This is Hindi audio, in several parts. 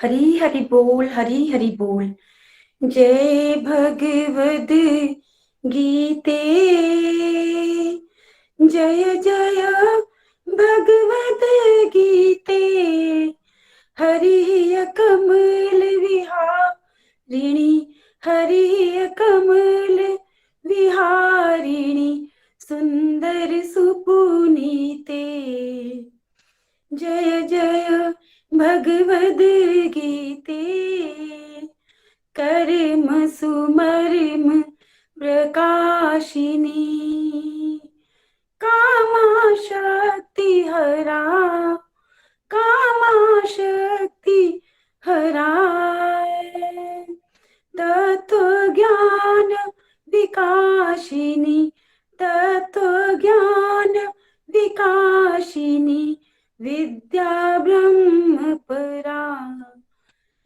हरि हरि बोल, हरि हरि बोल। जय भगवद गीते, जय जय भगवद गीते। हरि कमल विहारिणी, हरि कमल विहारिणी, सुंदर सुपुनीते। जय जय भगवद गीते, कर्म सुमर्म प्रकाशिनी, कामा शक्ति हरा, कामा शक्ति हराय। तत्व ज्ञान विकाशिनी, तत्व ज्ञान विकाशिनी, विद्या ब्रह्म परा।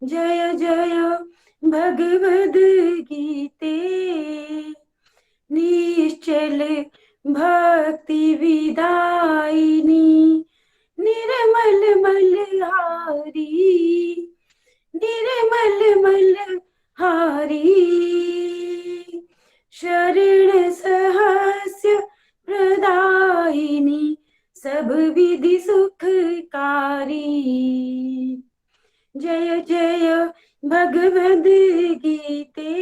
जय जय भगवद गीते, निश्चल भक्ति विदायिनी, निर्मल मलहारी, निर्मल मलहारी। शरण सहस्य प्रदायिनी, सब विधि सुखकारी। जय जय भगवद गीते,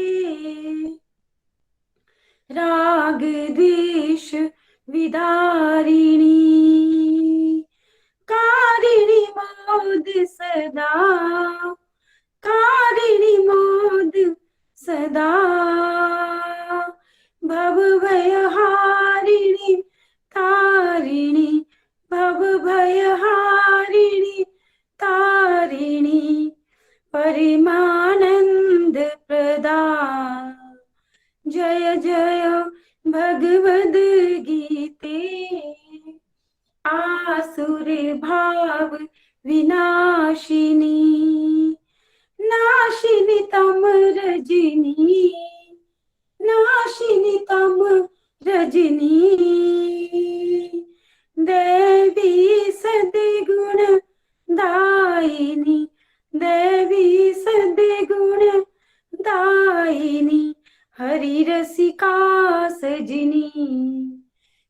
राग द्वेष विदारिणी, कारिणी मोद सदा, कारिणी मोद सदा। भव भयहारिणी तारिणी, भव भयहारिणी तारिणी, परिमानंद प्रदा। जय जय भगवद गीते, आसुर भाव विनाशिनी, नाशिनी तम रजनी, नाशिनी तम रजनी। देवी सद्गुण दायिनी, देवी सद्गुण दायिनी, हरि रसिका सजनी।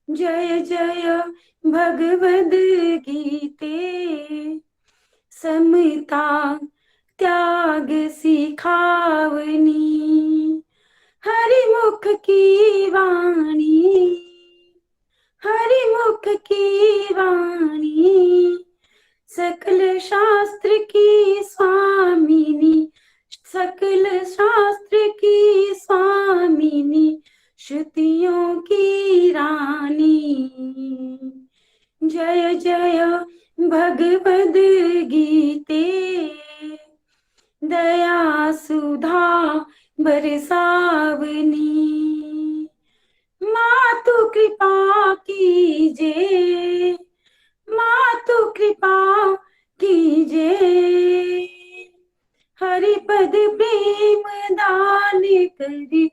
जय जय भगवद गीते, समता त्याग सिखावनी, हरि मुख की वाणी, हरि मुख की वाणी। सकल शास्त्र की स्वामिनी, सकल शास्त्र की स्वामिनी, श्रुतियों की रानी। जय जय भगवद गीते, दया सुधा बरसावनी, मातु कृपा कीजे, मातु कृपा कीजे। हरिपद प्रेम दान करी,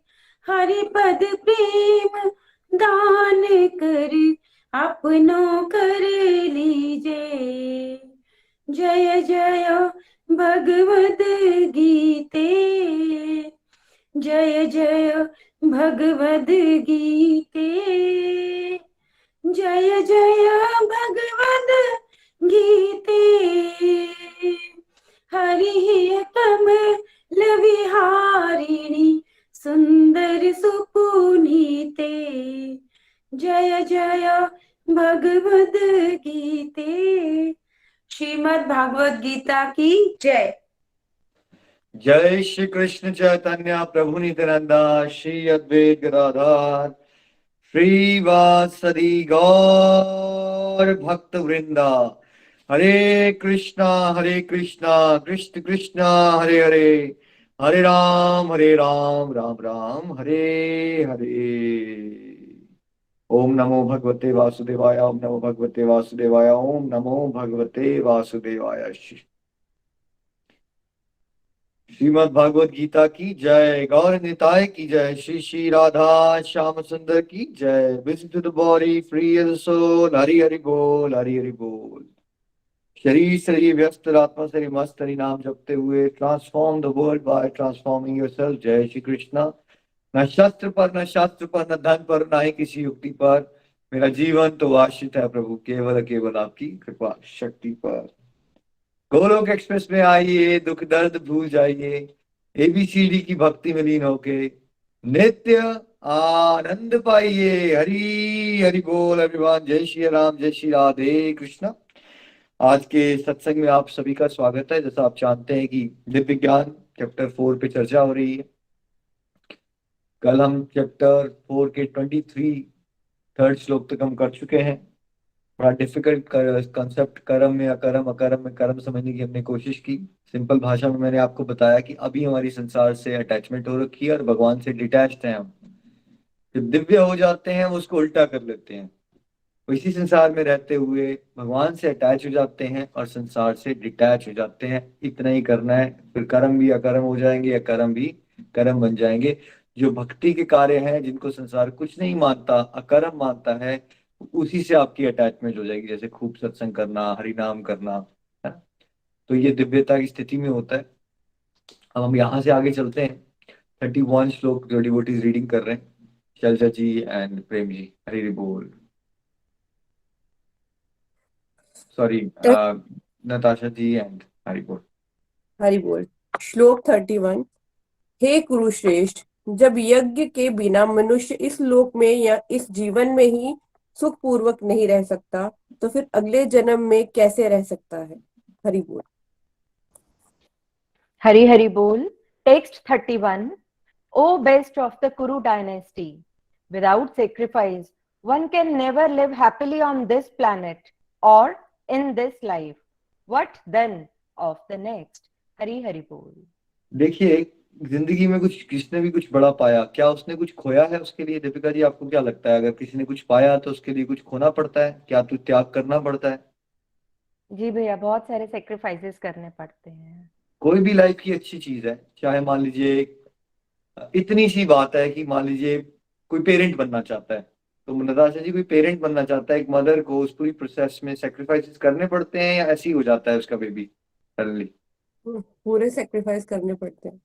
हरिपद प्रेम दान करी, अपनों कर लीजे। जय जय भगवद गीते, जय जय भगवद गीते, जय जय भगवद गीते। हरि कमल विहारिणी, सुंदर सुपुनीते। जय जय भगवद गीते। श्रीमद् भागवत गीता की जय। जय श्री कृष्ण चैतन्य प्रभु नित्यानंदा, श्री अद्वैत गदाधर श्रीवासदि गौर भक्त वृंदा। हरे कृष्णा कृष्ण कृष्णा हरे हरे, हरे राम राम राम हरे हरे। ओम नमो भगवते वासुदेवाय, ओम नमो भगवते वासुदेवाय, ओम नमो भगवते वासुदेवाय। श्रीमद् भागवत गीता की जय, गौर निताय की जय, श्री श्री राधा श्याम सुंदर की जय। Visit to the body free as soul, Hari Hari बोल, हरि हरि बोल। शरीर से व्यस्त और आत्मा से मस्त हरि नाम जपते हुए transform the world by transforming yourself. जय श्री कृष्णा। न शस्त्र पर, न शास्त्र पर, न धन पर, ना ही किसी युक्ति पर, मेरा जीवन तो आश्रित है प्रभु केवल केवल आपकी कृपा शक्ति पर। गोलोक एक्सप्रेस में आइए, दुख दर्द भूल जाइए, एबीसीडी की भक्ति में लीन होके नित्य आनंद पाइए। हरि हरि बोल एवरीवन। जय श्री राम, जय श्री राधे कृष्णा। आज के सत्संग में आप सभी का स्वागत है। जैसा आप जानते हैं कि दिव्य ज्ञान चैप्टर 4 पे चर्चा हो रही है। कल हम चैप्टर 4 के 23 थर्ड श्लोक तक हम कर चुके हैं। बड़ा डिफिकल्ट कंसेप्ट कर्म या कर्म अकर्म में कर्म समझने की हमने कोशिश की। सिंपल भाषा में मैंने आपको बताया कि अभी हमारी संसार से अटैचमेंट हो रखी है और भगवान से डिटैच्ड हैं हम। जब दिव्य हो जाते हैं, वो उसको उल्टा कर लेते हैं। वो इसी संसार में रहते हुए भगवान से अटैच हो जाते हैं और संसार से डिटैच हो जाते हैं। इतना ही करना है, फिर कर्म भी अकर्म हो जाएंगे या कर्म भी कर्म बन जाएंगे। जो भक्ति के कार्य हैं, जिनको संसार कुछ नहीं मानता, अकर्म मानता है, उसी से आपकी अटैचमेंट हो जाएगी। जैसे खूब सत्संग करना, हरि नाम करना, है ना? तो ये दिव्यता की स्थिति में होता है। अब हम यहाँ से आगे चलते हैं। 31 श्लोक जो डिवोटीज रीडिंग कर रहे हैं, शैलजा जी एंड प्रेम जी। हरि हरि बोल। Sorry, Natasha ji and Hari बोल। हरि बोल। श्लोक 31। हे कुरुश्रेष्ठ, जब यज्ञ के बिना मनुष्य इस लोक में या इस जीवन में ही सुख पूर्वक नहीं रह सकता, तो फिर अगले जन्म में कैसे रह सकता है? हरि बोल। Hari Hari Bol. Text 31. O best of the Kuru dynasty, without sacrifice, one can never live happily on this planet or in this life. What then of the next? Hari Hari Bol. देखिए, जिंदगी में कुछ किसने भी कुछ बड़ा पाया, क्या उसने कुछ खोया है उसके लिए? दीपिका जी, आपको क्या लगता है? अगर किसी ने कुछ पाया तो उसके लिए कुछ खोना पड़ता है क्या? तो त्याग करना पड़ता है। जी भैया, बहुत सारे सेक्रीफाइसेस करने पड़ते हैं। कोई भी लाइफ की अच्छी चीज है, चाहे मान लीजिए इतनी सी बात है कि मान लीजिए कोई पेरेंट बनना चाहता है, तो नताशा जी, कोई पेरेंट बनना चाहता है, एक मदर को उस पूरी प्रोसेस में सेक्रीफाइसेस करने पड़ते हैं या ऐसे ही हो जाता है उसका बेबी सडनली? पूरे सेक्रीफाइस करने पड़ते हैं,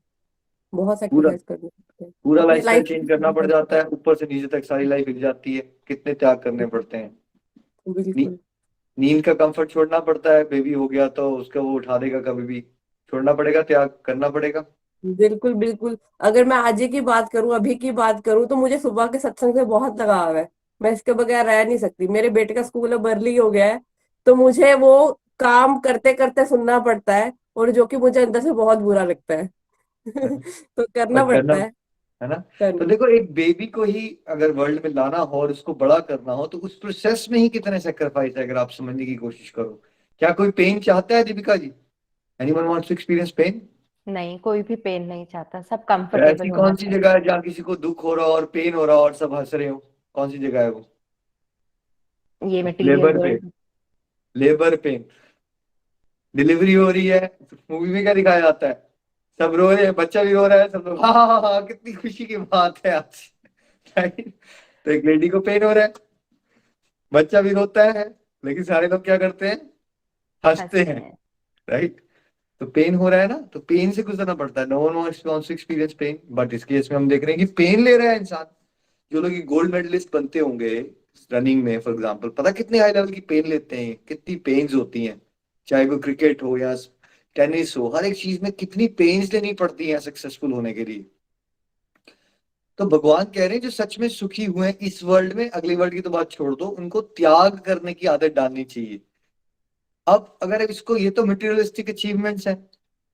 बहुत पूरा सेक्रीफाइस करने पड़ते हैं। पूरा अपनी लाइफस्टाइल लाइफ चेंज करना पड़ जाता है, ऊपर से नीचे तक सारी लाइफ हिल जाती है। कितने त्याग करने पड़ते हैं। नी, बिल्कुल नींद का कंफर्ट छोड़ना पड़ता है, बेबी हो गया तो उसका वो उठा देगा कभी भी, छोड़ना पड़ेगा, त्याग करना पड़ेगा। बिल्कुल बिल्कुल। अगर मैं आज ही की बात करूं, अभी की बात करूं, तो मुझे सुबह के सत्संग से बहुत लगाव है। मैं इसके बगैर रह नहीं सकती। मेरे बेटे का स्कूल अब अर्ली हो गया है, तो मुझे वो काम करते करते सुनना पड़ता है, और जो कि मुझे अंदर से बहुत बुरा लगता है। तो करना पर करना, पड़ता है। है ना? तो करना। देखो, एक बेबी को ही अगर वर्ल्ड में लाना हो और उसको बड़ा करना हो, तो उस प्रोसेस में ही कितने सेक्रीफाइस है, अगर आप समझने की कोशिश करो। क्या कोई पेन चाहता है Deepika ji? Anyone wants to experience pain? नहीं, कोई भी पेन नहीं चाहता, सब तो ऐसी कंफर्टेबल होना कौन सी चाहिए। जगह है जहाँ किसी को दुख हो रहा हो और पेन हो रहा हो और सब हंस रहे हो? कौन सी जगह है वो? ये material labour pain. World. Labour pain. Delivery हो रही है, मूवी में क्या दिखाया जाता है? सब रो रहे हैं, बच्चा भी रो रहा है, सब लोग हाँ हाँ हाँ हाँ, कितनी खुशी की बात है आज। राइट? तो एक लेडी को पेन हो रहा है, बच्चा भी रोता है, लेकिन सारे लोग क्या करते हैं? हंसते हंसते हैं। हैं। राइट? तो पेन हो रहा है ना, तो पेन से गुजरना पड़ता है। No one wants to experience pain, but इस केस में हम देख रहे हैं कि पेन ले रहा है इंसान। जो लोग गोल्ड मेडलिस्ट बनते होंगे रनिंग में फॉर एग्जांपल, पता कितने हाई लेवल की पेन लेते हैं, कितनी पेन्स होती हैं। चाहे वो क्रिकेट हो या टेनिस हो, हर एक चीज में कितनी पेन्स लेनी पड़ती है सक्सेसफुल होने के लिए। तो भगवान कह रहे हैं जो सच में सुखी हुए हैं इस वर्ल्ड में, अगली वर्ल्ड की तो बात छोड़ दो, उनको त्याग करने की आदत डालनी चाहिए। अब अगर इसको, ये तो मटेरियलिस्टिक अचीवमेंट्स है,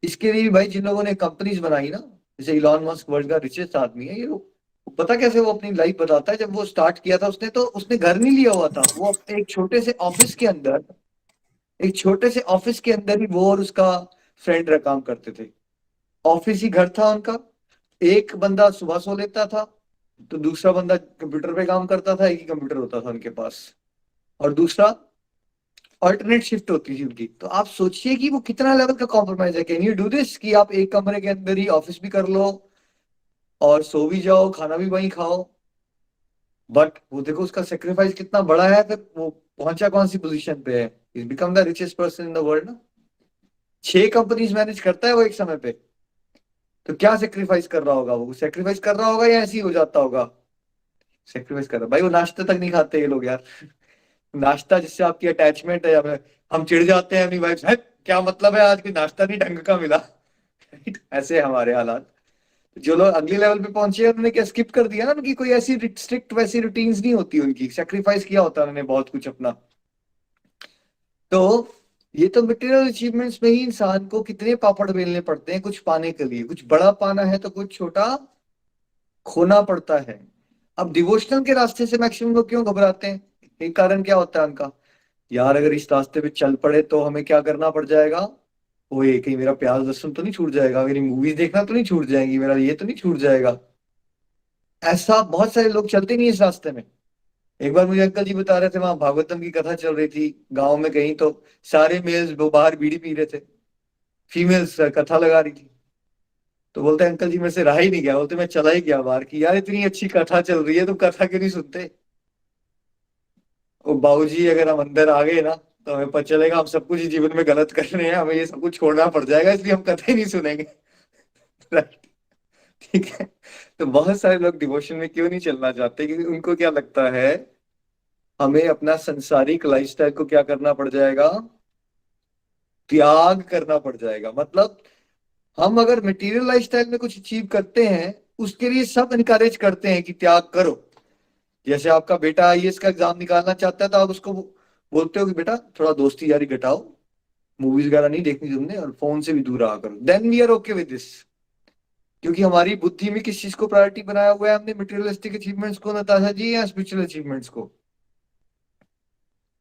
इसके लिए भी भाई जिन लोगों ने कंपनीज बनाई ना, जैसे इलॉन मस्क वर्ल्ड का रिचेस्ट आदमी है, ये लोग, पता कैसे वो अपनी लाइफ बताता है? जब वो स्टार्ट किया था उसने, तो उसने घर नहीं लिया हुआ था, वो अपने एक छोटे से ऑफिस के अंदर, एक छोटे से ऑफिस के अंदर ही वो और उसका फ्रेंड रह काम करते थे। ऑफिस ही घर था उनका। एक बंदा सुबह सो लेता था, तो दूसरा बंदा कंप्यूटर पे काम करता था, एक ही कंप्यूटर होता था उनके पास, और दूसरा ऑल्टरनेट शिफ्ट होती थी उनकी। तो आप सोचिए कि वो कितना लेवल का कॉम्प्रोमाइज है। कैन यू डू दिस कि आप एक कमरे के अंदर ही ऑफिस भी कर लो और सो भी जाओ, खाना भी वहीं खाओ? बट वो देखो उसका सेक्रीफाइस कितना बड़ा है, फिर वो पहुंचा कौन सी पोजीशन पे है। Is become the richest person in the world ना। 6 कंपनीज मैनेज करता है वो एक समय पे। तो क्या सेक्रीफाइस कर रहा होगा वो? सेक्रीफाइस कर रहा होगा या ऐसे ही हो जाता होगा? सेक्रीफाइस कर रहा भाई। वो नाश्ता तक नहीं खाते ये लोग यार। नाश्ता जिससे आपकी अटैचमेंट है, हम चिढ़ जाते हैं अपनी वाइफ से, क्या मतलब है आज कोई नाश्ता नहीं ढंग का मिला। ऐसे हमारे हालात। जो लोग अगले लेवल पे पहुंचे हैं, उन्होंने क्या स्किप कर दिया ना, उनकी कोई ऐसी स्ट्रिक्ट वैसी रूटीन्स नहीं होती उनकी, सेक्रीफाइस किया होता उन्होंने बहुत कुछ अपना। तो ये तो मटेरियल अचीवमेंट्स में ही इंसान को कितने पापड़ बेलने पड़ते हैं कुछ पाने के लिए। कुछ बड़ा पाना है तो कुछ छोटा खोना पड़ता है। अब डिवोशनल के रास्ते से मैक्सिमम लोग क्यों घबराते हैं? एक कारण क्या होता है उनका, यार अगर इस रास्ते पे चल पड़े तो हमें क्या करना पड़ जाएगा, ओए कहीं मेरा प्याज लहसुन तो नहीं छूट जाएगा, मेरी मूवीज देखना तो नहीं छूट जाएगी, मेरा ये तो नहीं छूट जाएगा। ऐसा बहुत सारे लोग चलते नहीं इस रास्ते में। एक बार मुझे अंकल जी बता रहे थे, वहां भागवतम की कथा चल रही थी गांव में कहीं, तो सारे मेल्स वो बाहर बीड़ी पी रहे थे, फीमेल्स कथा लगा रही थी। तो बोलते अंकल जी मेरे से रहा ही नहीं गया, बोलते मैं चला ही गया बाहर की, यार इतनी अच्छी कथा चल रही है तुम कथा क्यों नहीं सुनते। ओ बाबूजी अगर हम अंदर आ गए ना तो हमें पता चलेगा हम सब कुछ ही जीवन में गलत कर रहे हैं, हमें ये सब कुछ छोड़ना पड़ जाएगा, इसलिए हम कथा ही नहीं सुनेंगे। राइट, ठीक है। तो बहुत सारे लोग डिवोशन में क्यों नहीं चलना चाहते, क्योंकि उनको क्या लगता है हमें अपना संसारिक लाइफस्टाइल को क्या करना पड़ जाएगा, त्याग करना पड़ जाएगा। मतलब हम अगर मटेरियल लाइफस्टाइल में कुछ अचीव करते हैं उसके लिए सब इनकरेज करते हैं कि त्याग करो। जैसे आपका बेटा आईएएस का एग्जाम निकालना चाहता है तो आप उसको बोलते हो कि बेटा थोड़ा दोस्ती यारी घटाओ, मूवीज वगैरह नहीं देखनी तुमने, और फोन से भी दूर रहा करो। Then we are okay with this, क्योंकि हमारी बुद्धि में किस चीज को प्रायोरिटी बनाया हुआ है हमने, मटेरियलिस्टिक अचीवमेंट्स को नताशा जी, या स्पिरिचुअल अचीवमेंट्स को?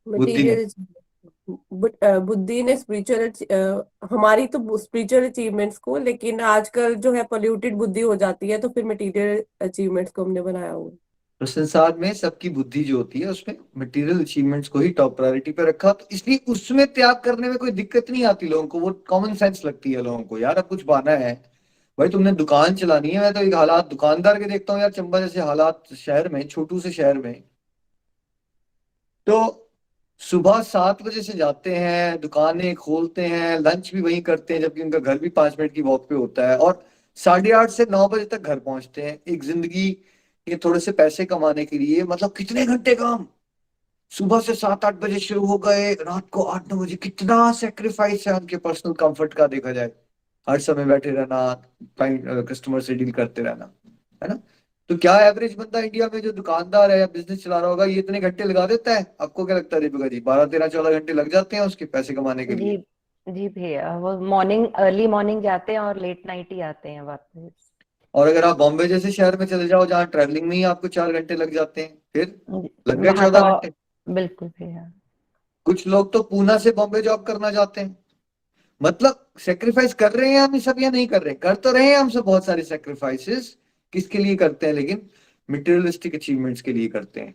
बुद्धि ने। मटेरियल बुद्धि ने स्पिरिचुअल, हमारी तो स्पिरिचुअल अचीवमेंट्स को, लेकिन आजकल जो है पोल्यूटेड बुद्धि हो जाती है, तो फिर मटेरियल अचीवमेंट्स को हमने बनाया हुआ है। तो संसार में सबकी बुद्धि जो होती है उसमें मटेरियल अचीवमेंट्स को ही टॉप प्रायोरिटी पे रखा, तो इसलिए उसमें त्याग करने में कोई दिक्कत नहीं आती लोगों को, वो कॉमन सेंस लगती है लोगों को। यार अब कुछ पाना है भाई, तुमने दुकान चलानी है। मैं तो एक हालात दुकानदार के देखता हूँ यार, चंबा जैसे हालात शहर में, छोटू से शहर में, तो सुबह 7 बजे से जाते हैं, दुकानें खोलते हैं, लंच भी वहीं करते हैं, जबकि उनका घर भी 5 मिनट की वॉक पे होता है, और 8:30 से 9 बजे तक घर पहुंचते हैं। एक जिंदगी ये थोड़े से पैसे कमाने के लिए, मतलब कितने घंटे काम, सुबह से 7-8 बजे शुरू हो गए, रात को 8-9 बजे। कितना सेक्रीफाइस है उनके पर्सनल कंफर्ट का देखा जाए, हर समय बैठे रहना, कस्टमर से डील करते रहना, है ना। तो क्या एवरेज बंदा इंडिया में जो दुकानदार है या बिजनेस चला रहा होगा ये इतने घंटे लगा देता है? आपको क्या लगता है दीपिका जी? 12-13-14 घंटे लग जाते हैं उसके पैसे कमाने के जी लिए। जी भैया, वो मॉर्निंग अर्ली मॉर्निंग जाते हैं और लेट नाइट ही आते हैं वापस। और अगर आप बॉम्बे जैसे शहर में चले जाओ जहाँ ट्रैवलिंग में ही आपको 4 घंटे लग जाते हैं, फिर लग गए वहां 14 घंटे। तो बिल्कुल भैया। कुछ लोग तो पूना से बॉम्बे जॉब करना चाहते हैं। मतलब सेक्रीफाइस कर रहे हैं हम ये सब या नहीं कर रहे? कर तो रहे हैं हम सब बहुत सारे सेक्रीफाइसेस। किसके लिए करते हैं? लेकिन मटेरियलिस्टिक अचीवमेंट्स के लिए करते हैं।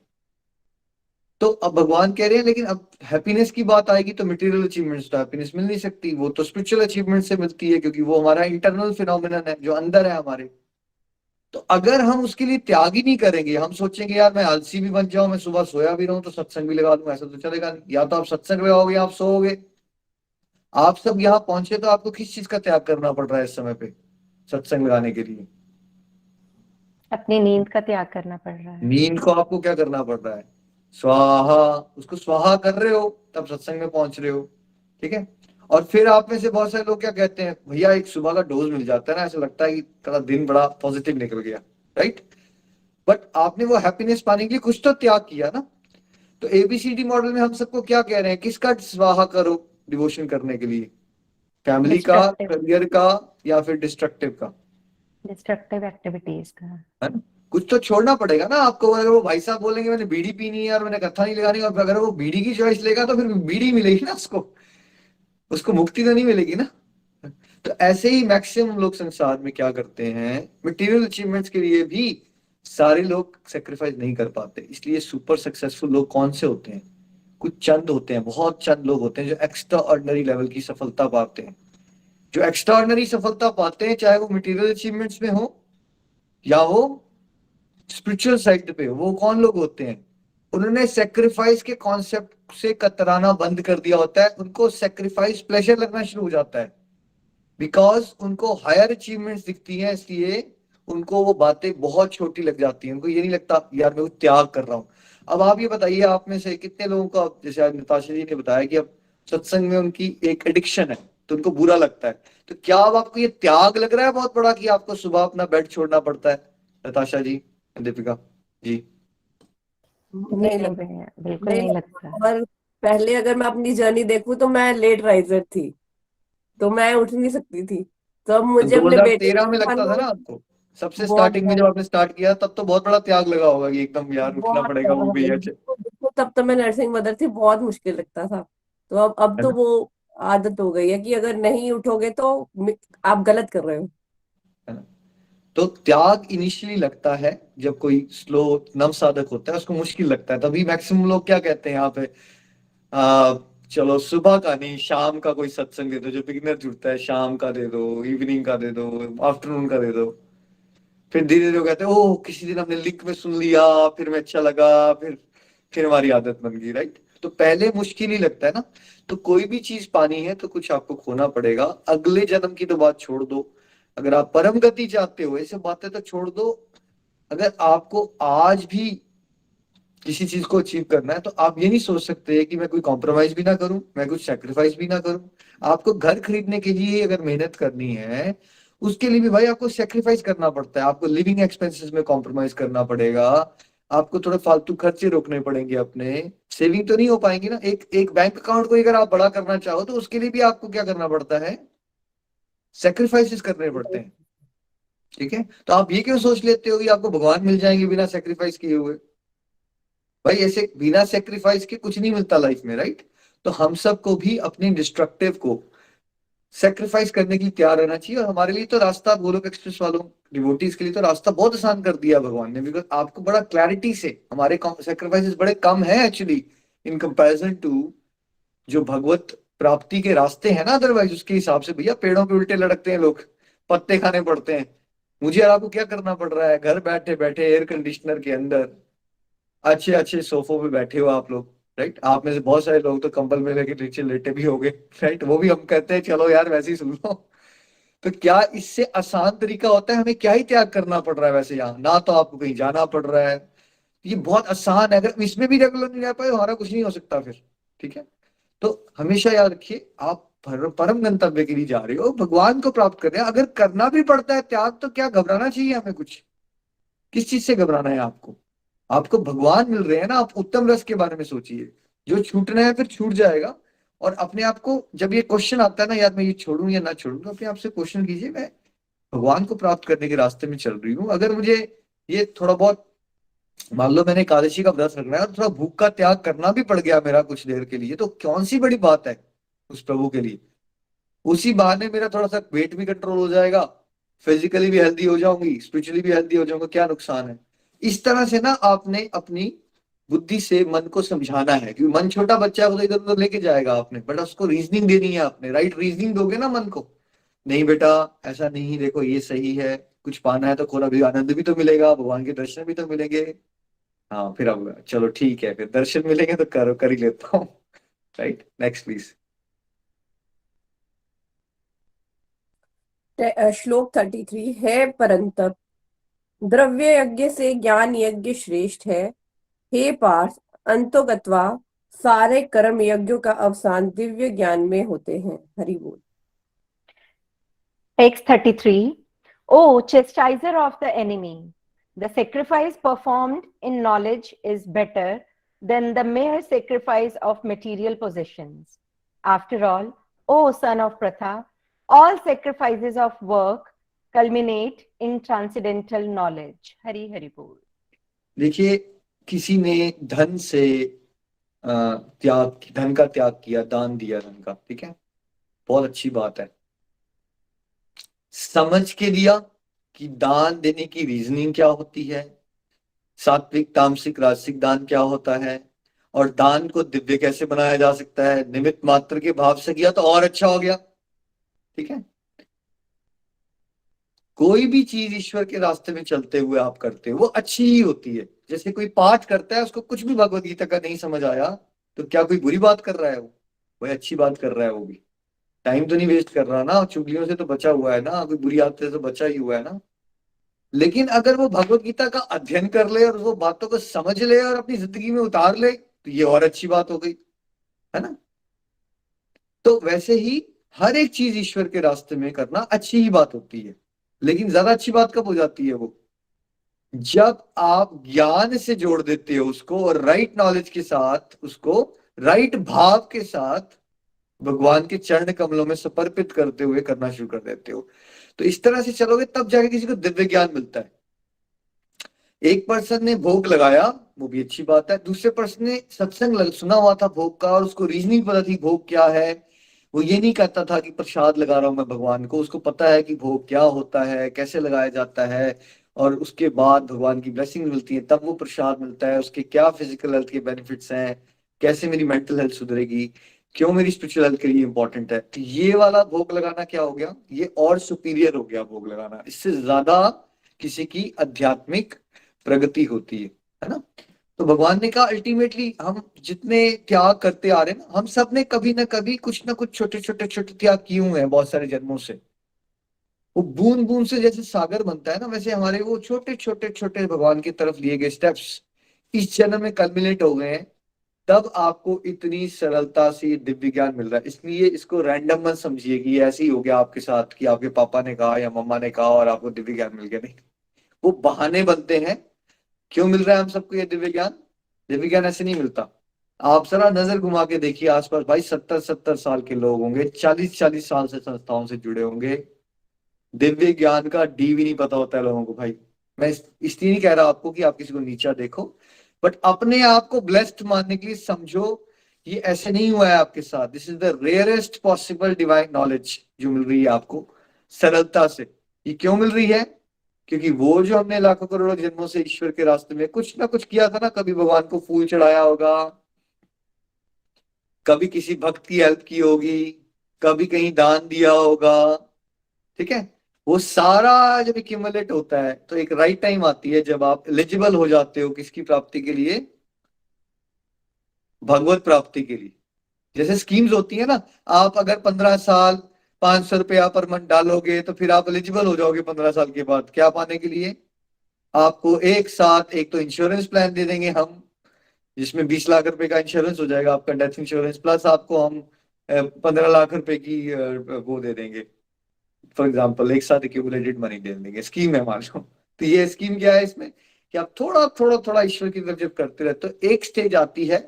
तो अब भगवान कह रहे हैं लेकिन अब हैप्पीनेस की बात आएगी तो मटेरियल अचीवमेंट्स तो हैप्पीनेस मिल नहीं सकती, वो तो स्पिरिचुअल अचीवमेंट से मिलती है, क्योंकि वो हमारा इंटरनल फिनोमिनन है जो अंदर है हमारे। तो अगर हम उसके लिए त्याग ही नहीं करेंगे, हम सोचेंगे यार मैं आलसी भी बन जाऊं, मैं सुबह सोया भी रहूं तो सत्संग भी लगा लूं, ऐसा तो चलेगा नहीं। या तो आप सत्संग लगाओगे या आप सोओगे। आप सब यहाँ पहुंचे तो आपको किस चीज का त्याग करना पड़ रहा है इस समय पे सत्संग लगाने के लिए? अपनी नींद का त्याग करना पड़ रहा है। नींद को आपको क्या करना पड़ रहा है? स्वाहा, उसको स्वाहा कर रहे हो तब सत्संग में पहुंच रहे हो, ठीक है। और फिर आप में से बहुत सारे लोग क्या कहते हैं, भैया एक सुबह का डोज मिल जाता है ना, ऐसा लगता है कि कल दिन बड़ा पॉजिटिव निकल गया, राइट। बट आपने वो हैप्पीनेस पाने के लिए कुछ तो त्याग किया ना। तो एबीसीडी मॉडल में हम सबको क्या कह रहे हैं, किसका स्वाहा करो डिवोशन करने के लिए? फैमिली का, डिस्ट्रक्टिव करियर का, या फिर डिस्ट्रक्टिव का? डिस्ट्रक्टिव एक्टिविटीज का। है ना। कुछ तो छोड़ना पड़ेगा ना आपको। अगर वो भाई साहब बोलेंगे मैंने बीड़ी पीनी है और मैंने कथा नहीं लगानी, और अगर वो बीड़ी की चॉइस लेगा तो फिर बीड़ी मिलेगी ना उसको, उसको मुक्ति तो नहीं मिलेगी ना। तो ऐसे ही मैक्सिमम लोग संसार में क्या करते हैं, मटेरियल अचीवमेंट्स के लिए भी सारे लोग सेक्रीफाइस नहीं कर पाते। इसलिए सुपर सक्सेसफुल लोग कौन से होते हैं? कुछ चंद होते हैं, बहुत चंद लोग होते हैं जो एक्स्ट्रा ऑर्डिनरी लेवल की सफलता पाते हैं। जो एक्स्ट्रा ऑर्डिनरी सफलता पाते हैं, चाहे वो मटेरियल अचीवमेंट्स में हो या वो स्पिरिचुअल साइड पे हो, वो कौन लोग होते हैं? उन्होंने सेक्रीफाइस के कॉन्सेप्ट से कतराना बंद कर दिया होता है, उनको सेक्रीफाइस प्लेजर लगना शुरू हो जाता है, बिकॉज उनको हायर अचीवमेंट्स दिखती हैं, इसलिए उनको वो बातें बहुत छोटी लग जाती हैं। उनको ये नहीं लगता यार मैं वो त्याग कर रहा हूँ। अब आप ये बताइए, आप में से कितने लोगों का, जैसे आज नताशा जी ने बताया कि अब सत्संग में उनकी एक एडिक्शन है तो उनको बुरा लगता है, तो क्या अब आपको ये त्याग लग रहा है बहुत बड़ा कि आपको सुबह अपना बेड छोड़ना पड़ता है? नताशा जी, दीपिका जी। नहीं लगता। बिल्कुल नहीं नहीं लगता। लगता। और पहले अगर मैं अपनी जर्नी देखूं तो मैं लेट राइजर थी, तो मैं उठ नहीं सकती थी। तो अब तो मुझे अपने बेटे 2013 में को लगता था संभालना ना आपको? सबसे बहुत स्टार्टिंग में जब ज्यादा, आपने स्टार्ट किया तब तो बहुत बड़ा त्याग लगा होगा कि एकदम यार उठना बहुत पड़ेगा ज्यादा वो भी है। अच्छे, तब तो मैं नर्सिंग मदर थी, बहुत मुश्किल लगता था। तो अब है तो ना? वो आदत हो गई है कि अगर नहीं उठोगे तो आप गलत कर रहे हो। है ना? तो त्याग इनिशियली लगता है जब कोई स्लो नव साधक होता है, उसको मुश्किल लगता है, तभी मैक्सिमम लोग क्या कहते हैं यहाँ पे, आ, चलो सुबह का नहीं शाम का कोई सत्संग दे दो, जो बिगिनर जुड़ता है शाम का दे दो, इवनिंग का दे दो, आफ्टरनून का दे दो। फिर धीरे धीरे वो कहते हैं ओह किसी दिन हमने लिंक में सुन लिया, फिर में अच्छा लगा, फिर हमारी आदत बन गई, राइट? तो पहले मुश्किल ही लगता है ना। तो कोई भी चीज पानी है तो कुछ आपको खोना पड़ेगा। अगले जन्म की तो बात छोड़ दो, अगर आप परम गति चाहते हो ऐसे बातें तो छोड़ दो। अगर आपको आज भी किसी चीज को अचीव करना है तो आप ये नहीं सोच सकते कि मैं कोई कॉम्प्रोमाइज भी ना करूं, मैं कुछ सेक्रीफाइस भी ना करूं। आपको घर खरीदने के लिए अगर मेहनत करनी है, उसके लिए भी भाई आपको सेक्रीफाइस करना पड़ता है, आपको लिविंग एक्सपेंसेस में कॉम्प्रोमाइज करना पड़ेगा, आपको थोड़े फालतू खर्चे रोकने पड़ेंगे अपने। सेविंग तो नहीं हो पाएंगी ना। एक एक बैंक अकाउंट को अगर आप बड़ा करना चाहो तो उसके लिए भी आपको क्या करना पड़ता है, सेक्रीफाइसेस करने पड़ते हैं। ठीक है, तो आप ये क्यों सोच लेते हो कि आपको भगवान मिल जाएंगे बिना सेक्रीफाइस किए हुए? भाई ऐसे बिना सेक्रीफाइस के कुछ नहीं मिलता लाइफ में, राइट? तो हम सबको भी अपनी डिस्ट्रक्टिव को सेक्रीफाइस करने के लिए तैयार रहना चाहिए। और हमारे लिए तो रास्ता, गोलोक एक्सप्रेस वालों, डिवोटीज के लिए तो रास्ता बहुत आसान कर दिया भगवान ने, बिकॉज आपको बड़ा क्लैरिटी से, हमारे सेक्रीफाइसेस बड़े कम है एक्चुअली इन कंपैरिजन टू जो भगवत प्राप्ति के रास्ते हैं ना। अदरवाइज उसके हिसाब से भैया पेड़ों पे उल्टे लटकते हैं लोग, पत्ते खाने पड़ते हैं। मुझे और आपको क्या करना पड़ रहा है, घर बैठे बैठे एयर कंडीशनर के अंदर अच्छे अच्छे सोफों पे बैठे हो आप लोग, राइट? आप में से बहुत सारे लोग तो कंबल में लेके नीचे लेटे भी होंगे, राइट? वो भी हम कहते हैं चलो यार वैसे ही सुन लो। तो क्या इससे आसान तरीका होता है? हमें क्या ही त्याग करना पड़ रहा है वैसे, यहाँ ना तो आपको कहीं जाना पड़ रहा है, ये बहुत आसान है। अगर इसमें भी रेगुलर नहीं रह पाए हमारा कुछ नहीं हो सकता फिर। ठीक है, तो हमेशा याद रखिए आप परम गंतव्य के लिए जा रहे हो, भगवान को प्राप्त कर रहे हैं। अगर करना भी पड़ता है त्याग तो क्या घबराना चाहिए हमें कुछ? किस चीज से घबराना है आपको? आपको भगवान मिल रहे हैं ना। आप उत्तम रस के बारे में सोचिए, जो छूटना है फिर छूट जाएगा। और अपने आप को जब ये क्वेश्चन आता है ना यार मैं ये छोड़ूं या ना छोड़ूं, तो अपने आप से क्वेश्चन कीजिए मैं भगवान को प्राप्त करने के रास्ते में चल रही हूँ। अगर मुझे ये थोड़ा बहुत, मान लो मैंने एकादशी का व्रत रखना है और थोड़ा भूख का त्याग करना भी पड़ गया मेरा कुछ देर के लिए, तो कौन सी बड़ी बात है उस प्रभु के लिए? उसी बहाने मेरा थोड़ा सा वेट भी कंट्रोल हो जाएगा, फिजिकली भी हेल्दी हो जाऊंगी, स्पिरिचुअली भी हेल्दी हो जाऊंगा, क्या नुकसान है? इस तरह से ना आपने अपनी बुद्धि से मन को समझाना है, क्योंकि मन छोटा बच्चा को तो इधर उधर लेके जाएगा आपने, बट उसको रीजनिंग देनी है आपने। राइट रीजनिंग दोगे ना मन को, नहीं बेटा ऐसा नहीं, देखो ये सही है, कुछ पाना है तो थोड़ा भी आनंद भी तो मिलेगा, भगवान के दर्शन भी तो मिलेंगे। हाँ फिर अब चलो ठीक है, फिर दर्शन मिलेंगे तो कर ही लेता हूँ। Right, next please. श्लोक 33 है। परंतप द्रव्य यज्ञ से ज्ञान यज्ञ श्रेष्ठ है। हे पार्थ, अंतो गत्वा सारे कर्म यज्ञों का अवसान दिव्य ज्ञान में होते हैं। हरि बोल। Text 33. O chastiser of the enemy, the sacrifice performed in knowledge is better than the mere sacrifice of material possessions. After all, O son of Pratha, all sacrifices of work culminate in transcendental knowledge. Hari Hari Bol. देखिए, किसी ने धन से धन का त्याग किया, दान दिया धन का, ठीक है, बहुत अच्छी बात है। समझ के दिया कि दान देने की रीजनिंग क्या होती है, सात्विक तामसिक राजसिक दान क्या होता है, और दान को दिव्य कैसे बनाया जा सकता है, निमित्त मात्र के भाव से किया तो और अच्छा हो गया। ठीक है, कोई भी चीज ईश्वर के रास्ते में चलते हुए आप करते हो वो अच्छी ही होती है। जैसे कोई पाठ करता है, उसको कुछ भी भगवत गीता का नहीं समझ आया तो क्या कोई बुरी बात कर रहा है? वो अच्छी बात कर रहा है। वो भी टाइम तो नहीं वेस्ट कर रहा ना, चुगलियों से तो बचा हुआ है ना, कोई बुरी आदत से तो बचा ही हुआ है ना। लेकिन अगर वो भगवत गीता का अध्ययन कर ले और वो बातों को समझ ले और अपनी जिंदगी में उतार ले तो ये और अच्छी बात हो गई, है ना। तो वैसे ही हर एक चीज ईश्वर के रास्ते में करना अच्छी ही बात होती है। लेकिन ज्यादा अच्छी बात कब हो जाती है? वो जब आप ज्ञान से जोड़ देते हो उसको, और राइट नॉलेज के साथ उसको राइट भाव के साथ भगवान के चरण कमलों में समर्पित करते हुए करना शुरू कर देते हो। तो इस तरह से चलोगे तब जाके किसी को दिव्य ज्ञान मिलता है। एक पर्सन ने भोग लगाया, वो भी अच्छी बात है। दूसरे पर्सन ने सत्संग सुना हुआ था भोग का, और उसको रीजनिंग पता थी भोग क्या है। वो ये नहीं कहता था कि प्रसाद लगा रहा हूं मैं भगवान को, उसको पता है कि भोग क्या होता है, कैसे लगाया जाता है, और उसके बाद भगवान की ब्लेसिंग मिलती है, तब वो प्रसाद मिलता है। उसके क्या फिजिकल हेल्थ के बेनिफिट्स हैं, कैसे मेरी मेंटल हेल्थ सुधरेगी, क्यों मेरी स्पिरिचुअल हेल्थ के लिए इंपॉर्टेंट है। तो ये वाला भोग लगाना क्या हो गया? ये और सुपीरियर हो गया भोग लगाना। इससे ज्यादा किसी की आध्यात्मिक प्रगति होती है ना। तो भगवान ने कहा अल्टीमेटली हम जितने त्याग करते आ रहे हैं ना, हम सब ने कभी ना कुछ छोटे छोटे छोटे त्याग किए हुए हैं बहुत सारे जन्मों से। वो बूंद बूंद से जैसे सागर बनता है ना, वैसे हमारे वो छोटे छोटे छोटे भगवान की तरफ लिए गए स्टेप्स इस जन्म में कल्मिनेट हो गए हैं। तब आपको इतनी सरलता से दिव्य ज्ञान मिल रहा है। इसलिए इसको रैंडम मत समझिए कि ऐसे ही हो गया आपके साथ कि आपके पापा ने कहा या मम्मा ने कहा और आपको दिव्य ज्ञान मिल गया। नहीं, वो बहाने बनते हैं। क्यों मिल रहा है हम सबको ये दिव्य ज्ञान? दिव्य ज्ञान ऐसे नहीं मिलता। आप जरा नजर घुमा के देखिए आसपास, भाई 70-70 साल के लोग होंगे, 40-40 साल से संस्थाओं से जुड़े होंगे, दिव्य ज्ञान का डी भी नहीं पता होता है लोगों को। भाई मैं इसलिए नहीं कह रहा आपको कि आप किसी को नीचा देखो, बट अपने आप को ब्लेस्ड मानने के लिए समझो ये ऐसे नहीं हुआ है आपके साथ। This is the rarest possible divine knowledge जो मिल रही है आपको सरलता से। ये क्यों मिल रही है? क्योंकि वो जो हमने लाखों करोड़ों जन्मों से ईश्वर के रास्ते में कुछ ना कुछ किया था ना, कभी भगवान को फूल चढ़ाया होगा, कभी किसी भक्त की हेल्प की होगी, कभी कहीं दान दिया होगा, ठीक है। वो सारा जब एक्यूमुलेट होता है तो एक राइट टाइम आती है जब आप एलिजिबल हो जाते हो किसकी प्राप्ति के लिए? भगवत प्राप्ति के लिए। जैसे स्कीम्स होती है ना, आप अगर 15 साल 500 रुपया पर मंथ डालोगे तो फिर आप एलिजिबल हो जाओगे 15 साल के बाद क्या पाने के लिए? आपको एक साथ एक तो इंश्योरेंस प्लान दे देंगे हम, जिसमें 20 लाख रुपए का इंश्योरेंस हो जाएगा आपका, डेथ इंश्योरेंस, प्लस आपको हम 15 लाख रुपए की वो दे देंगे। फॉर एग्जाम्पल एक साथ एक्यूमुलेटेड मनी दे देंगे, स्कीम है मान लो। तो ये स्कीम क्या है इसमें कि आप थोड़ा थोड़ा थोड़ा ईश्वर की तरफ जब करते रहते हो, एक स्टेज आती है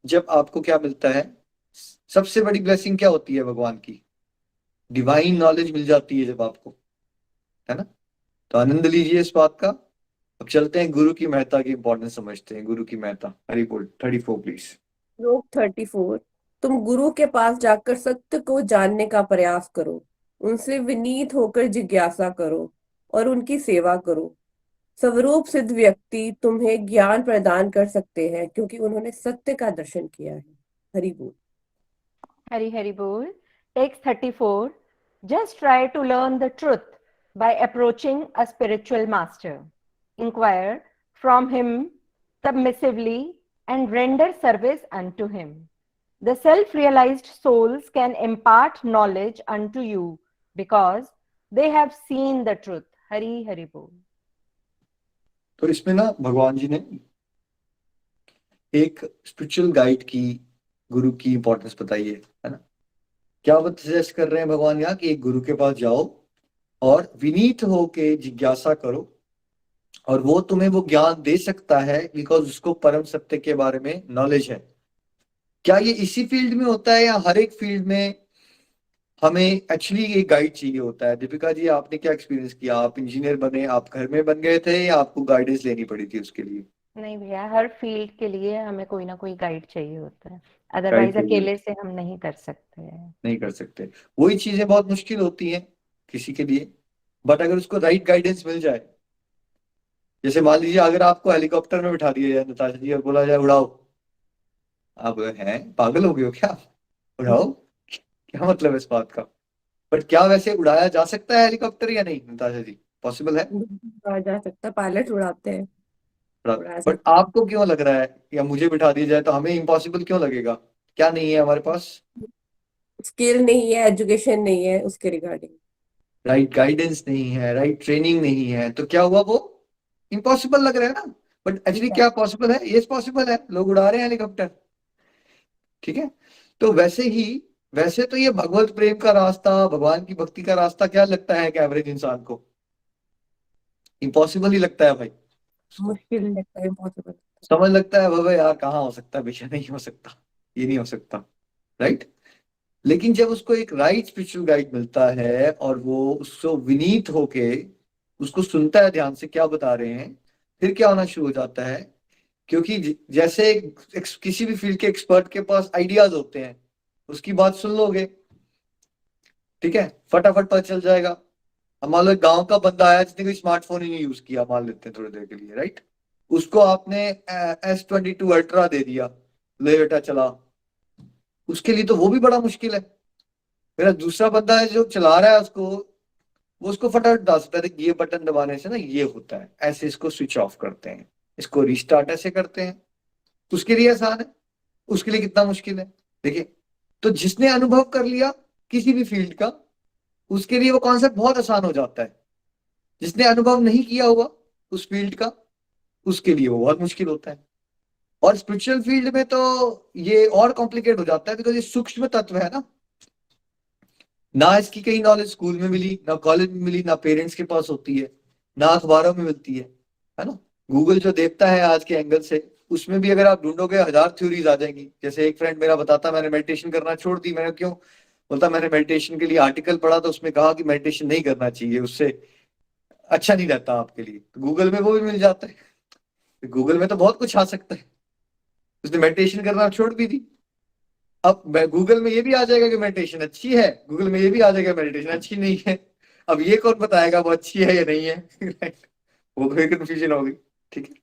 जब आपको क्या मिलता है? सबसे बड़ी ब्लेसिंग क्या होती है भगवान की? डिवाइन नॉलेज मिल जाती है जब आपको, है ना। तो आनंद लीजिए इस बात का। अब चलते हैं गुरु की महत्ता की इंपॉर्टेंस समझते हैं। गुरु की महत्ता, हरि बोल 34 प्लीज। श्लोक 34। तुम गुरु के पास जाकर सत्य को जानने का प्रयास करो, उनसे विनीत होकर जिज्ञासा करो और उनकी सेवा करो। स्वरूप सिद्ध व्यक्ति तुम्हें ज्ञान प्रदान कर सकते हैं क्योंकि उन्होंने सत्य का दर्शन किया है। हरि बोल। Hari Hari Bol. Text 34. Just try to learn the truth by approaching a spiritual master. Inquire from him submissively and render service unto him. The self-realized souls can impart knowledge unto you because they have seen the truth. Hari Hari Bol. तो इसमें ना भगवान जी ने एक स्पिरिचुअल गाइड की, गुरु की इंपॉर्टेंस बताई है ना। क्या वो सजेस्ट कर रहे हैं भगवान यहाँ कि एक गुरु के पास जाओ और विनीत होके जिज्ञासा करो, और वो तुम्हें वो ज्ञान दे सकता है बिकॉज उसको परम सत्य के बारे में नॉलेज है। क्या ये इसी फील्ड में होता है या हर एक फील्ड में हमें एक्चुअली एक गाइड चाहिए होता है? दीपिका जी आपने क्या एक्सपीरियंस किया? आप इंजीनियर बने, आप घर में बन गए थे या आपको गाइडेंस लेनी पड़ी थी उसके लिए? नहीं भैया, हर फील्ड के लिए हमें कोई ना कोई गाइड चाहिए होता है, अदरवाइज अकेले से हम नहीं कर सकते हैं। नहीं कर सकते। वही चीजें बहुत मुश्किल होती हैं किसी के लिए, बट अगर उसको राइट गाइडेंस मिल जाए, जैसे मान लीजिए अगर आपको हेलीकॉप्टर में बिठा दिया जाए नताशा जी और बोला जाए उड़ाओ, आप हैं पागल हो गए हो क्या? उड़ाओ, क्या मतलब है इस बात का? बट क्या वैसे उड़ाया जा सकता है हेलीकॉप्टर या नहीं नताशा जी? पॉसिबल है? उड़ाया जा सकता, पायलट उड़ाते हैं, उड़ा बट सकते आपको क्यों लग रहा है, या मुझे बिठा दिया जाए तो हमें इम्पॉसिबल क्यों लगेगा? क्या नहीं है हमारे पास? हैं। स्किल नहीं है, एजुकेशन नहीं है उसके रिगार्डिंग। राइट गाइडेंस नहीं है, राइट ट्रेनिंग नहीं है, तो क्या हुआ, वो इम्पॉसिबल लग रहा है ना। बट एक्चुअली क्या पॉसिबल है? ये पॉसिबल है, लोग उड़ा रहे हैं हेलीकॉप्टर। ठीक है। तो वैसे तो ये भगवत प्रेम का रास्ता, भगवान की भक्ति का रास्ता क्या लगता है कि एवरेज इंसान को इम्पॉसिबल ही लगता है भाई उसको। मुश्किल लगता है, इम्पॉसिबल। समझ लगता है बाबा यार, कहाँ हो सकता है भैया, नहीं हो सकता, ये नहीं हो सकता। राइट। लेकिन जब उसको एक राइट स्पिरिचुअल गाइड मिलता है और वो उसको विनीत होके उसको सुनता है ध्यान से क्या बता रहे हैं, फिर क्या होना शुरू हो जाता है। क्योंकि जैसे किसी भी फील्ड के एक्सपर्ट के पास आइडियाज होते हैं, उसकी बात सुन लोगे, ठीक है, फटाफट पता चल जाएगा। अब मान लो एक गांव का बंदा आया जिसने कोई स्मार्टफोन ही नहीं यूज किया, मान लेते हैं थोड़ी देर के लिए, राइट। उसको आपने S22 Ultra दे दिया, ले बेटा चला, उसके लिए तो वो भी बड़ा मुश्किल है। मेरा दूसरा बंदा है जो चला रहा है उसको, वो उसको फटाफट बता सकता है कि ये बटन दबाने से ना ये होता है, ऐसे इसको स्विच ऑफ करते हैं, इसको रिस्टार्ट ऐसे करते हैं। उसके लिए आसान है, उसके लिए कितना मुश्किल है। देखिए, तो जिसने अनुभव कर लिया किसी भी फील्ड का, उसके लिए वो कॉन्सेप्ट बहुत आसान हो जाता है। जिसने अनुभव नहीं किया हुआ उस फील्ड का, उसके लिए वो बहुत मुश्किल होता है। और स्पिरिचुअल फील्ड में तो ये और कॉम्प्लिकेट हो जाता है, बिकॉज ये सूक्ष्म तत्व है ना। ना इसकी कहीं नॉलेज स्कूल में मिली, ना कॉलेज में मिली, ना पेरेंट्स के पास होती है, ना अखबारों में मिलती है ना। गूगल जो देखता है आज के एंगल से, उसमें भी अगर आप ढूंढोगे 1000 थ्योरीज आ जाएंगी। जैसे एक फ्रेंड मेरा बताता, मैंने मेडिटेशन करना छोड़ दी। मैंने क्यों? बोलता मैंने मेडिटेशन के लिए आर्टिकल पढ़ा तो उसमें कहा कि मेडिटेशन नहीं करना चाहिए, उससे अच्छा नहीं रहता आपके लिए। तो गूगल में वो भी मिल जाता है, गूगल में तो बहुत कुछ आ सकता है। उसने मेडिटेशन करना छोड़ भी दी। अब गूगल में ये भी आ जाएगा कि मेडिटेशन अच्छी है, गूगल में ये भी आ जाएगा मेडिटेशन अच्छी नहीं है। अब ये कौन बताएगा वो अच्छी है या नहीं है? वो तो कंफ्यूजन होगी। ठीक है।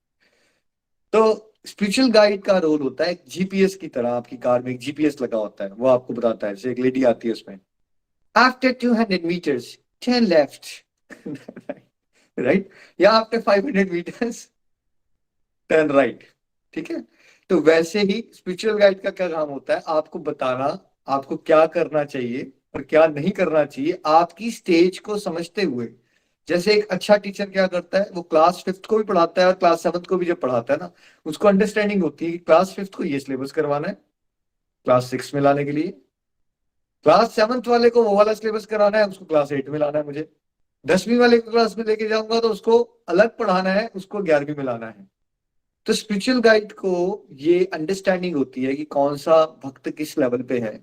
तो स्पिरिचुअल गाइड का रोल होता है जीपीएस की तरह। आपकी कार में एक जीपीएस लगा होता है, वो आपको बताता है। जैसे एक लेडी आती है उसमें, after 200 meters turn left, right, या आफ्टर 500 meters टर्न राइट। ठीक है। तो वैसे ही स्पिरिचुअल गाइड का क्या काम होता है? आपको बताना आपको क्या करना चाहिए और क्या नहीं करना चाहिए, आपकी स्टेज को समझते हुए। जैसे एक अच्छा टीचर क्या करता है, वो क्लास 5th को भी पढ़ाता है और क्लास 7th को भी जब पढ़ाता है ना, उसको अंडरस्टैंडिंग होती है कि क्लास 5th को ये सिलेबस करवाना है, क्लास 6 में लाने के लिए क्लास 7th वाले को वो वाला सिलेबस कराना है, उसको क्लास 8 में लाना है। मुझे 10वीं वाले को क्लास में लेके जाऊंगा तो उसको अलग पढ़ाना है, उसको 11वीं में लाना है। तो स्पिरिचुअल गाइड को ये अंडरस्टैंडिंग होती है कि कौन सा भक्त किस लेवल पे है,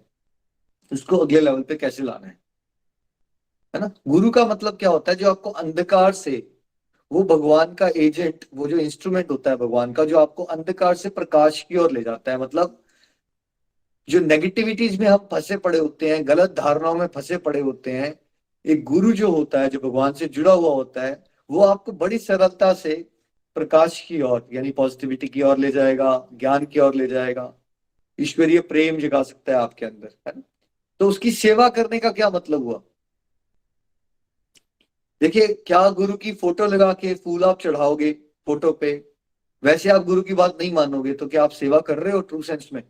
उसको अगले लेवल पे कैसे लाना है ना। गुरु का मतलब क्या होता है? जो आपको अंधकार से, वो भगवान का एजेंट, वो जो इंस्ट्रूमेंट होता है भगवान का, जो आपको अंधकार से प्रकाश की ओर ले जाता है। मतलब जो नेगेटिविटीज में हम फंसे पड़े होते हैं, गलत धारणाओं में फंसे पड़े होते हैं, एक गुरु जो होता है, जो भगवान से जुड़ा हुआ होता है, वो आपको बड़ी सरलता से प्रकाश की ओर, यानी पॉजिटिविटी की ओर ले जाएगा, ज्ञान की ओर ले जाएगा, ईश्वरीय प्रेम जगा सकता है आपके अंदर, है ना। तो उसकी सेवा करने का क्या मतलब हुआ? देखिए, क्या गुरु की फोटो लगा के फूल आप चढ़ाओगे फोटो पे, वैसे आप गुरु की बात नहीं मानोगे, तो क्या आप सेवा कर रहे हो ट्रू सेंस में?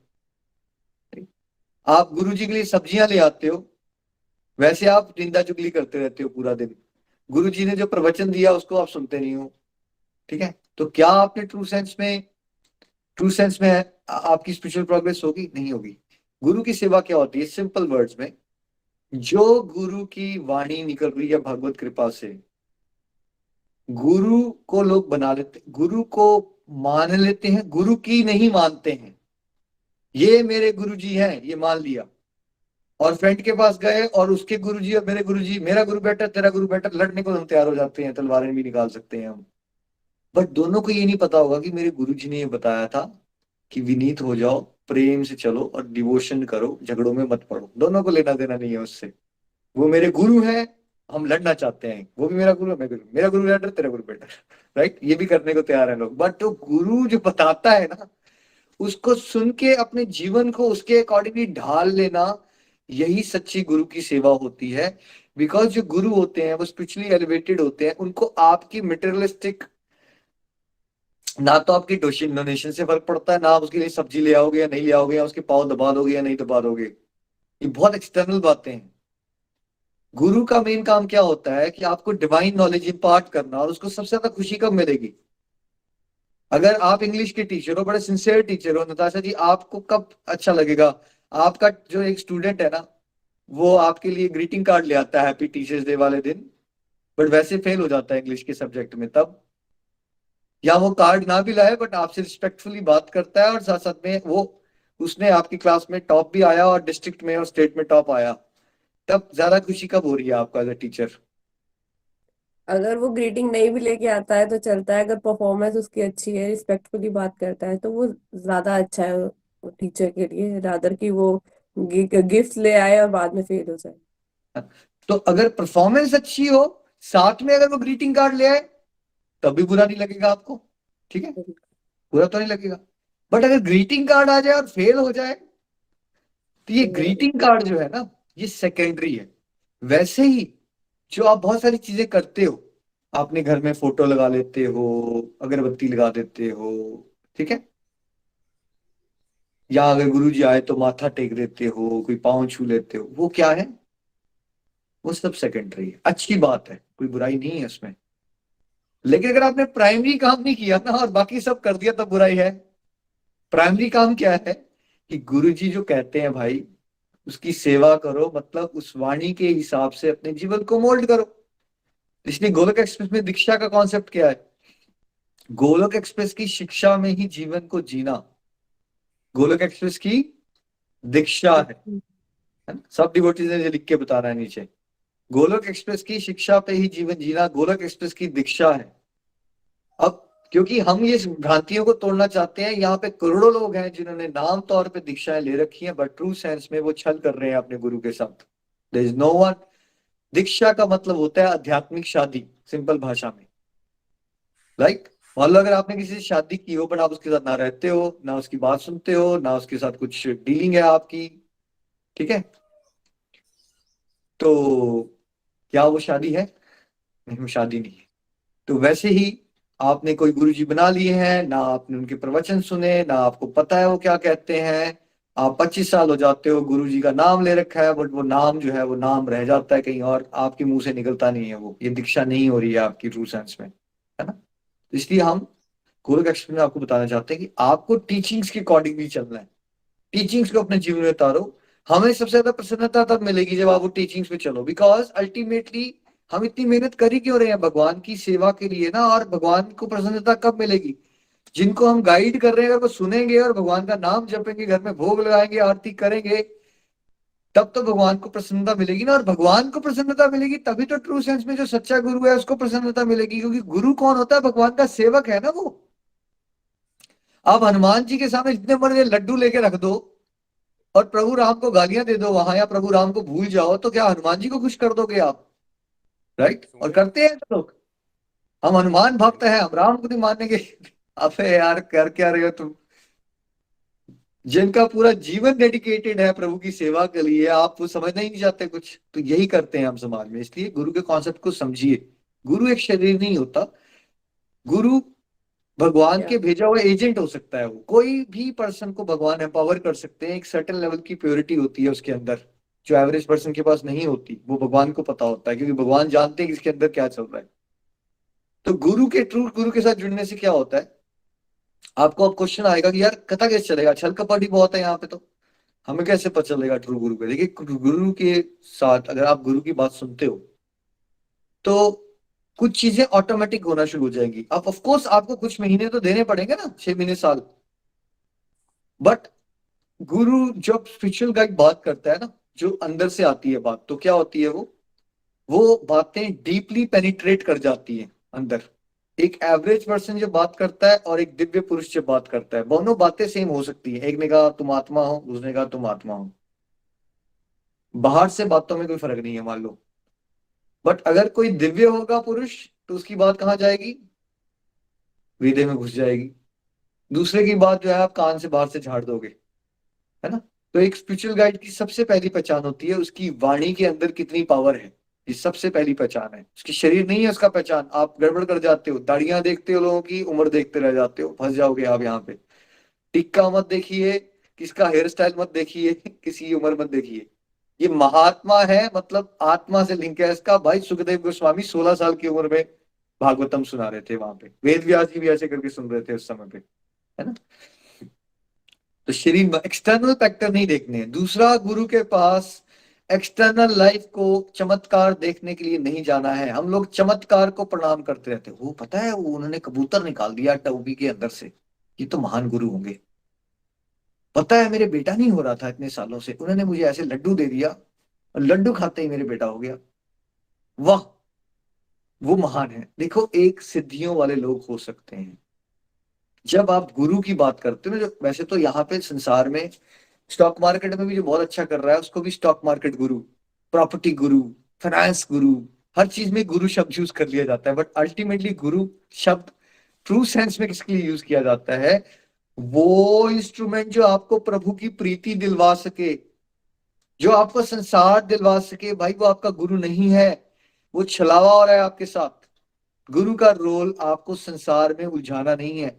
आप गुरु जी के लिए सब्जियां ले आते हो, वैसे आप निंदा चुगली करते रहते हो पूरा दिन। गुरु जी ने जो प्रवचन दिया उसको आप सुनते नहीं हो। ठीक है। तो क्या आपने ट्रू सेंस में आपकी स्पिरिचुअल प्रोग्रेस होगी? नहीं होगी। गुरु की सेवा क्या होती है? सिंपल वर्ड्स में, जो गुरु की वाणी निकल रही है भगवत कृपा से, गुरु को लोग बना लेते, गुरु को मान लेते हैं, गुरु की नहीं मानते हैं। ये मेरे गुरु जी हैं, ये मान लिया, और फ्रेंड के पास गए और उसके गुरुजी और मेरे गुरुजी, मेरा गुरु बेटर तेरा गुरु बेटर, लड़ने को हम तैयार हो जाते हैं, तलवारें भी निकाल सकते हैं हम। बट दोनों को ये नहीं पता होगा कि मेरे गुरुजी ने ये बताया था कि विनीत हो जाओ, प्रेम से चलो और डिवोशन करो, झगड़ों में मत पड़ो। दोनों को लेना देना नहीं है उससे। वो मेरे गुरु है, हम लड़ना चाहते हैं, वो भी मेरा गुरु है, मेरा गुरु बेटर तेरा गुरु बेटर, राइट, ये भी करने को तैयार है लोग। बट तो गुरु जो बताता है ना, उसको सुन के अपने जीवन को उसके अकॉर्डिंगली ढाल लेना, यही सच्ची गुरु की सेवा होती है। बिकॉज जो गुरु होते हैं वो स्पिरिचुअली एलिवेटेड होते हैं, उनको आपकी मटेरियलिस्टिक, ना तो आपकी डोनेशन से फर्क पड़ता है, ना आप उसके लिए सब्जी ले आओगे या नहीं ले आओगे, या उसके पाँव दबा दोगे या नहीं दबा दोगे, ये बहुत एक्सटर्नल बातें हैं। गुरु का मेन काम क्या होता है कि आपको डिवाइन नॉलेज इंपार्ट करना, और उसको सबसे ज्यादा खुशी कब मिलेगी? अगर आप इंग्लिश के टीचर हो, बड़े सिंसियर टीचर हो नताशा जी, आपको कब अच्छा लगेगा? आपका जो एक स्टूडेंट है ना, वो आपके लिए ग्रीटिंग कार्ड ले आता है हैप्पी टीचर्स डे वाले दिन, बट वैसे फेल हो जाता है इंग्लिश के सब्जेक्ट में, तब? या वो कार्ड ना भी लाए बट आपसे रिस्पेक्टफुली बात करता है, और साथ साथ में वो उसने आपकी क्लास में टॉप भी आया और डिस्ट्रिक्ट में और स्टेट में टॉप आया, तब ज्यादा खुशी कब हो रही है आपका एज अ टीचर? अगर वो ग्रीटिंग नहीं भी लेके आता है तो चलता है, अगर परफॉर्मेंस उसकी अच्छी है, रिस्पेक्टफुली बात करता है, तो वो ज्यादा अच्छा है टीचर के लिए, रादर कि वो गिफ्ट ले आए और बाद में फेल हो जाए। तो अगर परफॉर्मेंस अच्छी हो, साथ में अगर वो ग्रीटिंग कार्ड ले आए, तब भी बुरा नहीं लगेगा आपको, ठीक है? बुरा तो नहीं लगेगा। बट अगर ग्रीटिंग कार्ड आ जाए और फेल हो जाए, तो ये ग्रीटिंग कार्ड जो है ना, ये सेकेंडरी है। वैसे ही जो आप बहुत सारी चीजें करते हो, आपने घर में फोटो लगा लेते हो, अगरबत्ती लगा देते हो, ठीक है, या अगर गुरुजी आए तो माथा टेक देते हो, कोई पाँव छू लेते हो, वो क्या है? वो सब सेकेंडरी है। अच्छी बात है, कोई बुराई नहीं है उसमें। लेकिन अगर आपने प्राइमरी काम नहीं किया ना और बाकी सब कर दिया, तब बुराई है। प्राइमरी काम क्या है कि गुरुजी जो कहते हैं भाई, उसकी सेवा करो, मतलब उस वाणी के हिसाब से अपने जीवन को मोल्ड करो। इसलिए गोलोक एक्सप्रेस में दीक्षा का कॉन्सेप्ट क्या है? गोलोक एक्सप्रेस की शिक्षा में ही जीवन को जीना गोलोक एक्सप्रेस की दीक्षा है ना? सब डिवोटीज ने ये लिख के बता रहा है नीचे, गोलोक एक्सप्रेस की शिक्षा पे ही जीवन जीना गोलोक एक्सप्रेस की दीक्षा है। अब क्योंकि हम ये भ्रांतियों को तोड़ना चाहते हैं, यहाँ पे करोड़ों लोग हैं जिन्होंने नाम तौर पे दीक्षाएं ले रखी हैं, बट ट्रू सेंस में वो छल कर रहे हैं अपने गुरु के साथ। There is no one. दीक्षा का मतलब होता है आध्यात्मिक शादी, सिंपल भाषा में। लाइक मान लो अगर आपने किसी से शादी की हो, बट आप उसके साथ ना रहते हो, ना उसकी बात सुनते हो, ना उसके साथ कुछ डीलिंग है आपकी, ठीक है, तो क्या वो शादी है? नहीं, वो शादी नहीं है। तो वैसे ही आपने कोई गुरुजी बना लिए हैं, ना आपने उनके प्रवचन सुने, ना आपको पता है वो क्या कहते हैं, आप 25 साल हो जाते हो, गुरुजी का नाम ले रखा है, बट वो नाम जो है वो नाम रह जाता है कहीं और, आपके मुंह से निकलता नहीं है, वो ये दीक्षा नहीं हो रही है आपकी ट्रू सेंस में, है ना? तो इसलिए हम गोलोक एक्सप्रेस में आपको बताना चाहते हैं कि आपको टीचिंग्स के अकॉर्डिंग भी चलना है। टीचिंग्स को अपने जीवन में उतारो। हमें सबसे ज्यादा प्रसन्नता तब मिलेगी जब आप वो टीचिंग्स पे चलो, बिकॉज अल्टीमेटली हम इतनी मेहनत कर ही क्यों रहे हैं भगवान की सेवा के लिए ना, और भगवान को प्रसन्नता कब मिलेगी? जिनको हम गाइड कर रहे हैं, अगर वो सुनेंगे और भगवान का नाम जपेंगे, घर में भोग लगाएंगे, आरती करेंगे, तब तो भगवान को प्रसन्नता मिलेगी ना। और भगवान को प्रसन्नता मिलेगी तभी तो ट्रू सेंस में जो सच्चा गुरु है उसको प्रसन्नता मिलेगी, क्योंकि गुरु कौन होता है? भगवान का सेवक है ना वो। आप हनुमान जी के सामने जितने बड़े लड्डू लेके रख दो और प्रभु राम को गालियां दे दो वहां, या प्रभु राम को भूल जाओ, तो क्या हनुमान जी को खुश कर दोगे आप? राइट? और करते हैं तो लोग, हम हनुमान भक्त हैं, हम राम को नहीं मानेंगे। अबे यार, कर क्या रहे हो तुम? जिनका पूरा जीवन डेडिकेटेड है प्रभु की सेवा के लिए, आप वो समझना ही नहीं चाहते कुछ, तो यही करते हैं हम समाज में। इसलिए गुरु के कॉन्सेप्ट को समझिए। गुरु एक शरीर नहीं होता, गुरु भगवान के भेजा हुआ एजेंट हो सकता है। वो कोई भी पर्सन को भगवान एम्पावर कर सकते हैं, एक सर्टेन लेवल की प्योरिटी होती है उसके अंदर, जो एवरेज पर्सन के पास नहीं होती। वो भगवान को पता होता है, क्योंकि भगवान जानते हैं कि इसके अंदर क्या चल रहा है। तो गुरु के ट्रू गुरु के साथ जुड़ने से क्या होता है, आपको अब क्वेश्चन आएगा कि यार कथा कैसे चलेगा, छल कपट ही बहुत है यहाँ पे, तो हमें कैसे पता चलेगा ट्रू गुरु का? देखिए, गुरु के साथ अगर आप गुरु की बात सुनते हो तो कुछ चीजें ऑटोमेटिक होना शुरू हो जाएंगी। अब ऑफ कोर्स आपको कुछ महीने तो देने पड़ेंगे ना, 6 महीने साल, बट गुरु जब स्पिरिचुअल गाइड बात करता है ना, जो अंदर से आती है बात, तो क्या होती है वो बातें डीपली पेनिट्रेट कर जाती है अंदर। एक एवरेज पर्सन जो बात करता है और एक दिव्य पुरुष जो बात करता है, दोनों बातें सेम हो सकती है। एक ने कहा तुम आत्मा हो, दूसरे ने कहा तुम आत्मा हो, बाहर से बातों में कोई फर्क नहीं है मान लो। बट अगर कोई दिव्य होगा पुरुष, तो उसकी बात कहाँ जाएगी? हृदय में घुस जाएगी। दूसरे की बात जो है आप कान से बाहर से झाड़ दोगे, है ना? तो एक स्पिरिचुअल गाइड की सबसे पहली पहचान होती है उसकी वाणी के अंदर कितनी पावर है। ये सबसे पहली पहचान है। उसकी शरीर नहीं है उसका पहचान। आप गड़बड़ कर जाते हो, दाढ़ियां देखते हो लोगों की, उम्र देखते रह जाते हो, फंस जाओगे आप यहाँ पे। टिक्का मत देखिए, किसका हेयर स्टाइल मत देखिए, किसी की उम्र मत देखिए। ये महात्मा है, मतलब आत्मा से लिंक है इसका। भाई सुखदेव गोस्वामी 16 साल की उम्र में भागवतम सुना रहे थे वहां पे, वेद व्यास जी भी ऐसे करके सुन रहे थे उस समय पे, है ना। तो शरीर एक्सटर्नल फैक्टर नहीं देखने हैं। दूसरा, गुरु के पास एक्सटर्नल लाइफ को चमत्कार देखने के लिए नहीं जाना है। हम लोग चमत्कार को प्रणाम करते रहते हैं। वो पता है वो उन्होंने कबूतर निकाल दिया टोपी के अंदर से, ये तो महान गुरु होंगे। पता है मेरे बेटा नहीं हो रहा था इतने सालों से, उन्होंने मुझे ऐसे लड्डू दे दिया और लड्डू खाते ही मेरे बेटा हो गया। वाह, वो महान है। देखो, एक सिद्धियों वाले लोग हो सकते हैं। जब आप गुरु की बात करते हो ना, जो वैसे तो यहाँ पे संसार में स्टॉक मार्केट में भी जो बहुत अच्छा कर रहा है उसको भी स्टॉक मार्केट गुरु, प्रॉपर्टी गुरु, फाइनेंस गुरु, हर चीज में गुरु शब्द यूज कर लिया जाता है। बट अल्टीमेटली गुरु शब्द ट्रू सेंस में किसके लिए यूज किया जाता है? वो इंस्ट्रूमेंट जो आपको प्रभु की प्रीति दिलवा सके, जो आपको संसार दिलवा सके, भाई वो आपका गुरु नहीं है। वो छलावा हो रहा है आपके साथ। गुरु का रोल आपको संसार में उलझाना नहीं है।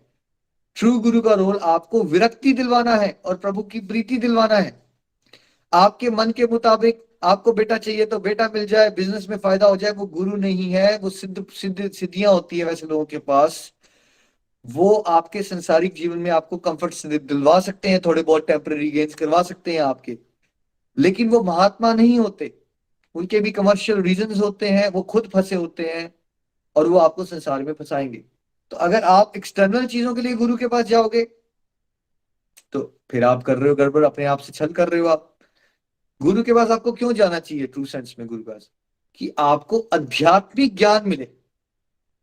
ट्रू गुरु का रोल आपको विरक्ति दिलवाना है और प्रभु की प्रीति दिलवाना है। आपके मन के मुताबिक आपको बेटा चाहिए तो बेटा मिल जाए, बिजनेस में फायदा हो जाए, वो गुरु नहीं है। वो सिद्धियां होती है वैसे लोगों के पास। वो आपके संसारिक जीवन में आपको कंफर्ट दिलवा सकते हैं, थोड़े बहुत टेम्पररी गेन्स करवा सकते हैं आपके, लेकिन वो महात्मा नहीं होते। उनके भी कमर्शियल रीजंस होते हैं, वो खुद फंसे होते हैं और वो आपको संसार में फंसाएंगे। तो अगर आप एक्सटर्नल चीजों के लिए गुरु के पास जाओगे तो फिर आप कर रहे हो गड़बड़, अपने आप से छल कर रहे हो आप। गुरु के पास आपको क्यों जाना चाहिए ट्रू सेंस में? गुरु के पास कि आपको आध्यात्मिक ज्ञान मिले,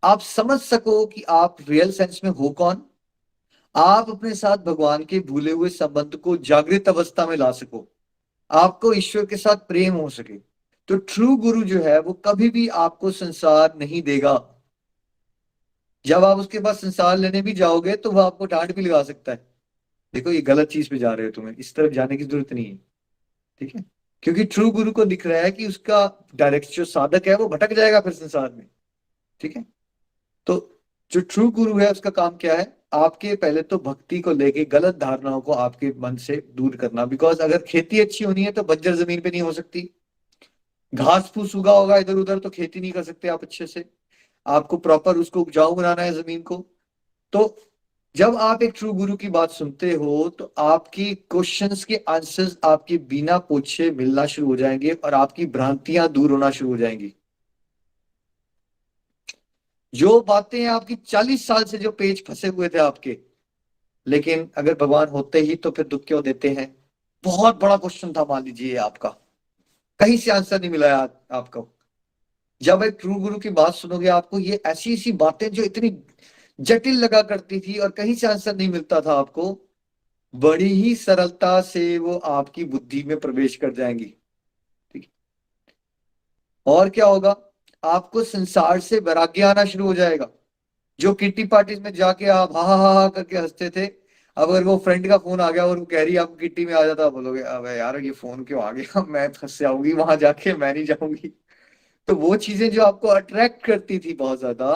आप समझ सको कि आप रियल सेंस में हो कौन, आप अपने साथ भगवान के भूले हुए संबंध को जागृत अवस्था में ला सको, आपको ईश्वर के साथ प्रेम हो सके। तो ट्रू गुरु जो है वो कभी भी आपको संसार नहीं देगा। जब आप उसके पास संसार लेने भी जाओगे तो वो आपको डांट भी लगा सकता है, देखो ये गलत चीज पे जा रहे हो, तुम्हें इस तरफ जाने की जरूरत नहीं है। ठीक है, क्योंकि ट्रू गुरु को दिख रहा है कि उसका डायरेक्ट जो साधक है वो भटक जाएगा फिर संसार में। ठीक है, तो जो ट्रू गुरु है उसका काम क्या है? आपके पहले तो भक्ति को लेके गलत धारणाओं को आपके मन से दूर करना। बिकॉज अगर खेती अच्छी होनी है तो बंजर जमीन पे नहीं हो सकती। घास फूस उगा होगा इधर उधर तो खेती नहीं कर सकते आप अच्छे से। आपको प्रॉपर उसको उपजाऊ बनाना है जमीन को। तो जब आप एक ट्रू गुरु की बात सुनते हो तो आपकी क्वेश्चंस के आंसर्स आपके बिना पूछे मिलना शुरू हो जाएंगे और आपकी भ्रांतियां दूर होना शुरू हो जाएंगी। जो बातें आपकी 40 साल से जो पेज फंसे हुए थे आपके, लेकिन अगर भगवान होते ही तो फिर दुख क्यों देते हैं? बहुत बड़ा क्वेश्चन था मान लीजिए आपका, कहीं से आंसर नहीं मिला है आपको। जब एक ट्रू गुरु की बात सुनोगे आपको ये ऐसी ऐसी बातें जो इतनी जटिल लगा करती थी और कहीं से आंसर नहीं मिलता था आपको, बड़ी ही सरलता से वो आपकी बुद्धि में प्रवेश कर जाएंगी। ठीक, और क्या होगा? आपको संसार से वैराग्य आना शुरू हो जाएगा। जो किट्टी पार्टीज में जाके आप हा करके हंसते थे, अब अगर वो फ्रेंड का फोन आ गया और वो कह रही है आपको किट्टी में आ जाता, बोलोगे अबे यार ये फोन क्यों आ गया, मैं फंस जाऊंगी वहां जाके, मैं नहीं जाऊंगी। तो वो चीजें जो आपको अट्रैक्ट करती थी बहुत ज्यादा,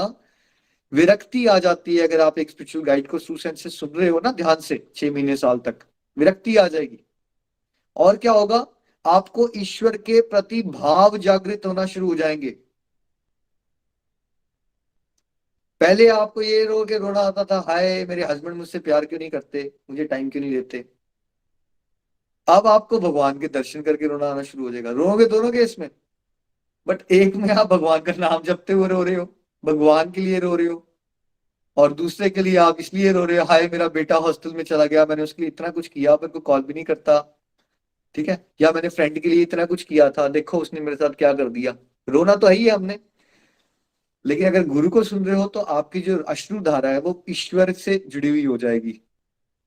विरक्ति आ जाती है। अगर आप एक स्पिरिचुअल गाइड को ट्रू सेंस से सुन रहे हो ना ध्यान से 6 महीने साल तक, विरक्ति आ जाएगी। और क्या होगा? आपको ईश्वर के प्रति भाव जागृत होना शुरू हो जाएंगे। पहले आपको ये रो के रोना आता था, हाय मेरे हस्बैंड मुझसे प्यार क्यों नहीं करते, मुझे टाइम क्यों नहीं देते। अब आपको भगवान के दर्शन करके रोना आना शुरू हो जाएगा। रोगे दोनों केस में, बट एक में आप भगवान का नाम जपते हुए रो रहे हो, भगवान के लिए रो रहे हो, और दूसरे के लिए आप इसलिए रो रहे हो, हाय मेरा बेटा हॉस्टल में चला गया, मैंने उसके लिए इतना कुछ किया मेरे को कॉल भी नहीं करता। ठीक है, या मैंने फ्रेंड के लिए इतना कुछ किया था, देखो उसने मेरे साथ क्या कर दिया। रोना तो है ही है हमने। लेकिन अगर गुरु को सुन रहे हो तो आपकी जो अश्रु धारा है वो ईश्वर से जुड़ी हुई हो जाएगी।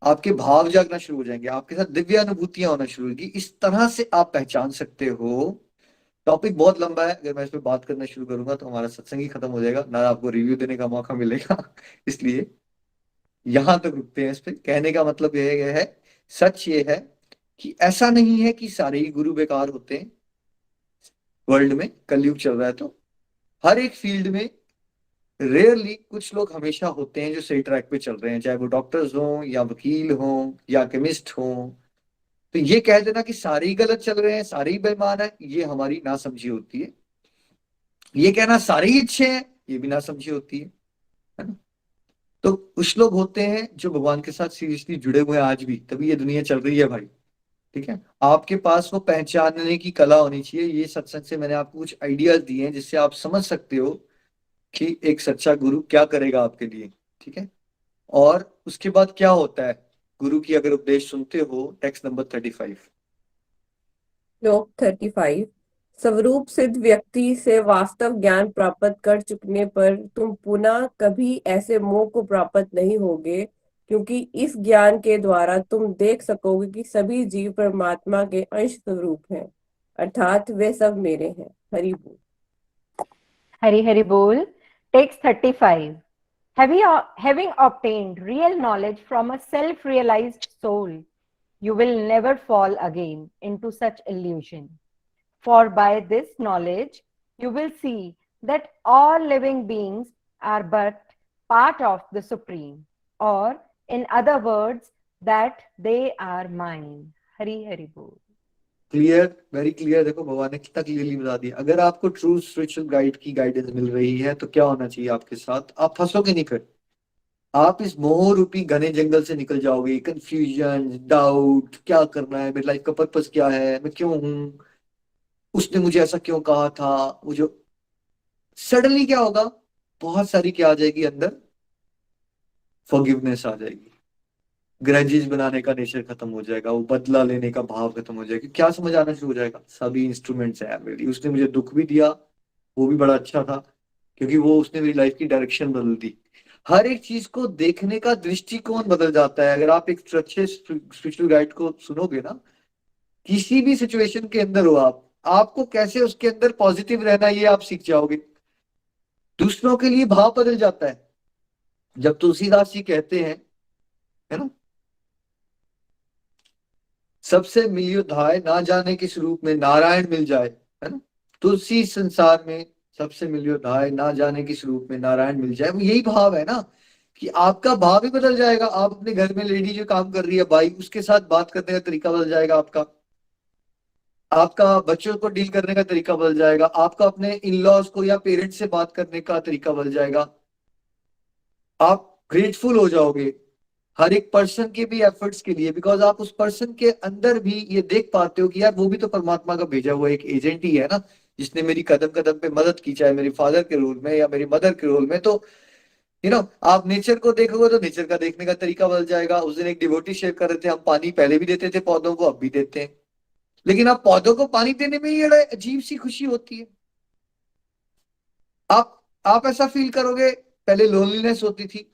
आपके भाव जागना शुरू हो जाएंगे, आपके साथ दिव्य अनुभूतियां होना शुरू होगी। इस तरह से आप पहचान सकते हो। टॉपिक बहुत लंबा है, अगर मैं इस पे बात करना शुरू करूंगा तो हमारा सत्संग ही खत्म हो जाएगा, ना आपको रिव्यू देने का मौका मिलेगा। इसलिए यहां तक रुकते हैं इस पे। कहने का मतलब ये है, सच ये है कि ऐसा नहीं है कि सारे ही गुरु बेकार होते हैं। वर्ल्ड में कलयुग चल रहा है तो हर एक फील्ड में रेयरली कुछ लोग हमेशा होते हैं जो सही ट्रैक पे चल रहे हैं, चाहे वो डॉक्टर्स हों या वकील हों या केमिस्ट हों। तो ये कह देना कि सारे ही गलत चल रहे हैं, सारे ही बेईमान है, ये हमारी नासमझी होती है। ये कहना सारे ही अच्छे हैं, ये भी नासमझी होती है ना। तो कुछ लोग होते हैं जो भगवान के साथ सीरियसली जुड़े हुए हैं आज भी, तभी ये दुनिया चल रही है भाई। ठीक है, आपके पास वो पहचानने की कला होनी चाहिए। ये सत्संग से मैंने आपको कुछ आइडियाज दिए हैं जिससे आप समझ सकते हो कि एक सच्चा गुरु क्या करेगा आपके लिए। ठीक है, और उसके बाद क्या होता है गुरु की अगर उपदेश सुनते हो। Text number 35। श्लोक 35। स्वरूप सिद्ध व्यक्ति से वास्तव ज्ञान प्राप्त कर चुकने पर तुम पुनः कभी ऐसे मोह को प्राप्त नहीं होगे, क्योंकि इस ज्ञान के द्वारा तुम देख सकोगे कि सभी जीव परमात्मा के अंश स्वरूप हैं, अर्थात वे सब मेरे हैं। हरि बोल। Hari Hari Bol. Text 35. Having obtained real knowledge from a self-realized soul, you will never fall again into such illusion. For by this knowledge, you will see that all living beings are but part of the Supreme, or in other words, that they are mine. Hari Hari Bol. Clear, very clear. देखो भगवान ने कितना क्लियरली बता दिया। अगर आपको ट्रू स्पिरिचुअल गाइड की गाइडेंस मिल रही है तो क्या होना चाहिए आपके साथ, आप फंसोगे नहीं फिर। आप इस मोह रूपी घने जंगल से निकल जाओगे। कंफ्यूजन, डाउट, क्या करना है, मेरी लाइफ का पर्पस क्या है, मैं क्यों हूं, उसने मुझे ऐसा क्यों कहा था, वो जो सडनली क्या होगा, बहुत सारी क्या आ जाएगी अंदर, फॉरगिवनेस आ जाएगी। ग्रजेस बनाने का नेचर खत्म हो जाएगा, वो बदला लेने का भाव खत्म हो जाएगा। क्या समझ आना शुरू हो जाएगा, सभी इंस्ट्रूमेंट्स हैं मेरे लिए। उसने मुझे दुख भी दिया, वो भी बड़ा अच्छा था, क्योंकि वो उसने मेरी लाइफ की डायरेक्शन बदल दी। हर एक चीज को देखने का दृष्टिकोण बदल जाता है अगर आप एक अच्छे स्पिरिचुअल गाइड को सुनोगे ना। किसी भी सिचुएशन के अंदर हो आप, आपको कैसे उसके अंदर पॉजिटिव रहना ये आप सीख जाओगे। दूसरों के लिए भाव बदल जाता है। जब तुलसीदास जी कहते हैं, है ना, सबसे मिलियो धाय ना जाने किस रूप में नारायण मिल जाए, है ना, तुलसी संसार में सबसे मिलियो धाय ना जाने किस रूप में नारायण मिल जाए। वो यही भाव है ना कि आपका भाव ही बदल जाएगा। आप अपने घर में लेडी जो काम कर रही है भाई, उसके साथ बात करने का तरीका बदल जाएगा आपका। आपका बच्चों को डील करने का तरीका बदल जाएगा। आपका अपने इन लॉज को या पेरेंट्स से बात करने का तरीका बदल जाएगा। आप ग्रेटफुल हो जाओगे हर एक पर्सन के भी एफर्ट्स के लिए, बिकॉज आप उस पर्सन के अंदर भी ये देख पाते हो कि यार वो भी तो परमात्मा का भेजा हुआ एक एजेंट ही है ना, जिसने मेरी कदम कदम पे मदद की, चाहे मेरे फादर के रोल में या मेरी मदर के रोल में। तो आप नेचर को देखोगे तो नेचर का देखने का तरीका बदल जाएगा। उस दिन एक डिवोटी शेयर कर रहे थे, हम पानी पहले भी देते थे पौधों को, अब भी देते हैं, लेकिन आप पौधों को पानी देने में ये अजीब सी खुशी होती है। आप ऐसा फील करोगे, पहले लोनलीनेस होती थी,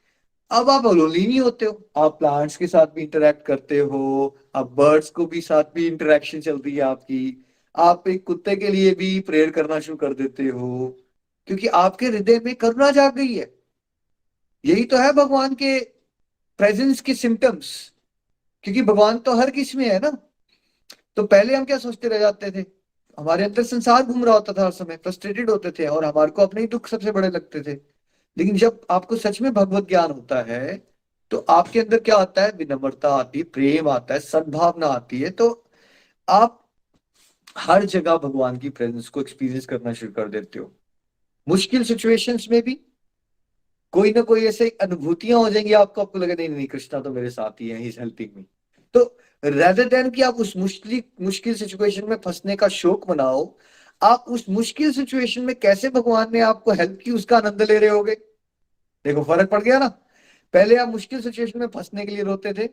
अब आप लोनली नहीं होते हो। आप प्लांट्स के साथ भी इंटरेक्ट करते हो, आप बर्ड्स को भी साथ भी इंटरेक्शन चलती है आपकी। आप एक कुत्ते के लिए भी प्रेयर करना शुरू कर देते हो, क्योंकि आपके हृदय में करुणा जाग गई है। यही तो है भगवान के प्रेजेंस के सिम्टम्स, क्योंकि भगवान तो हर किस में है ना। तो पहले हम क्या सोचते रह जाते थे, हमारे अंदर संसार घूम रहा होता था, हर समय फ्रस्ट्रेटेड होते थे और हमारे को अपने ही दुख सबसे बड़े लगते थे। लेकिन जब आपको सच में भगवत ज्ञान होता है तो आपके अंदर क्या आता है, विनम्रता आती है, प्रेम आता है, सद्भावना आती है। तो आप हर जगह भगवान की प्रेजेंस को एक्सपीरियंस करना शुरू कर देते हो। मुश्किल सिचुएशंस में भी कोई ना कोई ऐसे अनुभूतियां हो जाएंगी आपको लगे नहीं नहीं कृष्णा तो मेरे साथ ही है, ही इज हेल्पिंग मी। तो रेदर देन कि आप उस मुश्किल सिचुएशन में फंसने का शौक मनाओ, आप उस मुश्किल सिचुएशन में कैसे भगवान ने आपको हेल्प की उसका आनंद ले रहे होगे। देखो फर्क पड़ गया ना। पहले आप मुश्किल सिचुएशन में फंसने के लिए रोते थे,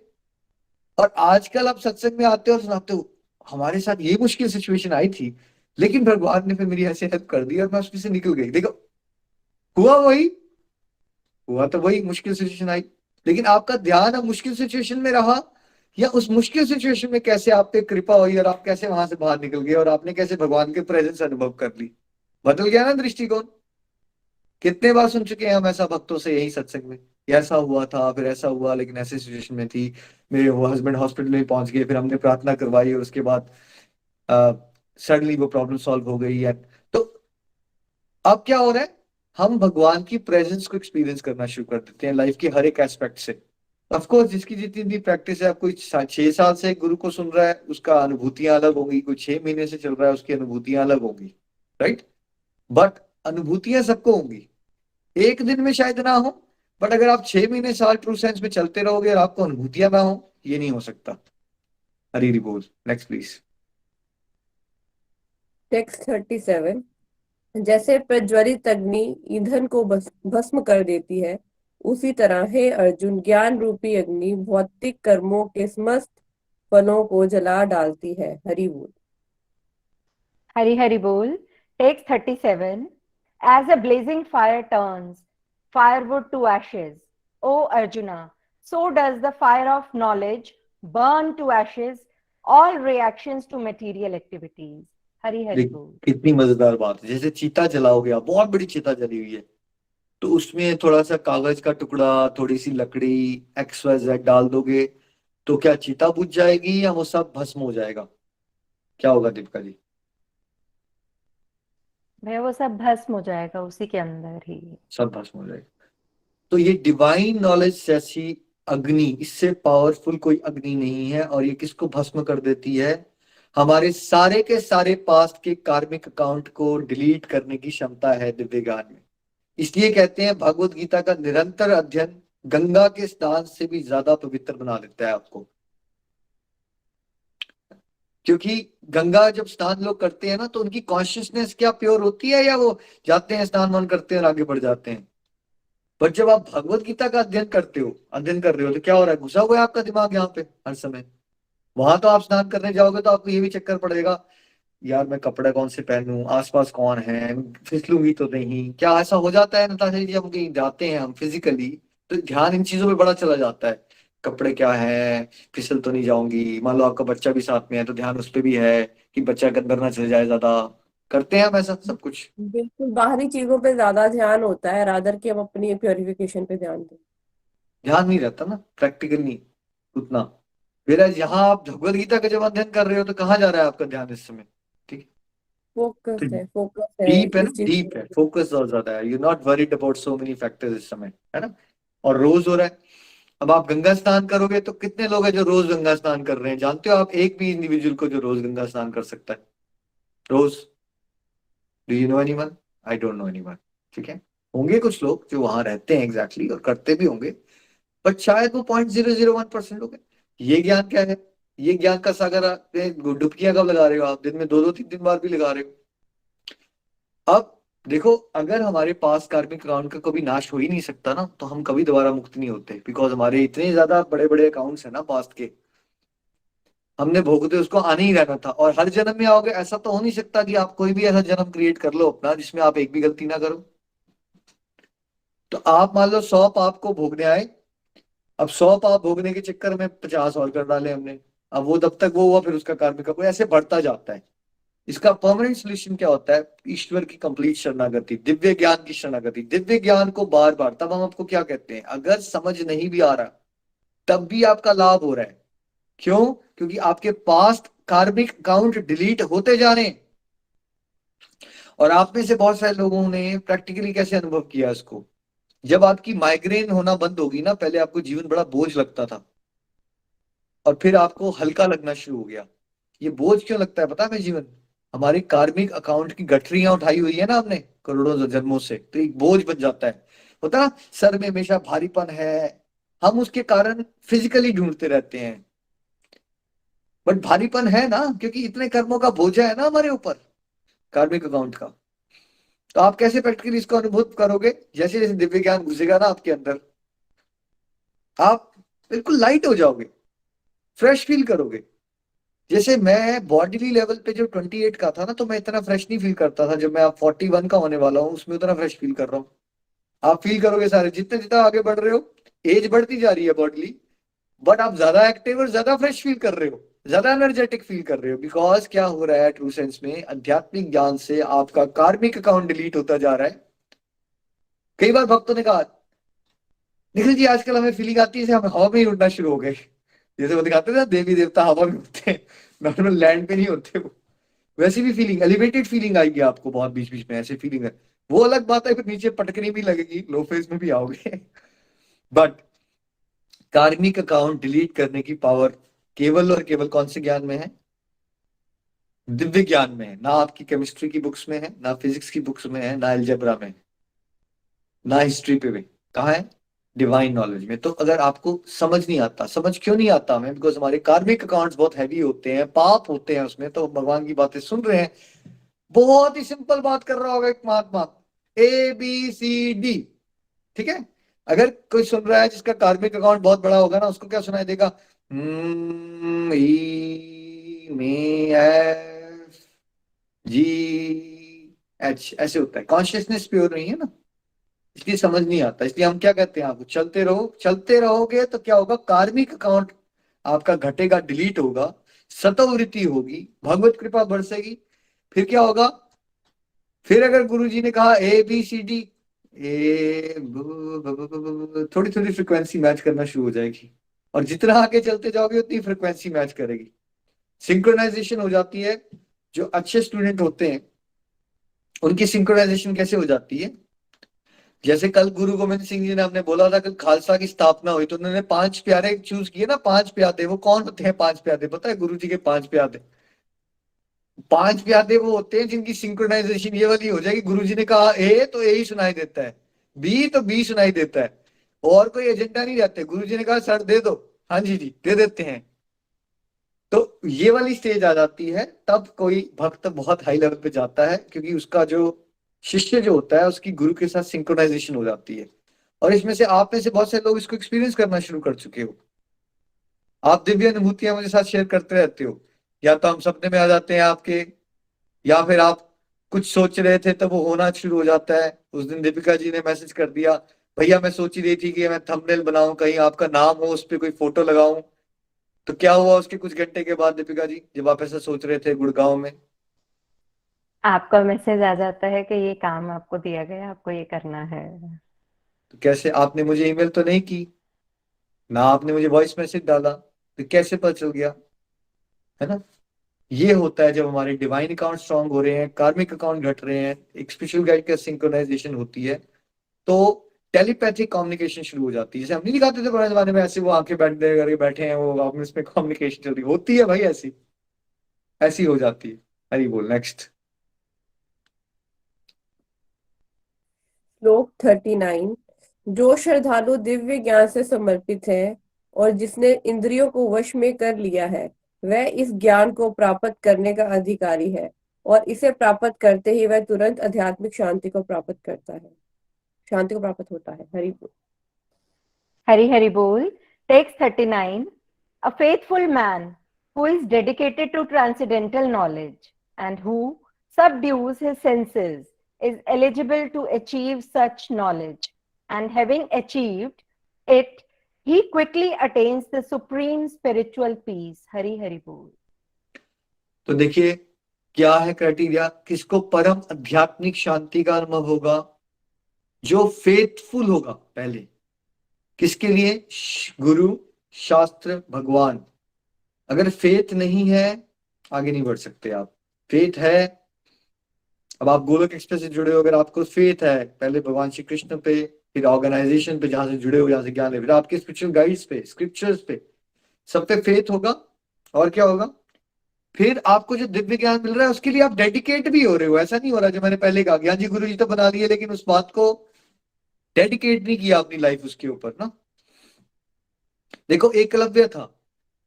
और आजकल आप सत्संग में आते हो और सुनाते हो हमारे साथ ये मुश्किल सिचुएशन आई थी, लेकिन भगवान ने फिर मेरी ऐसे हेल्प कर दी और मैं उसमें से निकल गई। देखो हुआ तो वही मुश्किल सिचुएशन आई, लेकिन आपका ध्यान अब मुश्किल सिचुएशन में रहा या उस मुश्किल सिचुएशन में कैसे आप पे कृपा हुई और आप कैसे वहां से बाहर निकल गए और आपने कैसे भगवान के प्रेजेंस अनुभव कर ली। बदल गया ना दृष्टिकोण। कितने बार सुन चुके हैं हम ऐसा भक्तों से यही सत्संग में, कि ऐसा हुआ था, फिर ऐसा हुआ, लेकिन ऐसी सिचुएशन में थी, मेरे वो हस्बैंड हॉस्पिटल में पहुंच गए, फिर हमने प्रार्थना करवाई और उसके बाद सडनली वो प्रॉब्लम सॉल्व हो गई है। तो अब क्या हो रहा है, हम भगवान की प्रेजेंस को एक्सपीरियंस करना शुरू कर देते हैं लाइफ के हर एक एस्पेक्ट से। ऑफ कोर्स जिसकी जितनी भी प्रैक्टिस है, अब कोई 6 साल से गुरु को सुन रहा है, उसका अनुभूतियां अलग होंगी, कोई 6 महीने से चल रहा है, उसकी अनुभूतियां अलग होंगी, राइट। बट अनुभूतियां सबको होंगी, एक दिन में शायद ना हो, बट अगर आप 6 महीने साल ट्रू सेंस में चलते रहोगे और आपको अनुभूतियां ना हो, ये नहीं हो सकता। हरी हरी बोल। Next please. टेक्स्ट 37। जैसे प्रज्वलित अग्नि ईंधन को भस्म कर देती है, उसी तरह हे अर्जुन ज्ञान रूपी अग्नि भौतिक कर्मों के समस्त फलों को जला डालती है। हरि बोल। Hari Hari Bol. Text 37. As a blazing fire turns firewood to ashes, O Arjuna, so does the fire of knowledge burn to ashes all reactions to material activities. Hari Hari Bol. कितनी मजेदार बात है, जैसे चीता जलाओगे आप, बहुत बड़ी चीता जली हुई है, तो उसमें थोड़ा सा कागज का टुकड़ा, थोड़ी सी लकड़ी, XYZ डाल दोगे, तो क्या चीता बुझ जाएगी या वो सब भस्म हो जाएगा? क्या होगा दीपिका जी? भैया वो सब भस्म हो जाएगा उसी के अंदर ही। सब भस्म हो जाएगा। तो ये डिवाइन नॉलेज जैसी अग्नि, इससे पावरफुल कोई अग्नि नहीं है, और ये किसको भस्म कर देती है? हमारे सारे के सारे पास्ट के कार्मिक अकाउंट को डिलीट करने की क्षमता है दिव्य ज्ञान में। इसलिए कहते हैं भगवत गीता का निरंतर अध्ययन गंगा के स्नान से भी ज्यादा पवित्र बना देता है आपको। क्योंकि गंगा जब स्नान लोग करते हैं ना, तो उनकी कॉन्शियसनेस क्या प्योर होती है, या वो जाते हैं स्नान वन करते हैं और आगे बढ़ जाते हैं? बट जब आप भगवत गीता का अध्ययन करते हो, अध्ययन कर रहे हो, तो क्या हो रहा है? घुसा हुआ है आपका दिमाग यहाँ पे हर समय। वहां तो आप स्नान करने जाओगे तो आपको ये भी चक्कर पड़ेगा, यार मैं कपड़े कौन से पहनूं, आसपास कौन है, फिसलूंगी तो नहीं। क्या ऐसा हो जाता है नताशा जी, जब कहीं जाते हैं हम फिजिकली, तो ध्यान इन चीजों पे बड़ा चला जाता है, कपड़े क्या है, फिसल तो नहीं जाऊंगी। मान लो आपका बच्चा भी साथ में है, तो ध्यान उस पर भी है कि बच्चा के अंदर ना चले जाए ज्यादा। करते हैं हम ऐसा सब कुछ? बिल्कुल, बाहरी चीजों पे ज्यादा ध्यान होता है रादर कि हम अपनी प्योरिफिकेशन पे ध्यान दें। ध्यान नहीं रहता ना, प्रैक्टिकल नहीं उतना। फिर यहाँ आप भगवत गीता का जब अध्ययन कर रहे हो, तो कहाँ जा रहा है आपका ध्यान इस समय? ठीक फोकस है, है, फोकस है डीप है ना, इस चीज डीप है, पे। फोकस और ज्यादा है। You not worried about so many factors इस समय, है ना। और रोज हो रहा है। अब आप गंगा स्नान करोगे तो कितने लोग हैं जो रोज गंगा स्नान कर रहे हैं? जानते हो आप एक भी इंडिविजुअल को जो रोज गंगा स्नान कर सकता है रोज? Do you know anyone? I don't know anyone. ठीक है, होंगे कुछ लोग जो वहां रहते हैं एग्जैक्टली और करते भी होंगे, बट शायद वो 0.001% लोग हैं। ये ज्ञान क्या है? ये ज्ञान का सागर डुबकियां कब लगा रहे हो आप? दिन में 2-2 3 3 बार भी लगा रहे हो। अब देखो, अगर हमारे पास कार्मिक अकाउंट का कभी नाश हो ही नहीं सकता ना, तो हम कभी दोबारा मुक्त नहीं होते, बिकॉज हमारे इतने ज्यादा बड़े बड़े अकाउंट्स है ना पास्ट के, हमने भोगते उसको आने ही रहना था। और हर जन्म में आओगे, ऐसा तो हो नहीं सकता कि आप कोई भी ऐसा जन्म क्रिएट कर लो अपना जिसमें आप एक भी गलती ना करो। तो आप मान लो 100 पाप को भोगने आए, अब 100 पाप भोगने के चक्कर में 50 और कर डाले हमने, अब वो तब तक वो हुआ, फिर उसका कार्मिक कोई ऐसे बढ़ता जाता है। इसका परमानेंट सोल्यूशन क्या होता है? ईश्वर की कंप्लीट शरणागति, दिव्य ज्ञान की शरणागति। दिव्य ज्ञान को बार बार, तब हम आपको क्या कहते हैं, अगर समझ नहीं भी आ रहा तब भी आपका लाभ हो रहा है। क्यों? क्योंकि आपके पास्ट कार्मिक अकाउंट डिलीट होते जा रहे हैं। और आप में से बहुत सारे लोगों ने प्रैक्टिकली कैसे अनुभव किया इसको? जब आपकी माइग्रेन होना बंद होगी ना, पहले आपको जीवन बड़ा बोझ लगता था, और फिर आपको हल्का लगना शुरू हो गया। ये बोझ क्यों लगता है पता है हमें? जीवन, हमारी कार्मिक अकाउंट की गठरियां उठाई हुई है ना हमने करोड़ों जन्मों से, तो एक बोझ बन जाता है। होता ना, सर में हमेशा भारीपन है, हम उसके कारण फिजिकली ढूंढते रहते हैं, बट भारीपन है ना, क्योंकि इतने कर्मों का बोझा है ना हमारे ऊपर कार्मिक अकाउंट का। तो आप कैसे प्रैक्टिकली इसको अनुभव करोगे? जैसे जैसे दिव्य ज्ञान घुसेगा ना आपके अंदर, आप बिल्कुल लाइट हो जाओगे, फ्रेश फील करोगे। जैसे मैं बॉडीली लेवल पे जब 28 का था ना, तो मैं इतना फ्रेश नहीं फील करता था। जब मैं अब 41 का होने वाला हूँ, उसमें उतना फ्रेश फील कर रहा हूँ। आप फील करोगे सारे, जितने जितना आगे बढ़ रहे हो, एज बढ़ती जा रही है बॉडीली, बट आप ज्यादा एक्टिव और ज्यादा फ्रेश फील कर रहे हो, ज्यादा एनर्जेटिक फील कर रहे हो। बिकॉज क्या हो रहा है, ट्रू सेंस में आध्यात्मिक ज्ञान से आपका कार्मिक अकाउंट डिलीट होता जा रहा है, कई बार भक्तों ने कहा निखिल जी आजकल हमें फीलिंग आती है जैसे हम हवा में ही उड़ना शुरू हो गए, जैसे वो दिखाते थे ना देवी देवता हवा में उड़ते हैं, नॉर्मल लैंड पे नहीं होते वो, वैसी भी फीलिंग, एलिवेटेड फीलिंग आएगी आपको बहुत बीच बीच में, ऐसी फीलिंग है। वो अलग बात है, फिर नीचे पटकनी भी लगेगी, लो फेज में भी आओगे। बट कार्मिक अकाउंट डिलीट करने की पावर केवल और केवल कौन से ज्ञान में है? दिव्य ज्ञान में है। ना आपकी केमिस्ट्री की बुक्स में है, ना फिजिक्स की बुक्स में है, ना अलजेब्रा में है, ना हिस्ट्री पे भी। कहाँ है? डिवाइन नॉलेज में। तो अगर आपको समझ नहीं आता, समझ क्यों नहीं आता हमें? बिकॉज हमारे कार्मिक अकाउंट्स बहुत हैवी होते हैं, पाप होते हैं उसमें, तो भगवान की बातें सुन रहे हैं। बहुत ही सिंपल बात कर रहा होगा एक महात्मा, ABCD, ठीक है। अगर कोई सुन रहा है जिसका कार्मिक अकाउंट बहुत बड़ा होगा ना, उसको क्या सुनाई देगा? EMFGH, ऐसे होता है। कॉन्शियसनेस प्योर नहीं है ना, इसलिए समझ नहीं आता। इसलिए हम क्या कहते हैं आपको, चलते रहो। चलते रहोगे तो क्या होगा? कार्मिक अकाउंट आपका घटेगा, डिलीट होगा, सतोवृत्ति होगी, भगवत कृपा बरसेगी। फिर क्या होगा? फिर अगर गुरुजी ने कहा ABCD, थोड़ी थोड़ी फ्रिक्वेंसी मैच करना शुरू हो जाएगी, और जितना आगे चलते जाओगे उतनी फ्रिक्वेंसी मैच करेगी, सिंक्रोनाइजेशन हो जाती है। जो अच्छे स्टूडेंट होते हैं उनकी सिंक्रोनाइजेशन कैसे हो जाती है? जैसे कल गुरु गोविंद सिंह जी ने हमने बोला था कि खालसा की स्थापना हुई, तो उन्होंने 5 प्यारे चूज किए ना, 5 प्यादे। वो कौन होते हैं 5 प्यादे? पता है गुरु जी के 5 प्यादे? 5 प्यादे वो होते हैं जिनकी सिंक्रोनाइजेशन ये वाली हो जाएगी, गुरु जी ने कहा ए तो ए ही सुनाई देता है, बी तो बी सुनाई देता है, और कोई एजेंडा नहीं रहते। गुरु जी ने कहा सर दे दो, हाँ जी जी दे देते हैं। तो ये वाली स्टेज आ जाती है, तब कोई भक्त बहुत हाई लेवल पे जाता है, क्योंकि उसका जो शिष्य जो होता है उसकी गुरु के साथ सिंक्रोनाइजेशन हो जाती है। और इसमें से आप में से बहुत से लोग इसको एक्सपीरियंस करना शुरू कर चुके हो। आप दिव्य अनुभूतियां मुझे साथ शेयर करते रहते हो, या तो हम सपने में आ जाते हैं आपके, या फिर आप कुछ सोच रहे थे तो वो होना शुरू हो जाता है। उस दिन दीपिका जी ने मैसेज कर दिया, भैया मैं सोच ही रही थी कि मैं थंबनेल बनाऊं, कहीं आपका नाम हो उस पर कोई फोटो लगाऊं। तो क्या हुआ उसके कुछ घंटे के बाद दीपिका जी, जब आप ऐसा सोच रहे थे गुड़गांव में? आपका मैसेज आ जाता है कि ये काम आपको दिया गया, आपको ये करना है। तो कैसे? आपने मुझे ईमेल तो नहीं की ना, आपने मुझे वॉइस मैसेज डाला, तो कैसे पता चल गया? है ना? ये होता है जब हमारे डिवाइन अकाउंट स्ट्रांग हो रहे हैं, कार्मिक अकाउंट घट रहे हैं, एक स्पिरिचुअल गाइड का सिंक्रोनाइजेशन होती है, तो टेलीपैथिक कम्युनिकेशन शुरू हो जाती है। जैसे हम नहीं दिखाते थे पुराने जमाने में, ऐसे वो आंखें करके बैठे हैं, वो आपस में कम्युनिकेशन चल रही होती है भाई, ऐसी ऐसी हो जाती है। हरी बोल। नेक्स्ट। श्लोक 39। जो श्रद्धालु दिव्य ज्ञान से समर्पित है और जिसने इंद्रियों को वश में कर लिया है, वह इस ज्ञान को प्राप्त करने का अधिकारी है, और इसे प्राप्त करते ही वह तुरंत आध्यात्मिक शांति को प्राप्त करता है, शांति को प्राप्त होता है। हरि बोल। Hari Hari Bol. Text 39. A faithful man who is dedicated to transcendental knowledge and who subdues his senses is eligible to achieve such knowledge, and having achieved it, he quickly attains the supreme spiritual peace. Hari Hari Bol. तो देखिए क्या है क्राइटेरिया, किसको परम आध्यात्मिक शांति का अनुभव होगा? जो फेथफुल होगा पहले। किसके लिए? गुरु, शास्त्र, भगवान। अगर फेथ नहीं है आगे नहीं बढ़ सकते आप। फेथ है, अब आप गोलोक एक्सप्रेस से जुड़े हो, अगर आपको फेथ है पहले भगवान श्री कृष्ण पे, फिर ऑर्गेनाइजेशन पे जहां से जुड़े हो, जहां से ज्ञान है, फिर आपके स्पिरिचुअल गाइड्स पे, स्क्रिप्चर्स पे, सब पे फेथ होगा। और क्या होगा? फिर आपको जो दिव्य ज्ञान मिल रहा है उसके लिए आप डेडिकेट भी हो रहे हो। ऐसा नहीं हो रहा जो मैंने पहले कहा, ज्ञान जी गुरु जी तो बना लिए, लेकिन उस बात को डेडिकेट नहीं किया अपनी लाइफ उसके ऊपर ना। देखो एकलव्य था,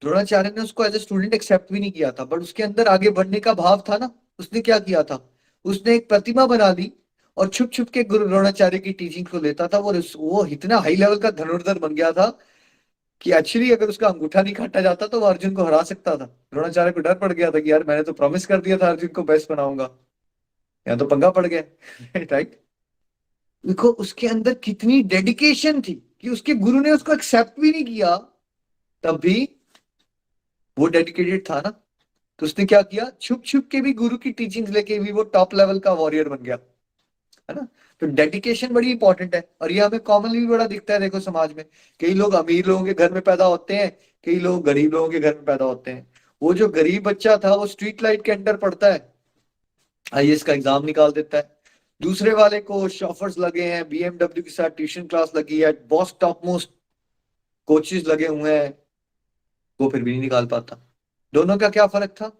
द्रोणाचार्य ने उसको एज ए स्टूडेंट एक्सेप्ट भी नहीं किया था, बट उसके अंदर आगे बढ़ने का भाव था ना। उसने क्या किया था? उसने एक प्रतिमा बना ली और छुप छुप के गुरु द्रोणाचार्य की टीचिंग को लेता था। वो इतना हाई लेवल का धनुर्धर बन गया था कि एक्चुअली अगर उसका अंगूठा नहीं काटा जाता तो वो अर्जुन को हरा सकता था। द्रोणाचार्य को डर पड़ गया था कि यार मैंने तो प्रॉमिस कर दिया था अर्जुन को बेस्ट बनाऊंगा, यहाँ तो पंगा पड़ गया। राइट? देखो उसके अंदर कितनी डेडिकेशन थी कि उसके गुरु ने उसको एक्सेप्ट भी नहीं किया, तब भी वो डेडिकेटेड था ना। तो उसने क्या किया? छुप छुप के भी गुरु की टीचिंग्स लेके भी वो टॉप लेवल का वॉरियर बन गया। है ना। तो डेडिकेशन बड़ी इंपॉर्टेंट है, और ये हमें कॉमनली भी बड़ा दिखता है। देखो समाज में कई लोग अमीर लोगों के घर में पैदा होते हैं, कई लोग गरीब लोगों के घर में पैदा होते हैं। वो जो गरीब बच्चा था वो स्ट्रीट लाइट के अंडर पढ़ता है, आईएएस का एग्जाम निकाल देता है। दूसरे वाले को शॉफर्स लगे हैं, बीएमडब्ल्यू के साथ ट्यूशन क्लास लगी है, बॉस टॉप मोस्ट कोचेस लगे हुए हैं, वो फिर भी नहीं निकाल पाता। दोनों का क्या फर्क था?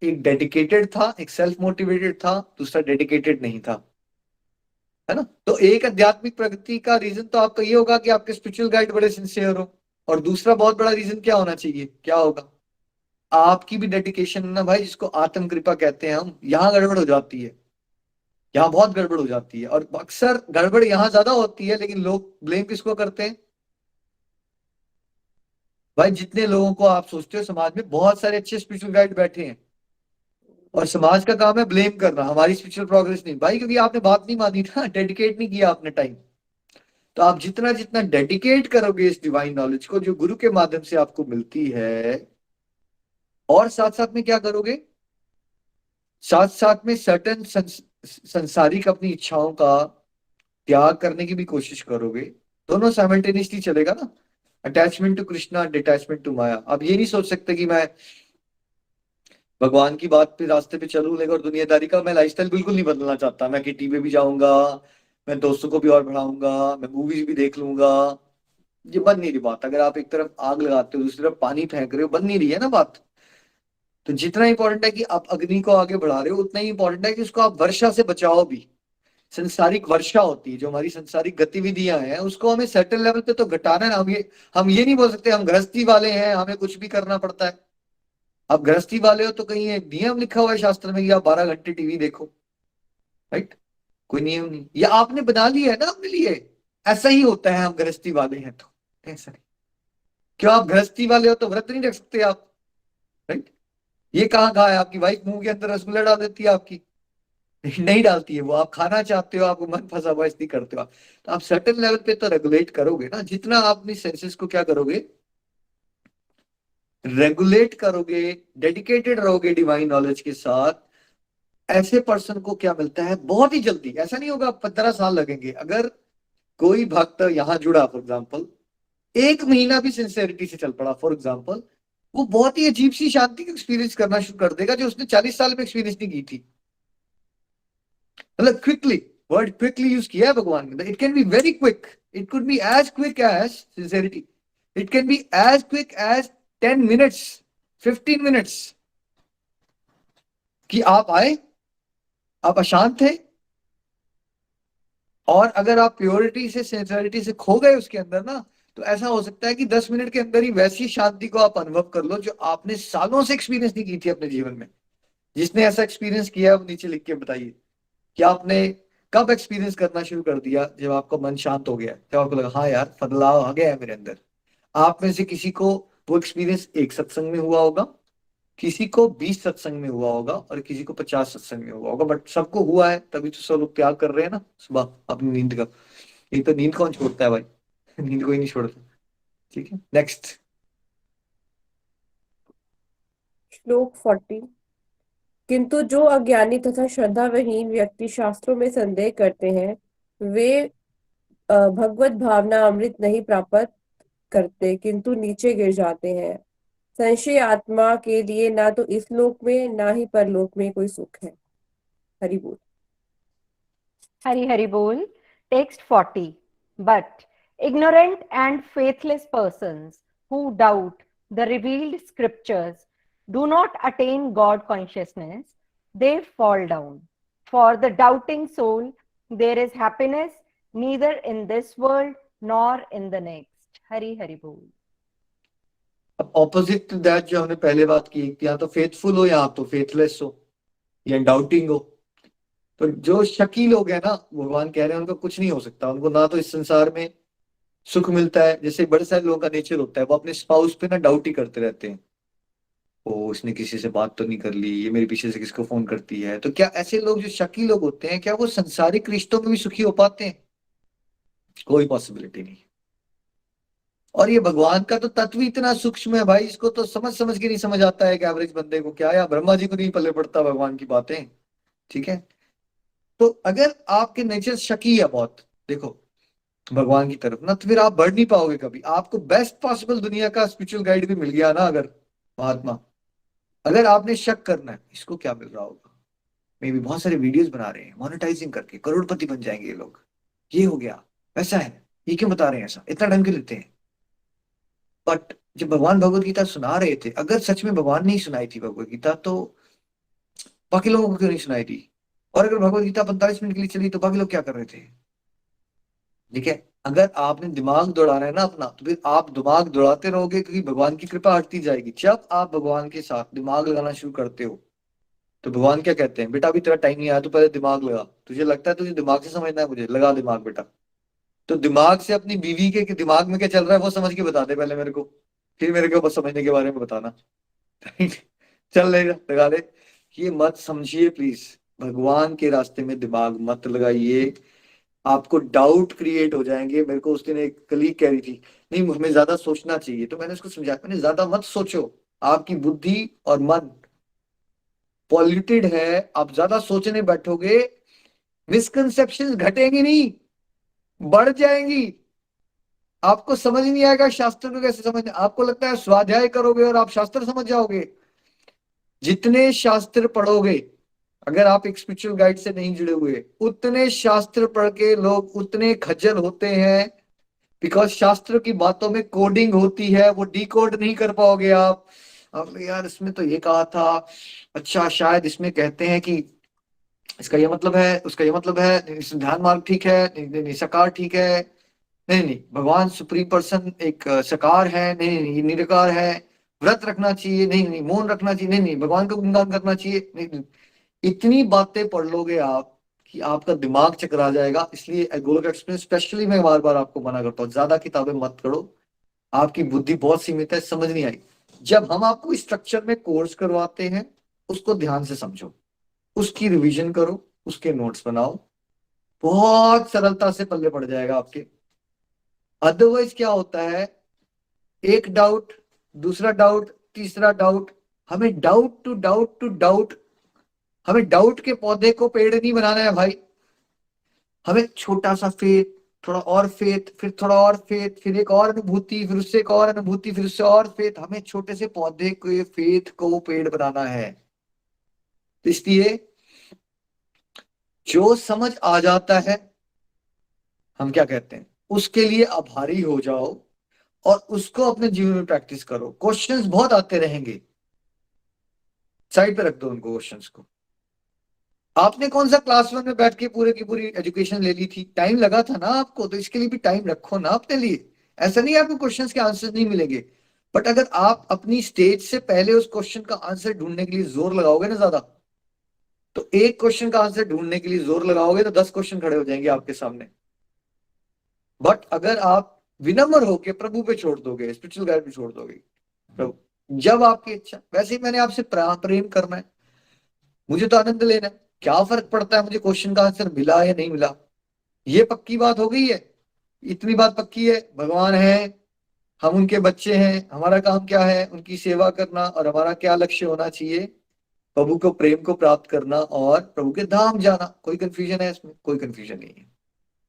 एक डेडिकेटेड था, एक सेल्फ मोटिवेटेड था, दूसरा डेडिकेटेड नहीं था, है ना। तो एक आध्यात्मिक प्रगति का रीजन तो आपका ये होगा कि आपके स्पिरिचुअल गाइड बड़े सिंसियर हो, और दूसरा बहुत बड़ा रीजन क्या होना चाहिए, क्या होगा? आपकी भी डेडिकेशन ना भाई, जिसको आत्म कृपा कहते हैं हम, यहाँ गड़बड़ हो जाती है, यहाँ बहुत गड़बड़ हो जाती है। और अक्सर गड़बड़ यहाँ ज्यादा होती है, लेकिन लोग ब्लेम किसको करते हैं? भाई जितने लोगों को आप सोचते हो समाज में बहुत सारे अच्छे स्पिरिचुअल गाइड बैठे हैं, और समाज का काम है ब्लेम करना, हमारी स्पिरिचुअल प्रोग्रेस नहीं भाई, क्योंकि आपने बात नहीं मानी ना, डेडिकेट नहीं किया आपने टाइम। तो आप जितना जितना डेडिकेट करोगे इस डिवाइन नॉलेज को जो गुरु के माध्यम से आपको मिलती है, और साथ साथ में क्या करोगे, साथ साथ में सर्टन संसारिक अपनी इच्छाओं का त्याग करने की भी कोशिश करोगे, दोनों साइमल्टेनियसली चलेगा ना। Attachment to Krishna, detachment to Maya. अब ये नहीं सोच सकते कि मैं भगवान की बात पे रास्ते पे चलूं, लेकिन और दुनियादारी का मैं लाइफस्टाइल बिल्कुल नहीं बदलना चाहता। मैं किटी पे भी जाऊंगा, मैं दोस्तों को भी और बढ़ाऊंगा, मैं मूवीज भी देख लूंगा। ये बन नहीं रही बात। अगर आप एक तरफ आग लगाते हो, दूसरी तरफ पानी फेंक रहे हो, बन नहीं रही है ना बात। तो जितना इंपॉर्टेंट है कि आप अग्नि को आगे बढ़ा रहे हो, उतना ही इंपॉर्टेंट है कि उसको आप वर्षा से बचाओ भी। संसारिक वर्षा होती है, जो हमारी संसारिक गतिविधियां हैं, उसको हमें सर्टेन लेवल पे तो घटाना है ना। हम ये नहीं बोल सकते हम गृहस्थी वाले हैं, हमें कुछ भी करना पड़ता है। आप गृहस्थी वाले हो तो कहीं एक नियम लिखा हुआ है शास्त्र में कि आप 12 घंटे टीवी देखो, राइट? कोई नियम नहीं, या आपने बना लिया है ना अपने लिए, ऐसा ही होता है। हम गृहस्थी वाले हैं तो ऐसा नहीं। क्यों? आप गृहस्थी वाले हो तो व्रत नहीं रख सकते आप, राइट? ये कहाँ है? आपकी वाइफ मुंह के अंदर रसगुल्ला डाल देती है आपकी? नहीं डालती है, वो आप खाना चाहते हो, आपको मन फंसा हुआ इसलिए करते हो आप। तो आप सर्टेन लेवल पे तो रेगुलेट करोगे ना। जितना आप अपनी सेंसेस को क्या करोगे, रेगुलेट करोगे, डेडिकेटेड रहोगे डिवाइन नॉलेज के साथ, ऐसे पर्सन को क्या मिलता है बहुत ही जल्दी। ऐसा नहीं होगा 15 साल लगेंगे। अगर कोई भक्त यहाँ जुड़ा फॉर एग्जाम्पल, 1 महीना भी सिंसेरिटी से चल पड़ा फॉर एग्जाम्पल, वो बहुत ही अजीब सी शांति का एक्सपीरियंस करना शुरू कर देगा जो उसने 40 साल में एक्सपीरियंस नहीं की थी। मतलब क्विकली, वर्ड क्विकली यूज किया है भगवान ने। It can be very quick, it could be as quick as sincerity, it can be as quick as 10 minutes, 15 minutes, कि आप आए, आप अशांत थे, और अगर आप प्योरिटी से, सिंसियरिटी से खो गए उसके अंदर ना, तो ऐसा हो सकता है कि 10 मिनट के अंदर ही वैसी शांति को आप अनुभव कर लो जो आपने सालों से एक्सपीरियंस नहीं की थी अपने जीवन में। जिसने ऐसा एक्सपीरियंस किया है वो नीचे लिख के बताइए कि आपने कब एक्सपीरियंस करना शुरू कर दिया, जब आपका मन शांत हो गया, जब आपको लगा हाँ यार बदलाव आ गया है मेरे अंदर। आप में से किसी को वो एक्सपीरियंस एक सत्संग में हुआ होगा, किसी को 20 सत्संग में हुआ होगा, और किसी को 50 सत्संग में हुआ होगा, बट सबको हुआ है, तभी तो सब लोग त्याग कर रहे हैं ना सुबह अपनी नींद का। ये तो नींद कौन छोड़ता है भाई? नींद कोई नहीं छोड़ता। ठीक है, नेक्स्ट। श्लोक 40। किंतु जो अज्ञानी तथा श्रद्धाविहीन व्यक्ति शास्त्रों में संदेह करते हैं, वे भगवत भावना अमृत नहीं प्राप्त करते, किंतु नीचे गिर जाते हैं। संशय आत्मा के लिए ना तो इस लोक में ना ही परलोक में कोई सुख है। हरि बोल। Hari Hari Bol. Text 40. But ignorant and faithless persons who doubt the revealed scriptures do not attain God consciousness. They fall down. For the doubting soul, there is happiness neither in this world nor in the next. Hari Hari Bol. अब ऑपोजिट टू दैट जो हमने पहले बात की, या तो फेथफुल हो या आप तो फेथलेस हो या डाउटिंग हो। तो जो शकी लोग हैं ना, भगवान कह रहे हैं उनको कुछ नहीं हो सकता। उनको ना तो इस संसार में सुख मिलता है, जैसे बड़े सारे लोगों का नेचर होता है, वो अपने स्पाउस पे ना डाउट ही करते रहते हैं। ओ इसने किसी से बात तो नहीं कर ली, ये मेरे पीछे से किसको फोन करती है। तो क्या ऐसे लोग जो शकी लोग होते हैं, क्या वो संसारिक रिश्तों में भी सुखी हो पाते हैं? कोई पॉसिबिलिटी नहीं। और ये भगवान का तो तत्व ही इतना सूक्ष्म है भाई, इसको तो समझ समझ के नहीं समझ आता है कि एवरेज बंदे को क्या, या ब्रह्मा जी को नहीं पल्ले पड़ता भगवान की बातें। ठीक है, तो अगर आपके नेचर शकी है बहुत, देखो भगवान की तरफ ना, तो फिर आप बढ़ नहीं पाओगे कभी। आपको बेस्ट पॉसिबल दुनिया का स्पिरिचुअल गाइड भी मिल गया ना, अगर महात्मा, अगर आपने शक करना है इसको क्या मिल रहा होगा, मे भी बहुत सारे वीडियोस बना रहे हैं मोनेटाइजिंग करके, करोड़पति बन जाएंगे ये लोग, ये हो गया वैसा है, ये क्यों बता रहे हैं ऐसा, इतना टाइम क्यों लेते हैं। बट जब भगवान भगवत गीता सुना रहे थे, अगर सच में भगवान ने ही सुनाई थी भगवत गीता, तो बाकी लोगों को क्यों नहीं सुनाई थी। और अगर भगवत गीता 45 मिनट के लिए चली तो बाकी लोग क्या कर रहे थे। ठीक है, अगर आपने दिमाग दौड़ाना है ना अपना, तो फिर आप दिमाग दौड़ाते रहोगे, क्योंकि भगवान की कृपा हटती जाएगी। जब आप भगवान के साथ दिमाग लगाना शुरू करते हो, तो भगवान क्या कहते हैं, बेटा अभी तेरा टाइम नहीं आया, तो पहले दिमाग लगा, तुझे लगता है तुझे दिमाग से समझना है, मुझे लगा दिमाग बेटा। तो दिमाग से अपनी बीवी के दिमाग में क्या चल रहा है वो समझ के बता दे पहले मेरे को, फिर मेरे को बस समझने के बारे में बताना। चल लगा ले। ये मत समझिए प्लीज, भगवान के रास्ते में दिमाग मत लगाइए, आपको डाउट क्रिएट हो जाएंगे। मेरे को उस दिन एक कलीग कह रही थी, नहीं हमें ज्यादा सोचना चाहिए, तो मैंने उसको समझाया, मैंने ज्यादा मत सोचो, आपकी बुद्धि और मन पॉल्यूटेड है, आप ज्यादा सोचने बैठोगे, मिसकंसेप्शन घटेंगी नहीं, बढ़ जाएंगी। आपको समझ नहीं आएगा शास्त्र को कैसे समझ, आपको लगता है स्वाध्याय करोगे और आप शास्त्र समझ जाओगे। जितने शास्त्र पढ़ोगे, अगर आप एक स्पिरिचुअल गाइड से नहीं जुड़े हुए, उतने शास्त्र पढ़ के लोग उतने खज्जल होते हैं, बिकॉज शास्त्र की बातों में कोडिंग होती है, वो डिकोड नहीं कर पाओगे आप। यार इसमें तो ये कहा था, अच्छा शायद इसमें कहते हैं कि इसका ये मतलब है, उसका ये मतलब है, ध्यान मार्ग ठीक है, नहीं सकार ठीक है, नहीं भगवान सुप्रीम पर्सन एक सकार है, नहीं निराकार है, व्रत रखना चाहिए, नहीं मौन रखना चाहिए, नहीं भगवान का गुणगान करना चाहिए, नहीं। इतनी बातें पढ़ लोगे आप कि आपका दिमाग चकरा जाएगा। इसलिए गोलोक एक्सप्रेस स्पेशली मैं बार बार आपको मना करता हूँ, ज्यादा किताबें मत पढ़ो, आपकी बुद्धि बहुत सीमित है, समझ नहीं आई। जब हम आपको स्ट्रक्चर में कोर्स करवाते हैं, उसको ध्यान से समझो, उसकी रिवीजन करो, उसके नोट्स बनाओ, बहुत सरलता से पल्ले पड़ जाएगा आपके। अदरवाइज क्या होता है, एक डाउट, दूसरा डाउट, तीसरा डाउट, हमें doubt to doubt to doubt, हमें डाउट के पौधे को पेड़ नहीं बनाना है भाई। हमें छोटा सा फेथ, थोड़ा और फेथ, फिर थोड़ा और फेथ, फिर एक और अनुभूति, फिर उससे एक और अनुभूति, फिर उससे और फेथ। हमें छोटे से पौधे को, फेथ को पेड़ बनाना है। तो इसलिए जो समझ आ जाता है, हम क्या कहते हैं, उसके लिए आभारी हो जाओ और उसको अपने जीवन में प्रैक्टिस करो। क्वेश्चंस बहुत आते रहेंगे, साइड पे रख दो उनको क्वेश्चंस को। आपने कौन सा क्लास 1 में बैठ के पूरे की पूरी एजुकेशन ले ली थी, टाइम लगा था ना आपको, तो इसके लिए भी टाइम रखो ना अपने लिए। ऐसा नहीं है आपको क्वेश्चंस के आंसर नहीं मिलेंगे, बट अगर आप अपनी स्टेज से पहले उस क्वेश्चन का आंसर ढूंढने के लिए जोर लगाओगे ना ज्यादा, तो एक क्वेश्चन का आंसर ढूंढने के लिए जोर लगाओगे तो 10 क्वेश्चन खड़े हो जाएंगे आपके सामने। बट अगर आप विनम्र होके प्रभु पे छोड़ दोगे, स्पिरिचुअल गाइड पे छोड़ दोगे, प्रभु जब आपकी इच्छा, वैसे ही मैंने आपसे प्रेम करना है, मुझे तो आनंद लेना है, क्या फर्क पड़ता है मुझे क्वेश्चन का आंसर मिला या नहीं मिला। ये पक्की बात हो गई है, इतनी बात पक्की है, भगवान है, हम उनके बच्चे हैं, हमारा काम क्या है, उनकी सेवा करना, और हमारा क्या लक्ष्य होना चाहिए, प्रभु को प्रेम को प्राप्त करना और प्रभु के धाम जाना। कोई कंफ्यूजन है इसमें? कोई कंफ्यूजन नहीं है।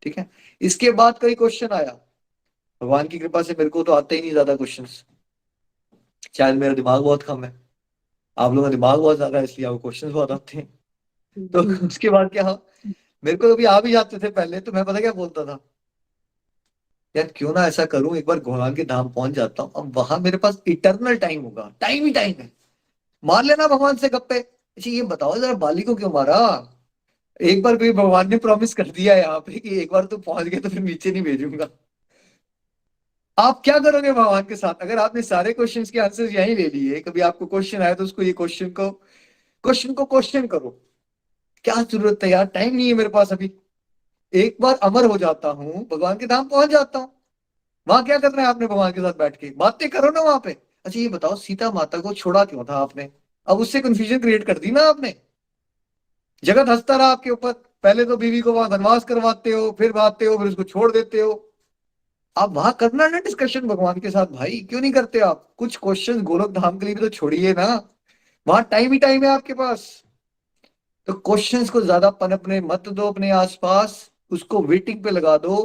ठीक है, इसके बाद कोई क्वेश्चन आया, भगवान की कृपा से मेरे को तो आते ही नहीं ज्यादा क्वेश्चंस, शायद मेरा दिमाग बहुत कम है, आप लोगों का दिमाग बहुत ज्यादा है, इसलिए आपको क्वेश्चंस बहुत आते हैं। तो उसके बाद क्या, मेरे को कभी आ भी जाते थे पहले, तो मैं पता क्या बोलता था, यार क्यों ना ऐसा करूं, एक बार भगवान के धाम पहुंच जाता हूँ, अब वहां मेरे पास इटर्नल टाइम होगा, टाइम ही टाइम है, मार लेना भगवान से गप्पे। अच्छा ये बताओ जरा, बाली को क्यों मारा? एक बार भी भगवान ने प्रॉमिस कर दिया है यहाँ पे कि एक बार तो पहुंच गए तो फिर नीचे नहीं भेजूंगा। आप क्या करोगे भगवान के साथ, अगर आपने सारे क्वेश्चंस के आंसर यहीं ले लिए, कभी आपको क्वेश्चन आया तो उसको ये क्वेश्चन को क्वेश्चन करो, क्या जरूरत है यार, टाइम नहीं है मेरे पास अभी, एक बार अमर हो जाता हूँ, भगवान के धाम पहुंच जाता हूँ, वहां क्या करना है आपने भगवान के साथ बैठ के, बातें करो ना वहां पे। अच्छा ये बताओ, सीता माता को छोड़ा क्यों था आपने? अब उससे कंफ्यूजन क्रिएट कर दी ना आपने, जगत हंसता रहा आपके ऊपर, पहले तो बीवी को वहां वनवास करवाते हो, फिर आते हो, फिर उसको छोड़ देते हो। आप वहां करना ना डिस्कशन भगवान के साथ, भाई क्यों नहीं करते आप? कुछ क्वेश्चन गोलोक धाम के लिए भी तो छोड़िए ना, वहां टाइम ही टाइम है आपके पास। तो क्वेश्चंस को ज्यादा पनपने मत दो अपने आसपास, उसको वेटिंग पे लगा दो,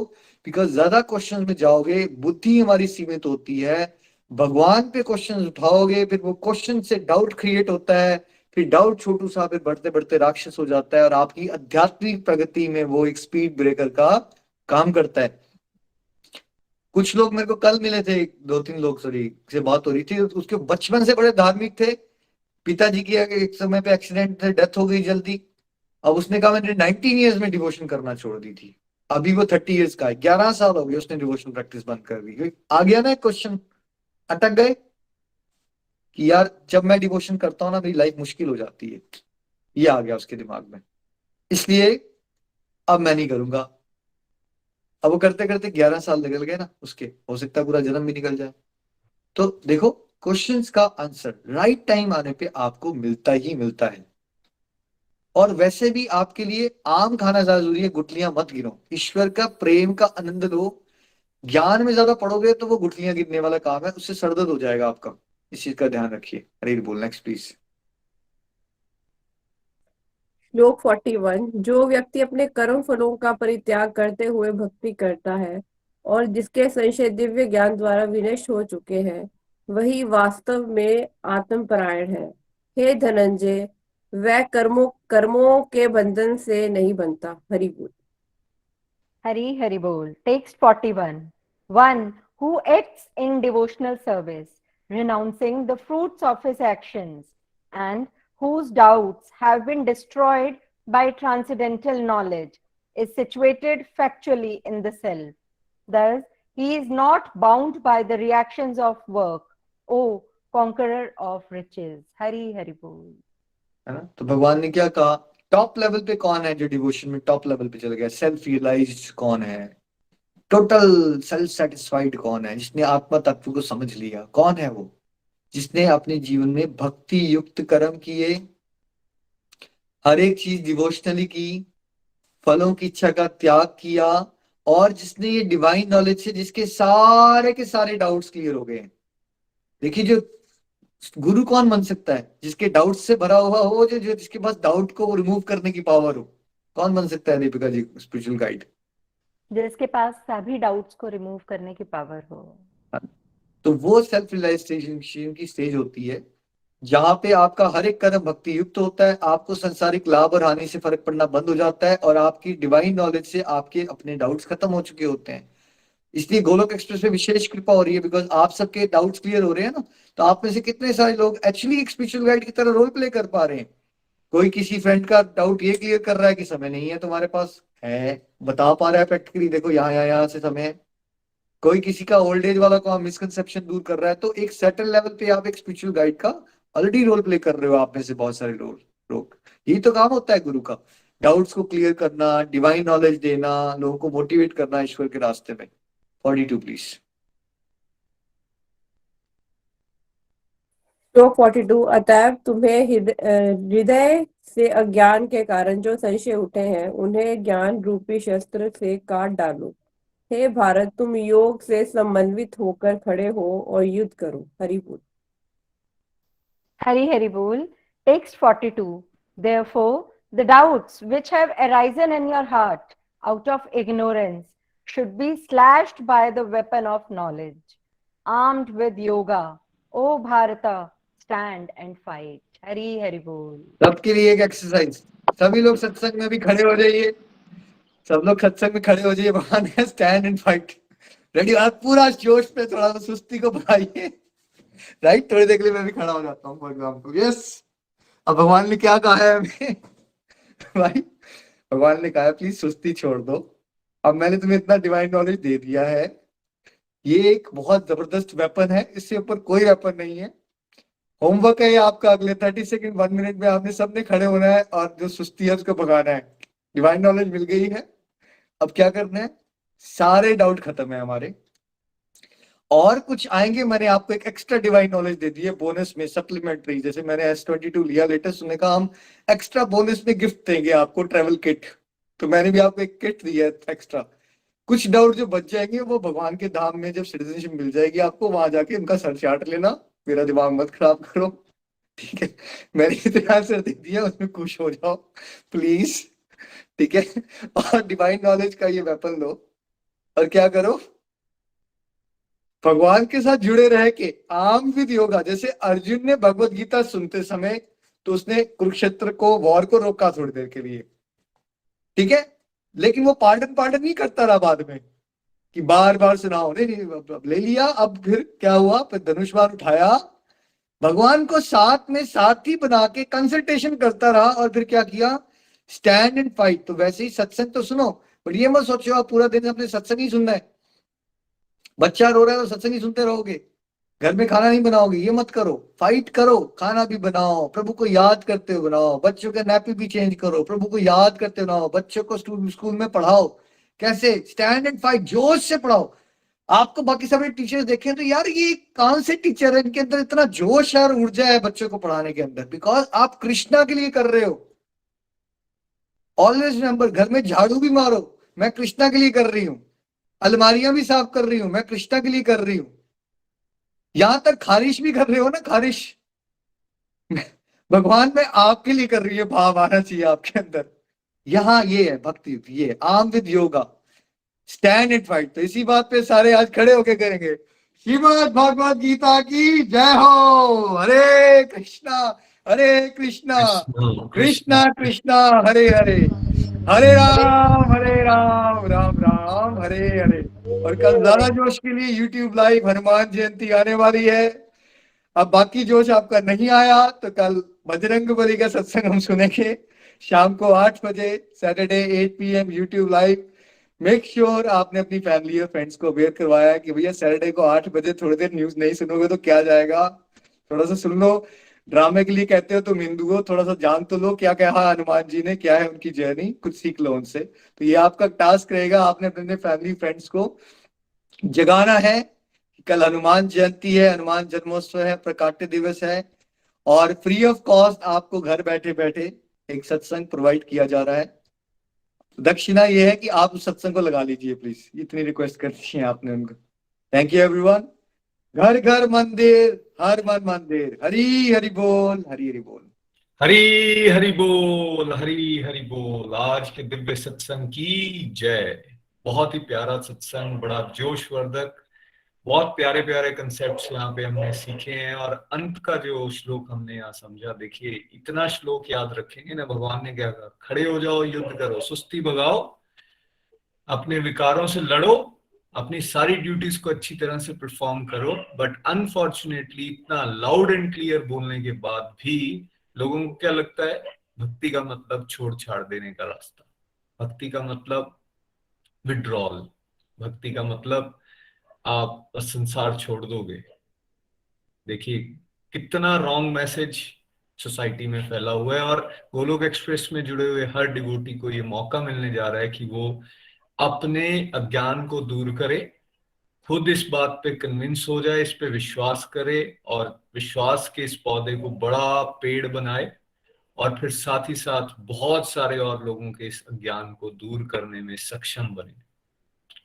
बिकॉज ज्यादा क्वेश्चंस में जाओगे, बुद्धि हमारी सीमित होती है, भगवान पे क्वेश्चंस उठाओगे, फिर वो क्वेश्चन से डाउट क्रिएट होता है, फिर डाउट छोटू सा फिर बढ़ते बढ़ते राक्षस हो जाता है, और आपकी आध्यात्मिक प्रगति में वो एक स्पीड ब्रेकर का काम करता है। कुछ लोग मेरे को कल मिले थे, 2-3 लोग सॉरी से बात हो रही थी, उसके बचपन से बड़े धार्मिक थे, पिताजी की एक समय पे एक्सीडेंट से डेथ हो गई जल्दी। अब उसने कहा मैंने 19 ईयर्स में डिवोशन करना छोड़ दी थी, अभी वो 30 ईयर्स का है, 11 साल हो गए उसने डिवोशन प्रैक्टिस बंद कर दी। क्योंकि आ गया ना क्वेश्चन, अटक गए कि यार जब मैं डिवोशन करता हूँ ना मेरी लाइफ मुश्किल हो जाती है, ये आ गया उसके दिमाग में, इसलिए अब मैं नहीं करूंगा। अब वो करते करते 11 साल निकल गए ना उसके, हो सकता है पूरा जन्म भी निकल जाए। तो देखो, क्वेश्चंस का आंसर राइट टाइम आने पे आपको मिलता ही मिलता है। और वैसे भी आपके लिए आम खाना ज्यादा जरूरी है, गुठलियां मत गिनो, ईश्वर का प्रेम का आनंद लो। ज्ञान में ज्यादा पढ़ोगे तो वो गुठलियां गिरने वाला काम है, उससे सरदर्द हो जाएगा आपका, इस चीज का ध्यान रखिए। हरी बोल, नेक्स्ट प्लीज। श्लोक 41। जो व्यक्ति अपने कर्म फलों का परित्याग करते हुए भक्ति करता है और जिसके संशय दिव्य ज्ञान द्वारा विनष्ट हो चुके हैं, वही वास्तव में आत्मपरायण है। हे धनंजय, वह कर्मों कर्मों के बंधन से नहीं बनता। हरि बोल। Hari Hari Bol. Text 41. One who acts in devotional service, renouncing the fruits of his actions, and whose doubts have been destroyed by transcendental knowledge, is situated factually in the self. Thus, he is not bound by the reactions of work, O conqueror of riches. Hari Hari Bol. है ना? तो भगवान ने क्या कहा, टॉप लेवल पे कौन है जो डिवोशन में टॉप लेवल पे चल गया, सेल्फ रियलाइज्ड कौन है, टोटल सेल्फ सेटिस्फाइड कौन है, जिसने आत्मा तत्व को समझ लिया, कौन है वो, जिसने अपने जीवन में भक्ति युक्त कर्म किए, हर एक चीज डिवोशनली की, फलों की इच्छा का त्याग किया, और जिसने ये डिवाइन नॉलेज से जिसके सारे के सारे डाउट्स क्लियर हो गए हैं। देखिए, जो गुरु कौन बन सकता है, जिसके डाउट से भरा हुआ हो, जो जिसके पास डाउट को रिमूव करने की पावर हो, कौन बन सकता है दीपिका जी स्पिरिचुअल गाइड? जिसके पास सभी डाउट्स को रिमूव करने की पावर हो। तो वो सेल्फ रियलाइजेशन की स्टेज होती है जहां पे आपका हर एक कदम भक्ति युक्त होता है, आपको संसारिक लाभ और हानि से फर्क पड़ना बंद हो जाता है, और आपकी डिवाइन नॉलेज से आपके अपने डाउट्स खत्म हो चुके होते हैं। इसलिए गोलोक एक्सप्रेस में विशेष कृपा हो रही है, बिकॉज आप सबके डाउट्स क्लियर हो रहे हैं ना। तो आप में से कितने सारे लोग एक्चुअली एक स्पिरिचुअल गाइड की तरह रोल प्ले कर पा रहे हैं। कोई किसी फ्रेंड का डाउट ये क्लियर कर रहा है कि समय नहीं है तुम्हारे पास, है बता पा रहा है प्रैक्टिकली, देखो यहाँ से समय है। कोई किसी का ओल्ड एज वाला को मिसकंसेप्शन दूर कर रहा है। तो एक सर्टेन लेवल पे आप एक स्पिरिचुअल गाइड का ऑलरेडी रोल प्ले कर रहे हो, आप में से बहुत सारे लोग। यही तो काम होता है गुरु का, डाउट्स को क्लियर करना, डिवाइन नॉलेज देना, लोगों को मोटिवेट करना ईश्वर के रास्ते में। 42 प्लीज। श्लोक 42। अतएव तुम्हें हृदय से अज्ञान के कारण जो संशय उठे हैं, उन्हें ज्ञान रूपी शस्त्र से काट डालो। हे भारत, तुम योग से समन्वित होकर खड़े हो और युद्ध करो। हरि बोल। Hari Hari Bol. Text 42. Therefore, the doubts which have arisen in your heart out of ignorance should be slashed by the weapon of knowledge. Armed with yoga, O Bharata, stand and fight. Hari Hari Bol. सबके लिए एक एक्सरसाइज, सभी लोग सत्संग में भी खड़े हो जाइए, सब लोग सत्संग में खड़े हो जाइए, भगवान का स्टैंड एंड फाइट। रेडी? आप पूरा जोश पे, थोड़ा सा सुस्ती को बढ़ाइए, राइट? थोड़ी देर के लिए मैं भी खड़ा हो जाता हूँ फॉर एग्जाम्पल। यस, अब भगवान ने क्या कहा है हमें भाई, भगवान ने कहा है प्लीज सुस्ती छोड़ दो, अब मैंने तुम्हें इतना डिवाइन नॉलेज दे दिया है, ये एक बहुत जबरदस्त वेपन है, इससे ऊपर कोई वेपन नहीं है। होमवर्क है ये आपका, अगले 30 सेकंड 1 मिनट में आपने सबने खड़े होना है और जो सुस्ती है उसको भगाना है। डिवाइन नॉलेज मिल गई है, अब क्या करना है, सारे डाउट खत्म है हमारे, और कुछ आएंगे। मैंने आपको एक एक्स्ट्रा डिवाइन नॉलेज दे दी है बोनस में, सप्लीमेंट्री। जैसे मैंने S22 लिया लेटेस्ट, उन्होंने कहा हम एक्स्ट्रा बोनस में गिफ्ट देंगे आपको, ट्रेवल किट। तो मैंने भी आपको एक किट दी है एक्स्ट्रा। कुछ डाउट जो बच जाएंगे वो भगवान के धाम में जब सिटीजनशिप मिल जाएगी आपको, वहां जाके उनका सर चाट लेना, मेरा दिमाग मत खराब करो, ठीक है? मैंने इतना आंसर दे दिया, उसमें खुश हो जाओ प्लीज, ठीक है। और डिवाइन नॉलेज का ये वेपन लो और क्या करो, भगवान के साथ जुड़े रह के आर्म विद योगा। जैसे अर्जुन ने भगवत गीता सुनते समय तो उसने कुरुक्षेत्र को, वॉर को रोका थोड़ी देर के लिए, ठीक है, लेकिन वो पार्डन पार्डन नहीं करता रहा बाद में कि बार बार सुनाओ, नहीं नहीं, अब ले लिया। अब फिर क्या हुआ, फिर धनुष बाण उठाया, भगवान को साथ में साथी बना के कंसल्टेशन करता रहा, और फिर क्या किया, स्टैंड एंड फाइट। तो वैसे ही सत्संग तो सुनो, पर ये मत सोचो आप पूरा दिन अपने सत्संग ही सुनना है। बच्चा रो रहा है तो सत्संग ही सुनते रहोगे, घर में खाना नहीं बनाओगे, ये मत करो। फाइट करो, खाना भी बनाओ, प्रभु को याद करते हुए बनाओ, बच्चों के नैपी भी चेंज करो, प्रभु को याद करते बनाओ, बच्चों को स्कूल में पढ़ाओ। कैसे, स्टैंड एंड फाइट, जोश से पढ़ाओ। आपको बाकी सारे टीचर्स देखें तो यार ये कौन से टीचर है, इनके अंदर इतना जोश और ऊर्जा है बच्चों को पढ़ाने के अंदर, बिकॉज आप कृष्णा के लिए कर रहे हो। ऑलवेज रिमेंबर, घर में झाड़ू भी मारो, मैं कृष्णा के लिए कर रही हूँ, अलमारियां भी साफ कर रही हूं, मैं कृष्णा के लिए कर रही हूं। यहां तक खारिश भी कर रहे हो ना, खारिश भगवान में आपके लिए कर रही है, भाव आना चाहिए आपके अंदर। यहां ये है भक्ति, ये arm with yoga, stand and fight. तो इसी बात पे सारे आज खड़े होके करेंगे, श्रीमद् भगवत गीता की जय हो। हरे कृष्णा कृष्णा कृष्णा कृष्णा हरे हरे, हरे राम राम राम हरे हरे। और कल ज्यादा जोश के लिए YouTube लाइव हनुमान जयंती आने वाली है। अब बाकी जोश आपका नहीं आया तो कल बजरंग बली का सत्संग हम सुनेंगे शाम को 8 बजे, Saturday 8 PM YouTube live. Make sure आपने अपनी फैमिली और फ्रेंड्स को अवेयर करवाया है कि भैया सैटरडे को 8 बजे थोड़ी देर न्यूज नहीं सुनोगे तो क्या जाएगा, थोड़ा सा सुन लो। ड्रामे के लिए कहते हो तुम हिंदू हो, थोड़ा सा जान तो लो क्या कहा हनुमान जी ने, क्या है उनकी जर्नी, कुछ सीख लो उनसे। तो ये आपका टास्क रहेगा, आपने अपने फैमिली फ्रेंड्स को जगाना है। कल हनुमान जयंती है, हनुमान जन्मोत्सव है, प्रकाट्य दिवस है, और फ्री ऑफ कॉस्ट आपको घर बैठे बैठे एक सत्संग प्रोवाइड किया जा रहा है। दक्षिणा ये है कि आप उस सत्संग को लगा लीजिए प्लीज, इतनी रिक्वेस्ट कर दी है आपने उनको। Thank you everyone. घर घर मंदिर, हर मन मंदिर। हरी हरि बोल, हरी हरि बोल, हरी हरि बोल, हरी हरि बोल। आज के दिव्य सत्संग की जय। बहुत ही प्यारा सत्संग, बड़ा जोशवर्धक, बहुत प्यारे प्यारे कंसेप्ट्स यहाँ पे हमने सीखे हैं। और अंत का जो श्लोक हमने यहाँ समझा, देखिए इतना श्लोक याद रखेंगे ना, भगवान ने क्या कहा, खड़े हो जाओ, युद्ध करो, सुस्ती भगाओ, अपने विकारों से लड़ो, अपनी सारी ड्यूटीज को अच्छी तरह से परफॉर्म करो। बट अनफॉर्चुनेटली इतना लाउड एंड क्लियर बोलने के बाद भी लोगों को क्या लगता है, भक्ति का मतलब छोड़ छाड़ देने का रास्ता, भक्ति का मतलब विड्रॉल, भक्ति का मतलब आप संसार छोड़ दोगे। देखिए कितना रॉन्ग मैसेज सोसाइटी में फैला हुआ है। और गोलोक एक्सप्रेस में जुड़े हुए हर डिवोटी को ये मौका मिलने जा रहा है कि वो अपने अज्ञान को दूर करे, खुद इस बात पे कन्विंस हो जाए, इस पे विश्वास करे, और विश्वास के इस पौधे को बड़ा पेड़ बनाए, और फिर साथ ही साथ बहुत सारे और लोगों के इस अज्ञान को दूर करने में सक्षम बने।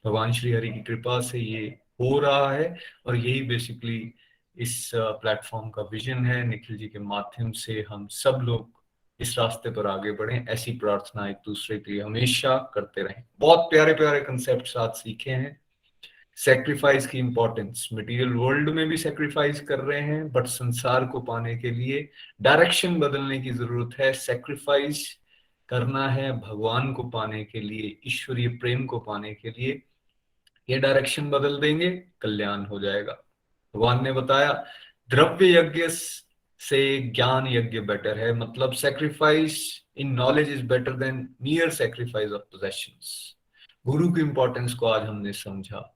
भगवान श्री हरि की कृपा से ये हो रहा है, और यही बेसिकली इस प्लेटफॉर्म का विजन है। निखिल जी के माध्यम से हम सब लोग इस रास्ते पर आगे बढ़ें, ऐसी प्रार्थना एक दूसरे के लिए हमेशा करते रहें। बहुत प्यारे प्यारे कंसेप्ट आज सीखे हैं। सेक्रीफाइस की इंपॉर्टेंस, मटेरियल वर्ल्ड में भी सेक्रीफाइस कर रहे हैं, बट संसार को पाने के लिए डायरेक्शन बदलने की जरूरत है। सेक्रीफाइस करना है भगवान को पाने के लिए, ईश्वरीय प्रेम को पाने के लिए। ये डायरेक्शन बदल देंगे, कल्याण हो जाएगा। भगवान ने बताया द्रव्य यज्ञ से ज्ञान यज्ञ बेटर है, मतलब sacrifice in knowledge is better than मियर sacrifice of possessions. गुरु की इंपॉर्टेंस को आज हमने समझा,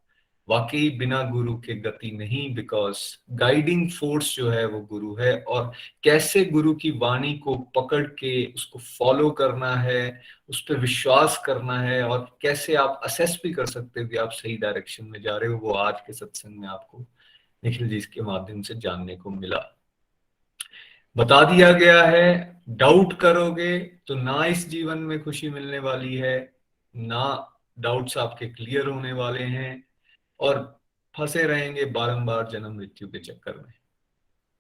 वाकई बिना गुरु के गति नहीं, बिकॉज गाइडिंग फोर्स जो है वो गुरु है। और कैसे गुरु की वाणी को पकड़ के उसको फॉलो करना है, उस पर विश्वास करना है, और कैसे आप असेस भी कर सकते हो कि आप सही डायरेक्शन में जा रहे हो, वो आज के सत्संग में आपको निखिल जी इसके माध्यम से जानने को मिला। बता दिया गया है, डाउट करोगे तो ना इस जीवन में खुशी मिलने वाली है, ना डाउट्स आपके क्लियर होने वाले हैं, और फंसे रहेंगे बारंबार जन्म मृत्यु के चक्कर में।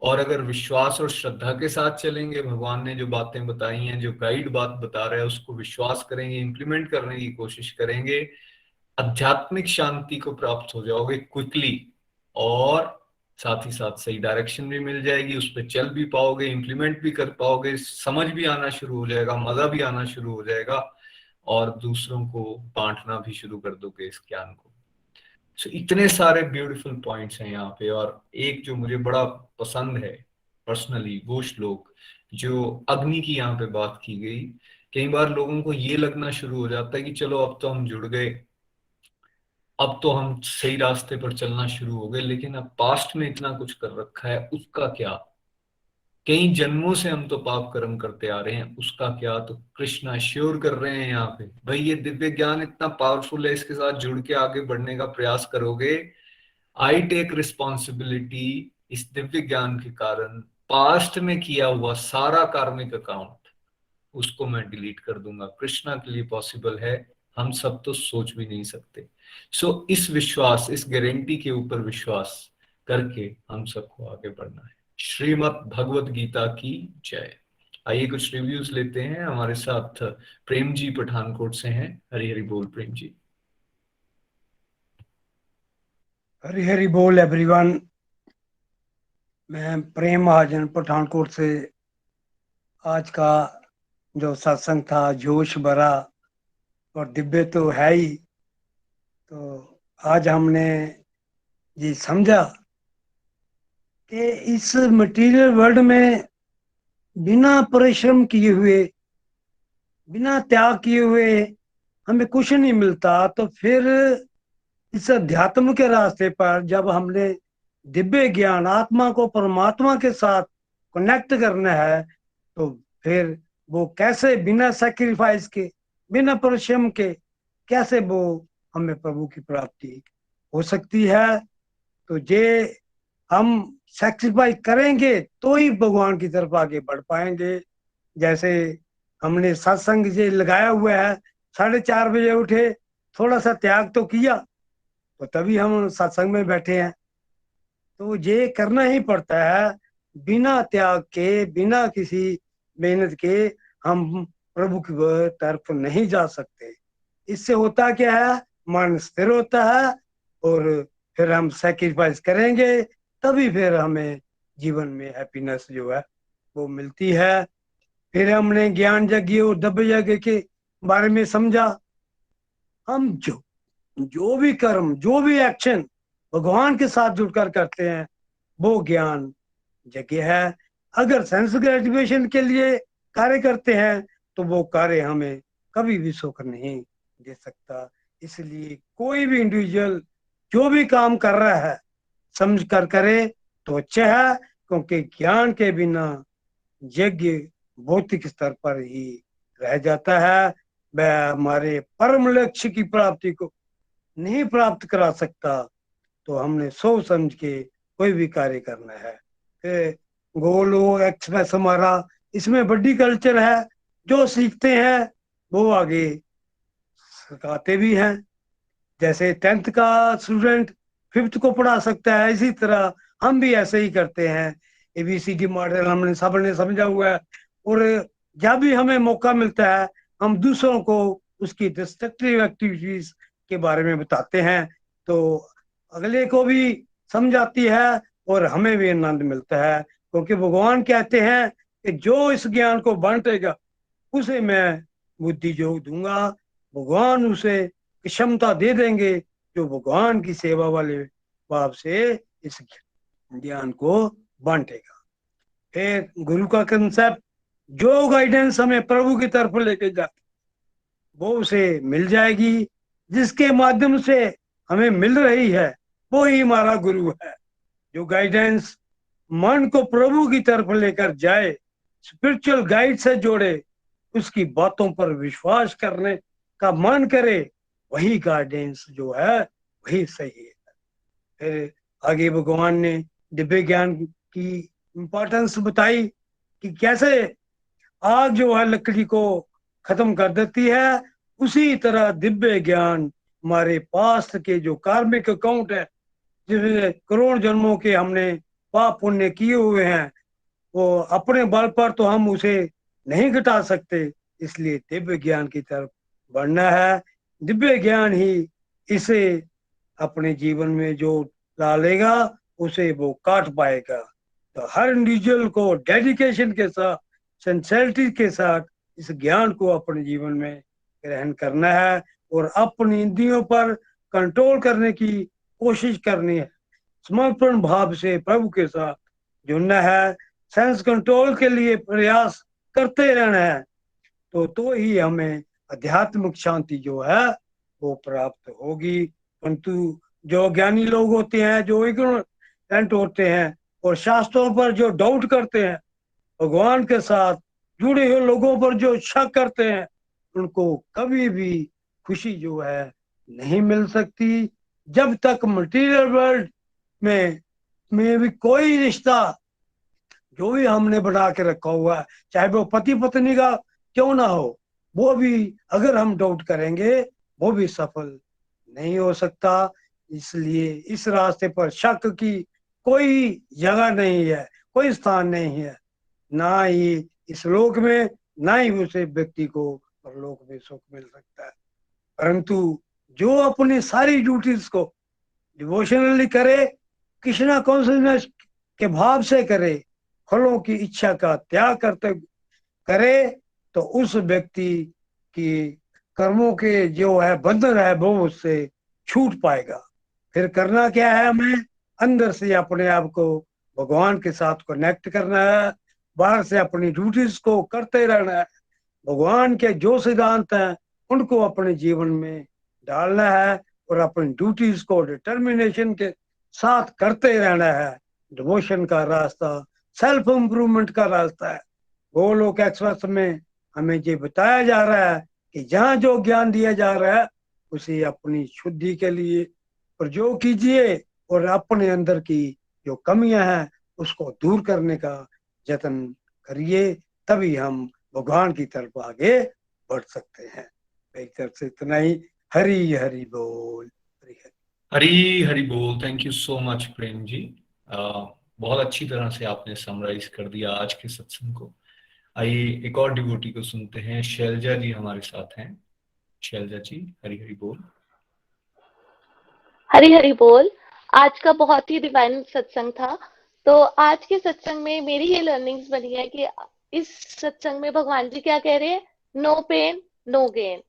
और अगर विश्वास और श्रद्धा के साथ चलेंगे, भगवान ने जो बातें बताई हैं, जो गाइड बात बता रहा है, उसको विश्वास करेंगे, इंप्लीमेंट करने की कोशिश करेंगे, आध्यात्मिक शांति को प्राप्त हो जाओगे क्विकली, और साथ ही साथ सही डायरेक्शन भी मिल जाएगी, उस पर चल भी पाओगे, इंप्लीमेंट भी कर पाओगे, समझ भी आना शुरू हो जाएगा, मजा भी आना शुरू हो जाएगा, और दूसरों को बांटना भी शुरू कर दोगे इस ज्ञान को। So, इतने सारे ब्यूटीफुल पॉइंट्स हैं यहाँ पे। और एक जो मुझे बड़ा पसंद है पर्सनली, वो श्लोक जो अग्नि की यहाँ पे बात की गई। कई बार लोगों को ये लगना शुरू हो जाता है कि चलो अब तो हम जुड़ गए, अब तो हम सही रास्ते पर चलना शुरू हो गए, लेकिन अब पास्ट में इतना कुछ कर रखा है, उसका क्या? कई जन्मों से हम तो पाप कर्म करते आ रहे हैं, उसका क्या? तो कृष्णा श्योर कर रहे हैं यहाँ पे, भाई ये दिव्य ज्ञान इतना पावरफुल है, इसके साथ जुड़ के आगे बढ़ने का प्रयास करोगे, आई टेक रिस्पॉन्सिबिलिटी, इस दिव्य ज्ञान के कारण पास्ट में किया हुआ सारा कार्मिक अकाउंट उसको मैं डिलीट कर दूंगा। कृष्णा के लिए पॉसिबल है, हम सब तो सोच भी नहीं सकते। सो इस विश्वास, इस गारंटी के ऊपर विश्वास करके हम सबको आगे बढ़ना है। श्रीमद् भगवत गीता की जय। आइए कुछ रिव्यूज लेते हैं। हमारे साथ प्रेम जी पठानकोट से हैं। हरी हरी बोल प्रेम जी। हरी हरी बोल एवरीवन। मैं प्रेम महाजन पठानकोट से। आज का जो सत्संग था जोश भरा और दिव्य तो है ही। तो आज हमने ये समझा कि इस मटेरियल वर्ल्ड में बिना परिश्रम किए हुए, बिना त्याग किए हुए हमें कुछ नहीं मिलता। तो फिर इस अध्यात्म के रास्ते पर जब हमने दिव्य ज्ञान, आत्मा को परमात्मा के साथ कनेक्ट करना है, तो फिर वो कैसे बिना सैक्रिफाइस के, बिना परिश्रम के कैसे वो हमें प्रभु की प्राप्ति हो सकती है। तो ये हम सैक्रिफाइस करेंगे तो ही भगवान की तरफ आगे बढ़ पाएंगे। जैसे हमने सत्संग ये लगाया हुआ है, 4:30 बजे उठे, थोड़ा सा त्याग तो किया, तो तभी हम सत्संग में बैठे हैं। तो ये करना ही पड़ता है। बिना त्याग के, बिना किसी मेहनत के हम प्रभु की तरफ नहीं जा सकते। इससे होता क्या है, मन स्थिर होता है और फिर हम सैक्रिफाइस करेंगे, तभी फिर हमें जीवन में हैप्पीनेस जो है वो मिलती है। फिर हमने ज्ञान यज्ञ और दिव्य यज्ञ के बारे में समझा। हम जो भी कर्म, जो भी एक्शन भगवान के साथ जुड़कर करते हैं, वो ज्ञान यज्ञ है। अगर सेंस ग्रेटिफिकेशन के लिए कार्य करते हैं तो वो कार्य हमें कभी भी सुख नहीं दे सकता। इसलिए कोई भी इंडिविजुअल जो भी काम कर रहा है समझ कर करे तो अच्छा है, क्योंकि ज्ञान के बिना यज्ञ भौतिक स्तर पर ही रह जाता है। वह हमारे परम लक्ष्य की प्राप्ति को नहीं प्राप्त करा सकता। तो हमने सोच समझ के कोई भी कार्य करना है। फिर गोल हो एक्सप्रेस हमारा, इसमें बड़ी कल्चर है। जो सीखते हैं वो आगे सिखाते भी हैं। जैसे 10th का स्टूडेंट 5th को पढ़ा सकता है, इसी तरह हम भी ऐसे ही करते हैं। ABCD मॉडल हमने सबने समझा हुआ है, और जब भी हमें मौका मिलता है हम दूसरों को उसकी डिस्ट्रक्टिव एक्टिविटीज के बारे में बताते हैं, तो अगले को भी समझ आती है और हमें भी आनंद मिलता है। क्योंकि भगवान कहते हैं कि जो इस ज्ञान को बांटेगा उसे मैं बुद्धि योग दूंगा। भगवान उसे क्षमता दे देंगे जो भगवान की सेवा वाले भाव से इस ज्ञान को बांटेगा। फिर गुरु का कंसेप्ट, जो गाइडेंस हमें प्रभु की तरफ लेके जाती वो उसे मिल जाएगी। जिसके माध्यम से हमें मिल रही है वो ही हमारा गुरु है। जो गाइडेंस मन को प्रभु की तरफ लेकर जाए, स्पिरिचुअल गाइड से जोड़े, उसकी बातों पर विश्वास करने का मन करे, वही गाइडेंस जो है वही सही है। फिर आगे भगवान ने दिव्य ज्ञान की इंपॉर्टेंस बताई कि कैसे आग जो है लकड़ी को खत्म कर देती है, उसी तरह दिव्य ज्ञान हमारे पास्ट के जो कार्मिक अकाउंट है, जिसमें करोड़ जन्मों के हमने पाप पुण्य किए हुए हैं वो अपने बल पर तो हम उसे नहीं घटा सकते, इसलिए दिव्य ज्ञान की तरफ बढ़ना है। दिव्य ज्ञान ही इसे अपने जीवन में जो डालेगा उसे वो काट पाएगा। तो हर इंडिविजुअल को डेडिकेशन के साथ, सिंसेरिटी के साथ इस ज्ञान को अपने जीवन में ग्रहण करना है और अपनी इंद्रियों पर कंट्रोल करने की कोशिश करनी है। समर्पण भाव से प्रभु के साथ जुड़ना है, सेंस कंट्रोल के लिए प्रयास करते रहना है, तो ही हमें आध्यात्मिक शांति जो है वो प्राप्त होगी। परंतु जो ज्ञानी लोग होते हैं, जो इग्नोरेंट होते हैं और शास्त्रों पर जो डाउट करते हैं, भगवान के साथ जुड़े हुए लोगों पर जो शक करते हैं, उनको कभी भी खुशी जो है नहीं मिल सकती। जब तक मटेरियल वर्ल्ड में भी कोई रिश्ता जो भी हमने बना के रखा हुआ है, चाहे वो पति पत्नी का क्यों ना हो, वो भी अगर हम डाउट करेंगे वो भी सफल नहीं हो सकता। इसलिए इस रास्ते पर शक की कोई जगह नहीं है, कोई स्थान नहीं है, ना ही इस लोक में, ना ही उसे व्यक्ति को परलोक में सुख मिल सकता है। परंतु जो अपनी सारी ड्यूटीज को डिवोशनली करे, कृष्णा कॉन्शियसनेस के भाव से करे, फलों की इच्छा का त्याग करते करे, तो उस व्यक्ति की कर्मों के जो है बंधन है वो उससे छूट पाएगा। फिर करना क्या है, हमें अंदर से अपने आप को भगवान के साथ कनेक्ट करना है, बाहर से अपनी ड्यूटीज को करते रहना है, भगवान के जो सिद्धांत हैं उनको अपने जीवन में डालना है और अपनी ड्यूटीज को डिटर्मिनेशन के साथ करते रहना है। डिवोशन का रास्ता सेल्फ इम्प्रूवमेंट का रास्ता है। गोलोक एक्सप्रेस में हमें ये बताया जा रहा है कि जहाँ जो ज्ञान दिया जा रहा है उसे अपनी शुद्धि के लिए प्रयोग कीजिए और अपने अंदर की जो कमियां हैं उसको दूर करने का यत्न करिए, तभी हम भगवान की तरफ आगे बढ़ सकते हैं। मेरी तरफ से इतना ही। हरी हरी बोल। हरी हरी। हरी हरी बोल। Thank you so much Prem ji. बहुत अच्छी तरह से आपने समराइज कर दिया आज के सत्संग को। आइए एक और डिवोटी को सुनते हैं। शैलजा जी हमारे साथ हैं। शैलजा जी, हरी हरी बोल। हरी हरी बोल। आज का बहुत ही डिवाइन सत्संग था। तो आज के सत्संग में मेरी ये लर्निंग्स बनी है कि इस सत्संग में भगवान जी क्या कह रहे हैं, नो पेन नो गेन।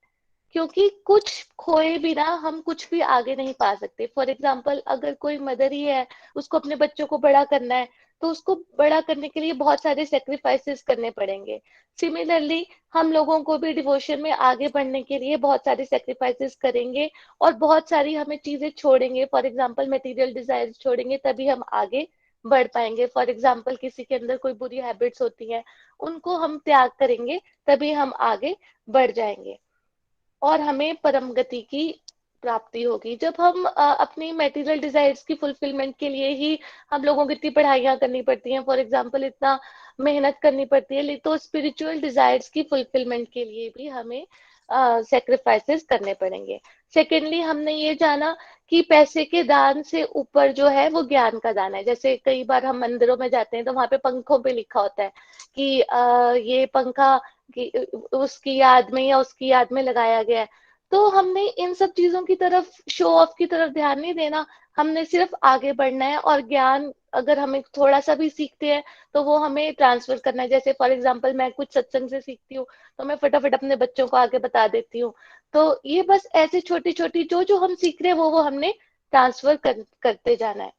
क्योंकि कुछ खोए बिना हम कुछ भी आगे नहीं पा सकते। फॉर एग्जाम्पल, अगर कोई मदर ही है, उसको अपने बच्चों को बड़ा करना है, तो उसको बड़ा करने के लिए बहुत सारे सेक्रीफाइसेस करने पड़ेंगे। सिमिलरली हम लोगों को भी डिवोशन में आगे बढ़ने के लिए बहुत सारे सेक्रीफाइसेस करेंगे और बहुत सारी हमें चीजें छोड़ेंगे। फॉर एग्जाम्पल मटेरियल डिजायर छोड़ेंगे, तभी हम आगे बढ़ पाएंगे। फॉर एग्जाम्पल किसी के अंदर कोई बुरी हैबिट्स होती हैं, उनको हम त्याग करेंगे, तभी हम आगे बढ़ जाएंगे और हमें परम गति की प्राप्ति होगी। जब हम अपनी मटेरियल डिजायर्स की फुलफिलमेंट के लिए ही हम लोगों को इतनी पढ़ाइयाँ करनी पड़ती हैं, फॉर एग्जाम्पल इतना मेहनत करनी पड़ती है, तो स्पिरिचुअल डिजायर्स की फुलफिलमेंट के लिए भी हमें सेक्रीफाइसेस करने पड़ेंगे। सेकेंडली, हमने ये जाना कि पैसे के दान से ऊपर जो है वो ज्ञान का दान है। जैसे कई बार हम मंदिरों में जाते हैं तो वहां पे पंखों पे लिखा होता है कि ये पंखा कि उसकी याद में या उसकी याद में लगाया गया है। तो हमने इन सब चीजों की तरफ, शो ऑफ की तरफ ध्यान नहीं देना। हमने सिर्फ आगे बढ़ना है और ज्ञान अगर हमें थोड़ा सा भी सीखते हैं तो वो हमें ट्रांसफर करना है। जैसे फॉर एग्जांपल मैं कुछ सत्संग से सीखती हूँ तो मैं फटाफट अपने बच्चों को आगे बता देती हूँ। तो ये बस ऐसे छोटी छोटी जो जो हम सीख रहे हैं वो हमने ट्रांसफर करते जाना है।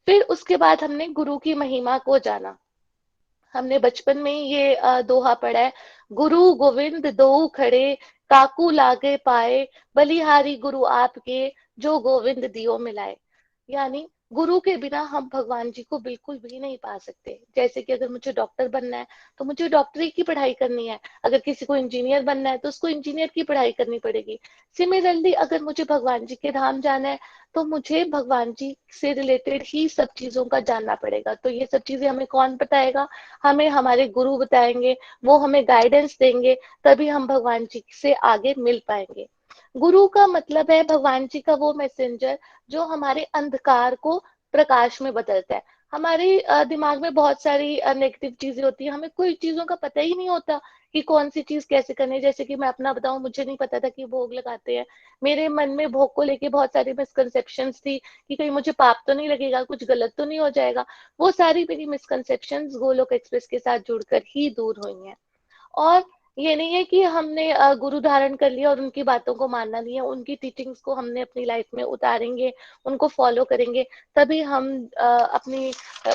फिर उसके बाद हमने गुरु की महिमा को जाना। हमने बचपन में ये दोहा पढ़ा है, गुरु गोविंद दो खड़े, काकू लागे पाए, बलिहारी गुरु आपके, जो गोविंद दियो मिलाए। यानी गुरु के बिना हम भगवान जी को बिल्कुल भी नहीं पा सकते। जैसे कि अगर मुझे डॉक्टर बनना है तो मुझे डॉक्टरी की पढ़ाई करनी है, अगर किसी को इंजीनियर बनना है तो उसको इंजीनियर की पढ़ाई करनी पड़ेगी। सिमिलरली अगर मुझे भगवान जी के धाम जाना है तो मुझे भगवान जी से रिलेटेड ही सब चीजों का जानना पड़ेगा। तो ये सब चीजें हमें कौन बताएगा? हमें हमारे गुरु बताएंगे, वो हमें गाइडेंस देंगे, तभी हम भगवान जी से आगे मिल पाएंगे। गुरु का मतलब है भगवान जी का वो मैसेंजर जो हमारे अंधकार को प्रकाश में बदलता है। हमारे दिमाग में बहुत सारी नेगेटिव चीजें होती है, हमें कोई चीजों का पता ही नहीं होता कि कौन सी चीज कैसे करनी है। जैसे कि मैं अपना बताऊं, मुझे नहीं पता था कि भोग लगाते हैं। मेरे मन में भोग को लेके बहुत सारी मिसकंसेप्शंस थी कि कहीं मुझे पाप तो नहीं लगेगा, कुछ गलत तो नहीं हो जाएगा। वो सारी मेरी मिसकंसेप्शंस गोलोक एक्सप्रेस के साथ जुड़कर ही दूर हुई हैं। और ये नहीं है कि हमने गुरु धारण कर लिया और उनकी बातों को मानना नहीं है, उनकी टीचिंग्स को हमने अपनी लाइफ में उतारेंगे, उनको फॉलो करेंगे, तभी हम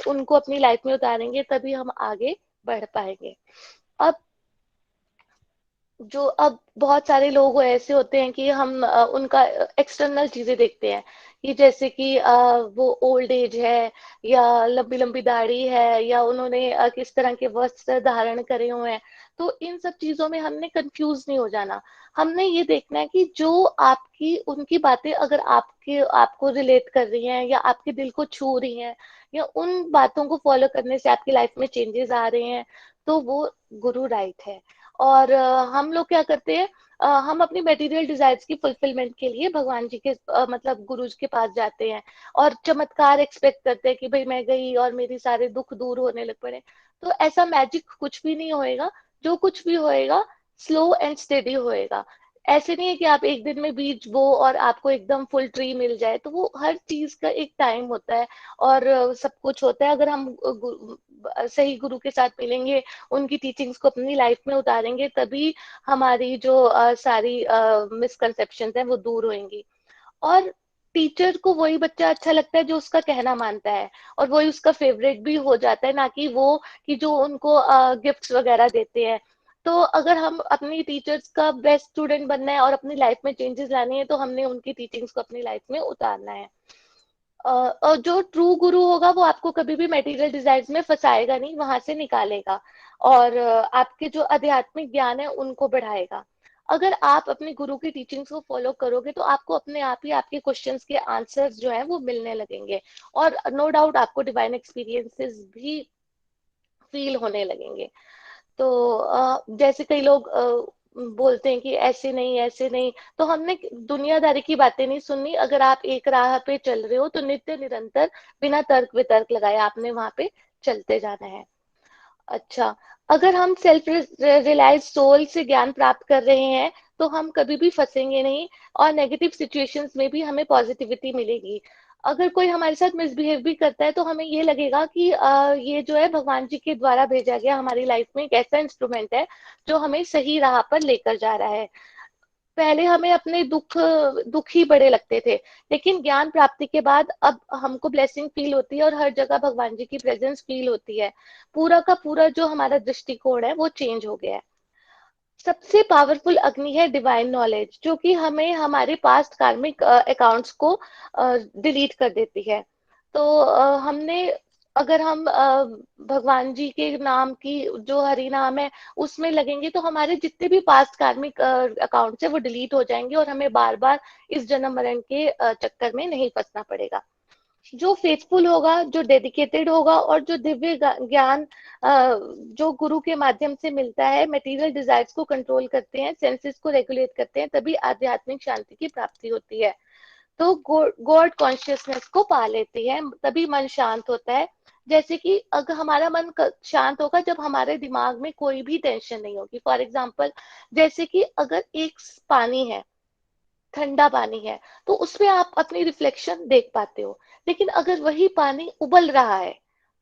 उनको अपनी लाइफ में उतारेंगे, तभी हम आगे बढ़ पाएंगे। अब अब बहुत सारे लोग ऐसे होते हैं कि हम उनका एक्सटर्नल चीजें देखते हैं, कि जैसे कि वो ओल्ड एज है, या लंबी लंबी दाढ़ी है, या उन्होंने किस तरह के वस्त्र धारण करे हुए हैं। तो इन सब चीजों में हमने कंफ्यूज नहीं हो जाना। हमने ये देखना है कि जो आपकी उनकी बातें अगर आपको रिलेट कर रही हैं, या आपके दिल को छू रही हैं, या उन बातों को फॉलो करने से आपकी लाइफ में चेंजेस आ रहे हैं, तो वो गुरु राइट है। और हम लोग क्या करते हैं, हम अपनी मटेरियल डिजायर्स की फुलफिलमेंट के लिए भगवान जी के मतलब गुरु जी के पास जाते हैं, और चमत्कार एक्सपेक्ट करते हैं कि भाई मैं गई और मेरे सारे दुख दूर होने लग पड़े। तो ऐसा मैजिक कुछ भी नहीं होएगा। जो कुछ भी होएगा, स्लो एंड स्टेडी होएगा। ऐसे नहीं है कि आप एक दिन में बीज बो और आपको एकदम फुल ट्री मिल जाए। तो वो हर चीज का एक टाइम होता है, और सब कुछ होता है। अगर हम सही गुरु के साथ मिलेंगे, उनकी टीचिंग्स को अपनी लाइफ में उतारेंगे, तभी हमारी जो सारी मिसकंसेप्शंस हैं वो दूर होंगी। और टीचर को वही बच्चा अच्छा लगता है जो उसका कहना मानता है, और वही उसका फेवरेट भी हो जाता है, ना कि वो कि जो उनको गिफ्ट्स वगैरह देते हैं। तो अगर हम अपनी टीचर्स का बेस्ट स्टूडेंट बनना है और अपनी लाइफ में चेंजेस लानी है, तो हमने उनकी टीचिंग्स को अपनी लाइफ में उतारना है। और जो ट्रू गुरु होगा वो आपको कभी भी मटेरियल डिजायर्स में फंसाएगा नहीं, वहां से निकालेगा, और आपके जो आध्यात्मिक ज्ञान है उनको बढ़ाएगा। अगर आप अपने गुरु की टीचिंग्स को फॉलो करोगे, तो आपको अपने आप ही आपके क्वेश्चंस के आंसर्स जो हैं वो मिलने लगेंगे, और नो डाउट आपको डिवाइन एक्सपीरियंसेस भी फील होने लगेंगे। तो जैसे कई लोग बोलते हैं कि ऐसे नहीं ऐसे नहीं, तो हमने दुनियादारी की बातें नहीं सुननी। अगर आप एक राह पे चल रहे हो, तो नित्य निरंतर बिना तर्क वितर्क लगाए आपने वहां पे चलते जाना है। अच्छा, अगर हम सेल्फ रिलाइज सोल से ज्ञान प्राप्त कर रहे हैं, तो हम कभी भी फंसेंगे नहीं, और नेगेटिव सिचुएशंस में भी हमें पॉजिटिविटी मिलेगी। अगर कोई हमारे साथ मिसबिहेव भी करता है, तो हमें ये लगेगा कि ये जो है भगवान जी के द्वारा भेजा गया हमारी लाइफ में एक ऐसा इंस्ट्रूमेंट है जो हमें सही राह पर लेकर जा रहा है। पहले हमें अपने दुख ही बड़े लगते थे, लेकिन ज्ञान प्राप्ति के बाद अब हमको ब्लेसिंग फील होती है, और हर जगह भगवान जी की प्रेजेंस फील होती है। पूरा का पूरा जो हमारा दृष्टिकोण है वो चेंज हो गया है। सबसे पावरफुल अग्नि है डिवाइन नॉलेज, जो कि हमें हमारे पास्ट कार्मिक अकाउंट्स को डिलीट कर देती है। तो हमने अगर हम भगवान जी के नाम की जो हरि नाम है उसमें लगेंगे, तो हमारे जितने भी पास्ट कार्मिक अकाउंट्स है वो डिलीट हो जाएंगे, और हमें बार बार इस जन्म मरण के चक्कर में नहीं फंसना पड़ेगा। जो फेथफुल होगा, जो डेडिकेटेड होगा, और जो दिव्य ज्ञान जो गुरु के माध्यम से मिलता है, मटेरियल डिजायर्स को कंट्रोल करते हैं, सेंसेस को रेगुलेट करते हैं, तभी आध्यात्मिक शांति की प्राप्ति होती है। तो गॉड कॉन्शियसनेस को पा लेती है, तभी मन शांत होता है। जैसे कि अगर हमारा मन शांत होगा जब हमारे दिमाग में कोई भी टेंशन नहीं होगी। फॉर एग्जाम्पल, जैसे कि अगर एक पानी है, ठंडा पानी है, तो उसमें आप अपनी रिफ्लेक्शन देख पाते हो। लेकिन अगर वही पानी उबल रहा है,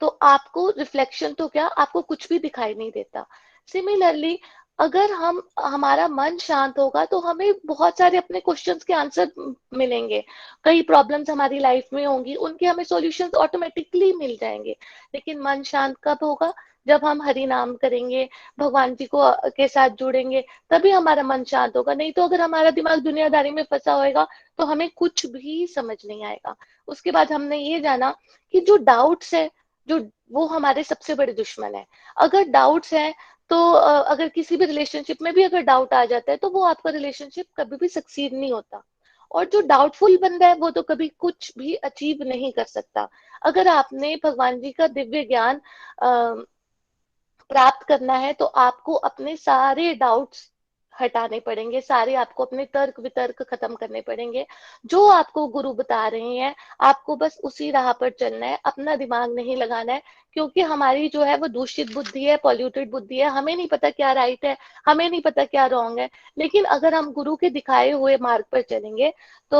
तो आपको रिफ्लेक्शन तो क्या, आपको कुछ भी दिखाई नहीं देता। सिमिलरली, अगर हमारा मन शांत होगा, तो हमें बहुत सारे अपने क्वेश्चंस के आंसर मिलेंगे। कई प्रॉब्लम्स हमारी लाइफ में होंगी, उनके हमें सॉल्यूशंस ऑटोमेटिकली मिल जाएंगे। लेकिन मन शांत कब होगा? जब हम हरि नाम करेंगे, भगवान जी को के साथ जुड़ेंगे, तभी हमारा मन शांत होगा। नहीं तो अगर हमारा दिमाग दुनियादारी में फंसा होएगा, तो हमें कुछ भी समझ नहीं आएगा। उसके बाद हमने ये जाना कि जो डाउट्स है, जो वो हमारे सबसे बड़े दुश्मन है। अगर डाउट्स है, तो अगर किसी भी रिलेशनशिप में भी अगर डाउट आ जाता है, तो वो आपका रिलेशनशिप कभी भी सक्सीड नहीं होता। और जो डाउटफुल बंदा है, वो तो कभी कुछ भी अचीव नहीं कर सकता। अगर आपने भगवान जी का दिव्य ज्ञान प्राप्त करना है, तो आपको अपने सारे डाउट्स हटाने पड़ेंगे, सारे आपको अपने तर्क वितर्क खत्म करने पड़ेंगे। जो आपको गुरु बता रहे हैं, आपको बस उसी राह पर चलना है, अपना दिमाग नहीं लगाना है, क्योंकि हमारी जो है वो दूषित बुद्धि है, पॉल्यूटेड बुद्धि है, हमें नहीं पता क्या राइट है, हमें नहीं पता क्या रॉन्ग है। लेकिन अगर हम गुरु के दिखाए हुए मार्ग पर चलेंगे तो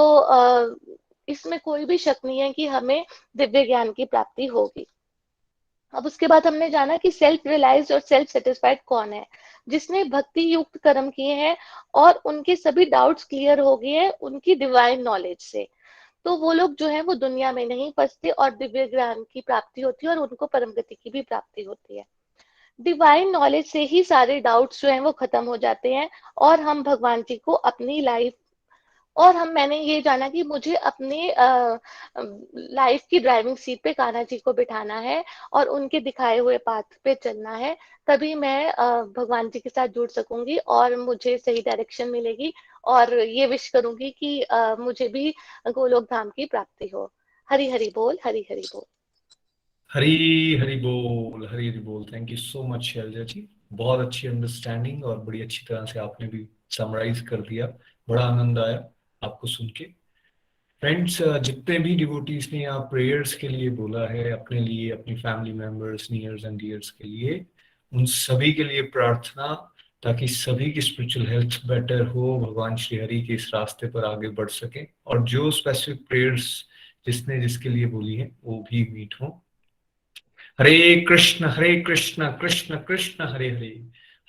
इसमें कोई भी शक नहीं है कि हमें दिव्य ज्ञान की प्राप्ति होगी। अब उसके बाद हमने जाना कि सेल्फ रियलाइज्ड और सेल्फ सेटिस्फाइड कौन है। जिसने भक्ति युक्त कर्म किए हैं और उनके सभी डाउट्स क्लियर हो गए हैं उनकी डिवाइन नॉलेज से, तो वो लोग जो है वो दुनिया में नहीं फंसते और दिव्य ज्ञान की प्राप्ति होती है और उनको परम गति की भी प्राप्ति होती है। डिवाइन नॉलेज से ही सारे डाउट्स जो हैं वो खत्म हो जाते हैं और हम भगवान जी को अपनी लाइफ, और मैंने ये जाना कि मुझे अपने लाइफ की ड्राइविंग सीट पे कान्हा जी को बिठाना है और उनके दिखाए हुए पाथ पे चलना है। तभी मैं भगवान जी के साथ जुड़ सकूंगी और मुझे सही डायरेक्शन मिलेगी और ये विश करूंगी कि मुझे भी गोलोक धाम की प्राप्ति हो। हरि हरि बोल, हरि हरि बोल। हरी हरी बोल, हरी हरी बोल। Thank you so much Shailaja ji, बहुत अच्छी अंडरस्टैंडिंग और बड़ी अच्छी तरह से आपने भी समराइज कर दिया। बड़ा आनंद आया आपको सुन के। फ्रेंड्स, जितने भी डिवोटीज ने यहाँ प्रेयर्स के लिए बोला है, अपने लिए, अपनी family members, nears and dears के लिए, उन सभी के लिए प्रार्थना, ताकि सभी की स्पिरिचुअल हेल्थ बेटर हो, भगवान श्री हरि के इस रास्ते पर आगे बढ़ सके, और जो स्पेसिफिक प्रेयर्स जिसने जिसके लिए बोली है वो भी मीट हो। हरे कृष्ण कृष्ण कृष्ण हरे हरे,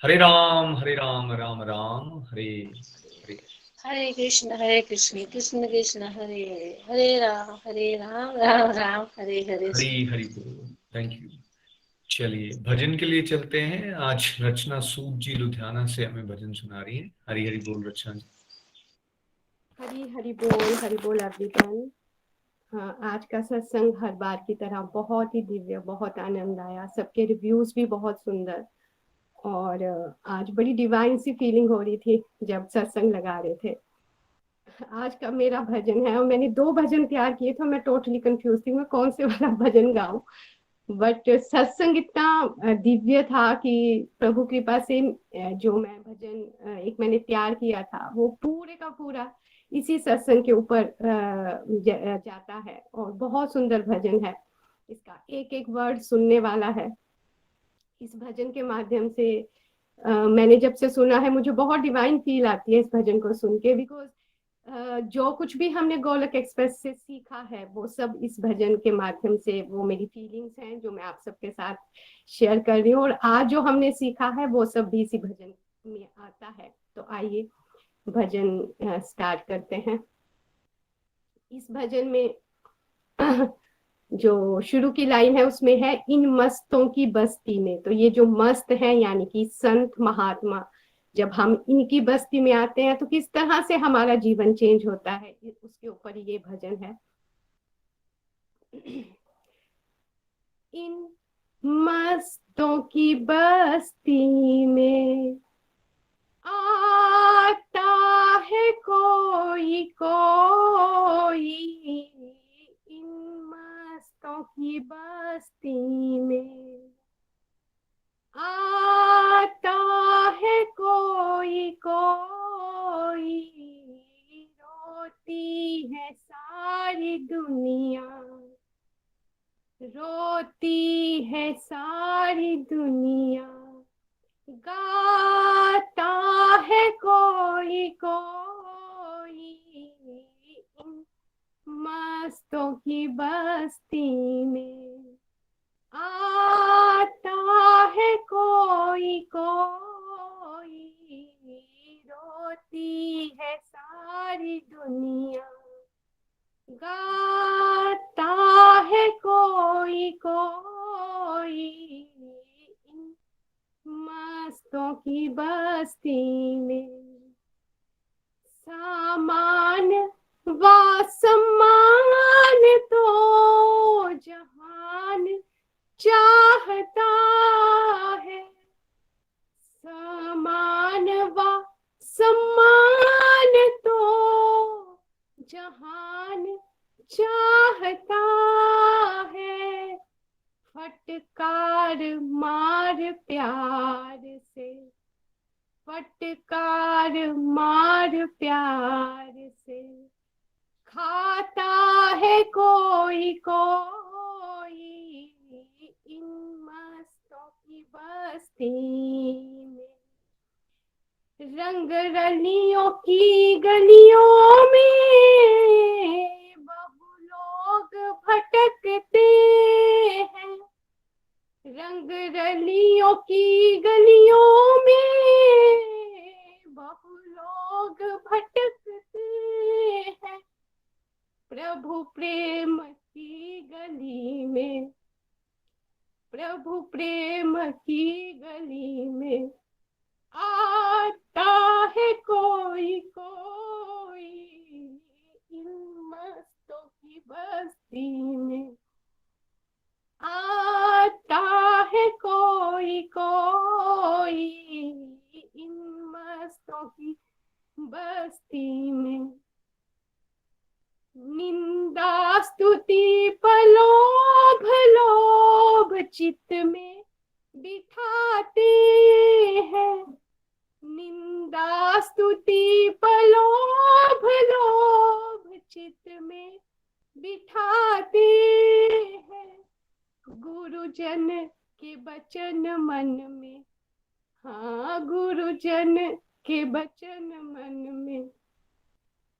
हरे राम राम राम हरे हरे। हरे कृष्ण कृष्ण कृष्ण हरे हरे, हरे राम राम राम हरे हरे। हरी हरि बोल। Thank you. चलिए भजन के लिए चलते हैं। आज रचना सूद जी लुधियाना से हमें भजन सुना रही है। हरी हरि बोल रचना जी। हरी हरि बोल एवरीवन। हाँ, आज का सत्संग हर बार की तरह बहुत ही दिव्य, बहुत आनंद आया, सबके रिव्यूज भी बहुत सुंदर, और आज बड़ी डिवाइन सी फीलिंग हो रही थी जब सत्संग लगा रहे थे। आज का मेरा भजन है, और मैंने 2 भजन तैयार किए थे, मैं टोटली कंफ्यूज थी मैं कौन से वाला भजन गाऊं, बट सत्संग इतना दिव्य था कि प्रभु कृपा से जो मैं भजन एक मैंने तैयार किया था वो पूरे का पूरा इसी सत्संग के ऊपर जाता है, और बहुत सुंदर भजन है। इसका एक एक वर्ड सुनने वाला है। इस भजन के माध्यम से मैंने जब से सुना है मुझे बहुत डिवाइन फील आती है इस भजन को सुन के, बिकॉज जो कुछ भी हमने गोलक एक्सप्रेस से सीखा है वो सब इस भजन के माध्यम से, वो मेरी फीलिंग्स हैं जो मैं आप सबके साथ शेयर कर रही हूँ, और आज जो हमने सीखा है वो सब भी इसी भजन में आता है। तो आइए भजन स्टार्ट करते हैं। इस भजन में जो शुरू की लाइन है उसमें है, इन मस्तों की बस्ती में। तो ये जो मस्त है यानी कि संत महात्मा, जब हम इनकी बस्ती में आते हैं तो किस तरह से हमारा जीवन चेंज होता है, उसके ऊपर ये भजन है। इन मस्तों की बस्ती में आता है कोई कोई, इन मस्तों की बस्ती में आता है कोई कोई, रोती है सारी दुनिया, रोती है सारी दुनिया, गाता है कोई कोई, इन मस्तों की बस्ती में आता है कोई कोई, रोती है सारी दुनिया, गाता है कोई कोई, इन मस्तों की बस्ती में। सामान व सम्मान तो जहान चाहता है, समान व सम्मान तो जहान चाहता है, फटकार मार प्यार से फटकार मार प्यार से खाता है कोई कोई इन मस्तों की बस्ती में। रंग रलियों की गलियों में बहु लोग भटकते हैं। रंग रलियों की गलियों में बहु लोग भटकते हैं। प्रभु प्रेम की गली में, प्रभु प्रेम की गली में आता है कोई कोई इन मस्तों की बस्ती में। आता है कोई कोई इन मस्तों की बस्ती में। निंदा स्तुति पलोभ लोभ चित्त में बिठाते हैं। निंदा स्तुति पलोभ लोभ चित्त में बिठाते हैं। गुरुजन के वचन मन में, हाँ गुरुजन के वचन मन में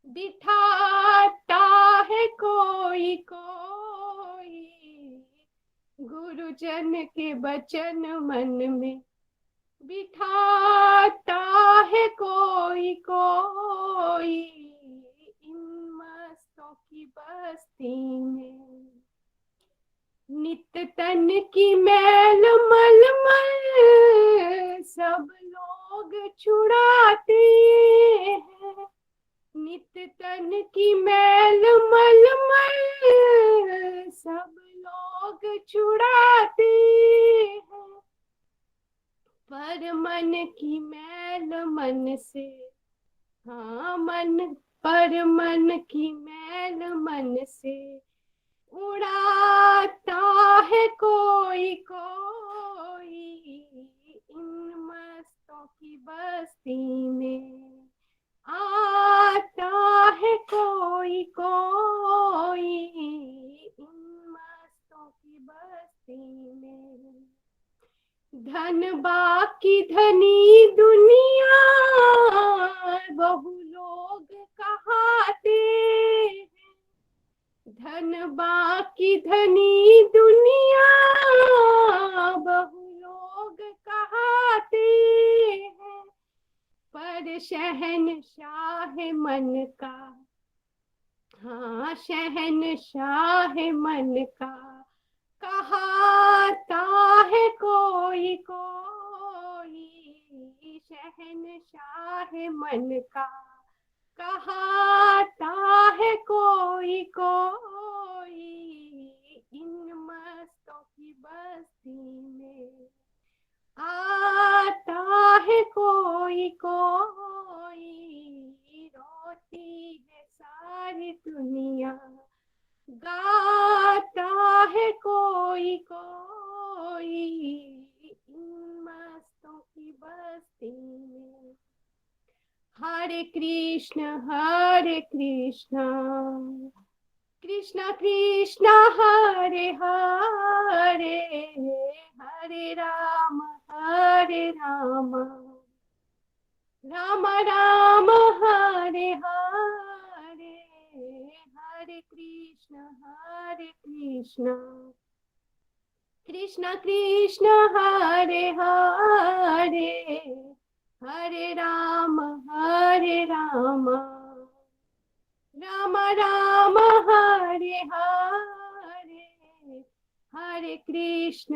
बिठाता है कोई कोई। गुरुजन के वचन मन में बिठाता है कोई कोई इन मस्तों की बस्ती में। नित तन की मैल मलमल सब लोग छुड़ाते हैं। नित तन की मैल मलमल सब लोग छुड़ाते हैं। पर मन की मैल मन से, हाँ मन पर मन की मैल मन से उड़ाता है कोई कोई इन मस्तों की बस्ती में। आता है कोई कोई इन मस्तों की बस्ती में। धन बाकी धनी दुनिया बहु लोग कहाते हैं। धन बाकी धनी दुनिया बहु लोग कहाते हैं। पर शहंशाह मन का, हाँ शहंशाह मन का कहाता है कोई कोई। शहंशाह मन का कहाता है कोई कोई इन मस्तों की बस्ती में। आता है कोई कोई रोती है सारी दुनिया। गाता है कोई कोई इन मस्तों की बस्ती में। हरे कृष्ण कृष्ण कृष्ण हरे हरे हरे राम राम राम हरे हरे हरे कृष्ण कृष्ण कृष्ण हरे हरे हरे राम राम राम हरे हरे हरे कृष्ण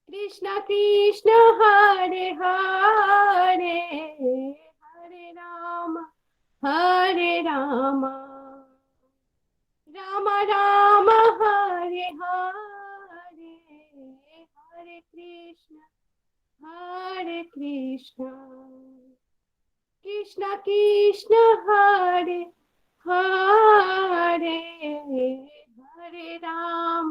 कृष्ण कृष्ण हरे हरे हरे राम राम राम हरे हरे हरे कृष्ण कृष्ण कृष्ण हरे हरे हरे राम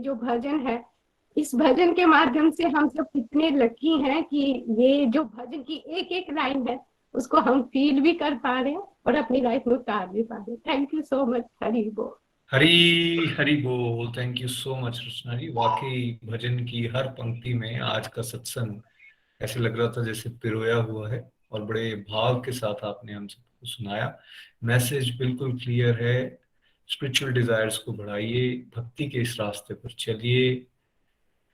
जो भजन है, इस भजन के माध्यम से हम सब कितने लकी हैं कि ये जो भजन की एक एक लाइन है उसको हम फील भी कर पा रहे हैं और अपनी लाइफ में उतार भी पा रहे हैं। Thank you so much. Hari बोल। हरी हरी बोल। थैंक यू सो मच रचना जी। वाकई भजन की हर पंक्ति में आज का सत्संग ऐसे लग रहा था जैसे पिरोया हुआ है और बड़े भाव के साथ आपने हम सबको सुनाया। मैसेज बिल्कुल क्लियर है। स्पिरिचुअल डिजायर्स को बढ़ाइए, भक्ति के इस रास्ते पर चलिए।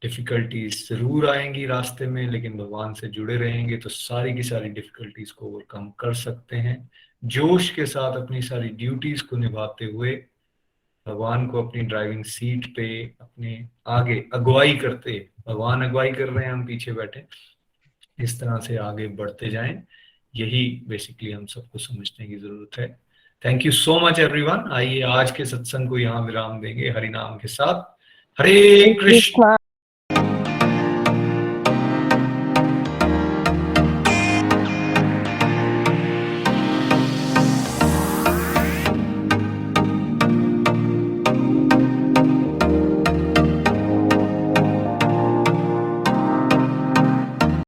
डिफिकल्टीज जरूर आएंगी रास्ते में, लेकिन भगवान से जुड़े रहेंगे तो सारी की सारी डिफिकल्टीज को ओवरकम कर सकते हैं। जोश के साथ अपनी सारी ड्यूटीज को निभाते हुए भगवान को अपनी ड्राइविंग सीट पे अपने आगे अगुवाई करते, भगवान अगुवाई कर रहे हैं, हम पीछे बैठे, इस तरह से आगे बढ़ते जाएं। यही बेसिकली हम सबको समझने की जरूरत है। Thank you so much everyone. आइए आज के सत्संग को यहाँ विराम देंगे हरि नाम के साथ। हरे कृष्ण।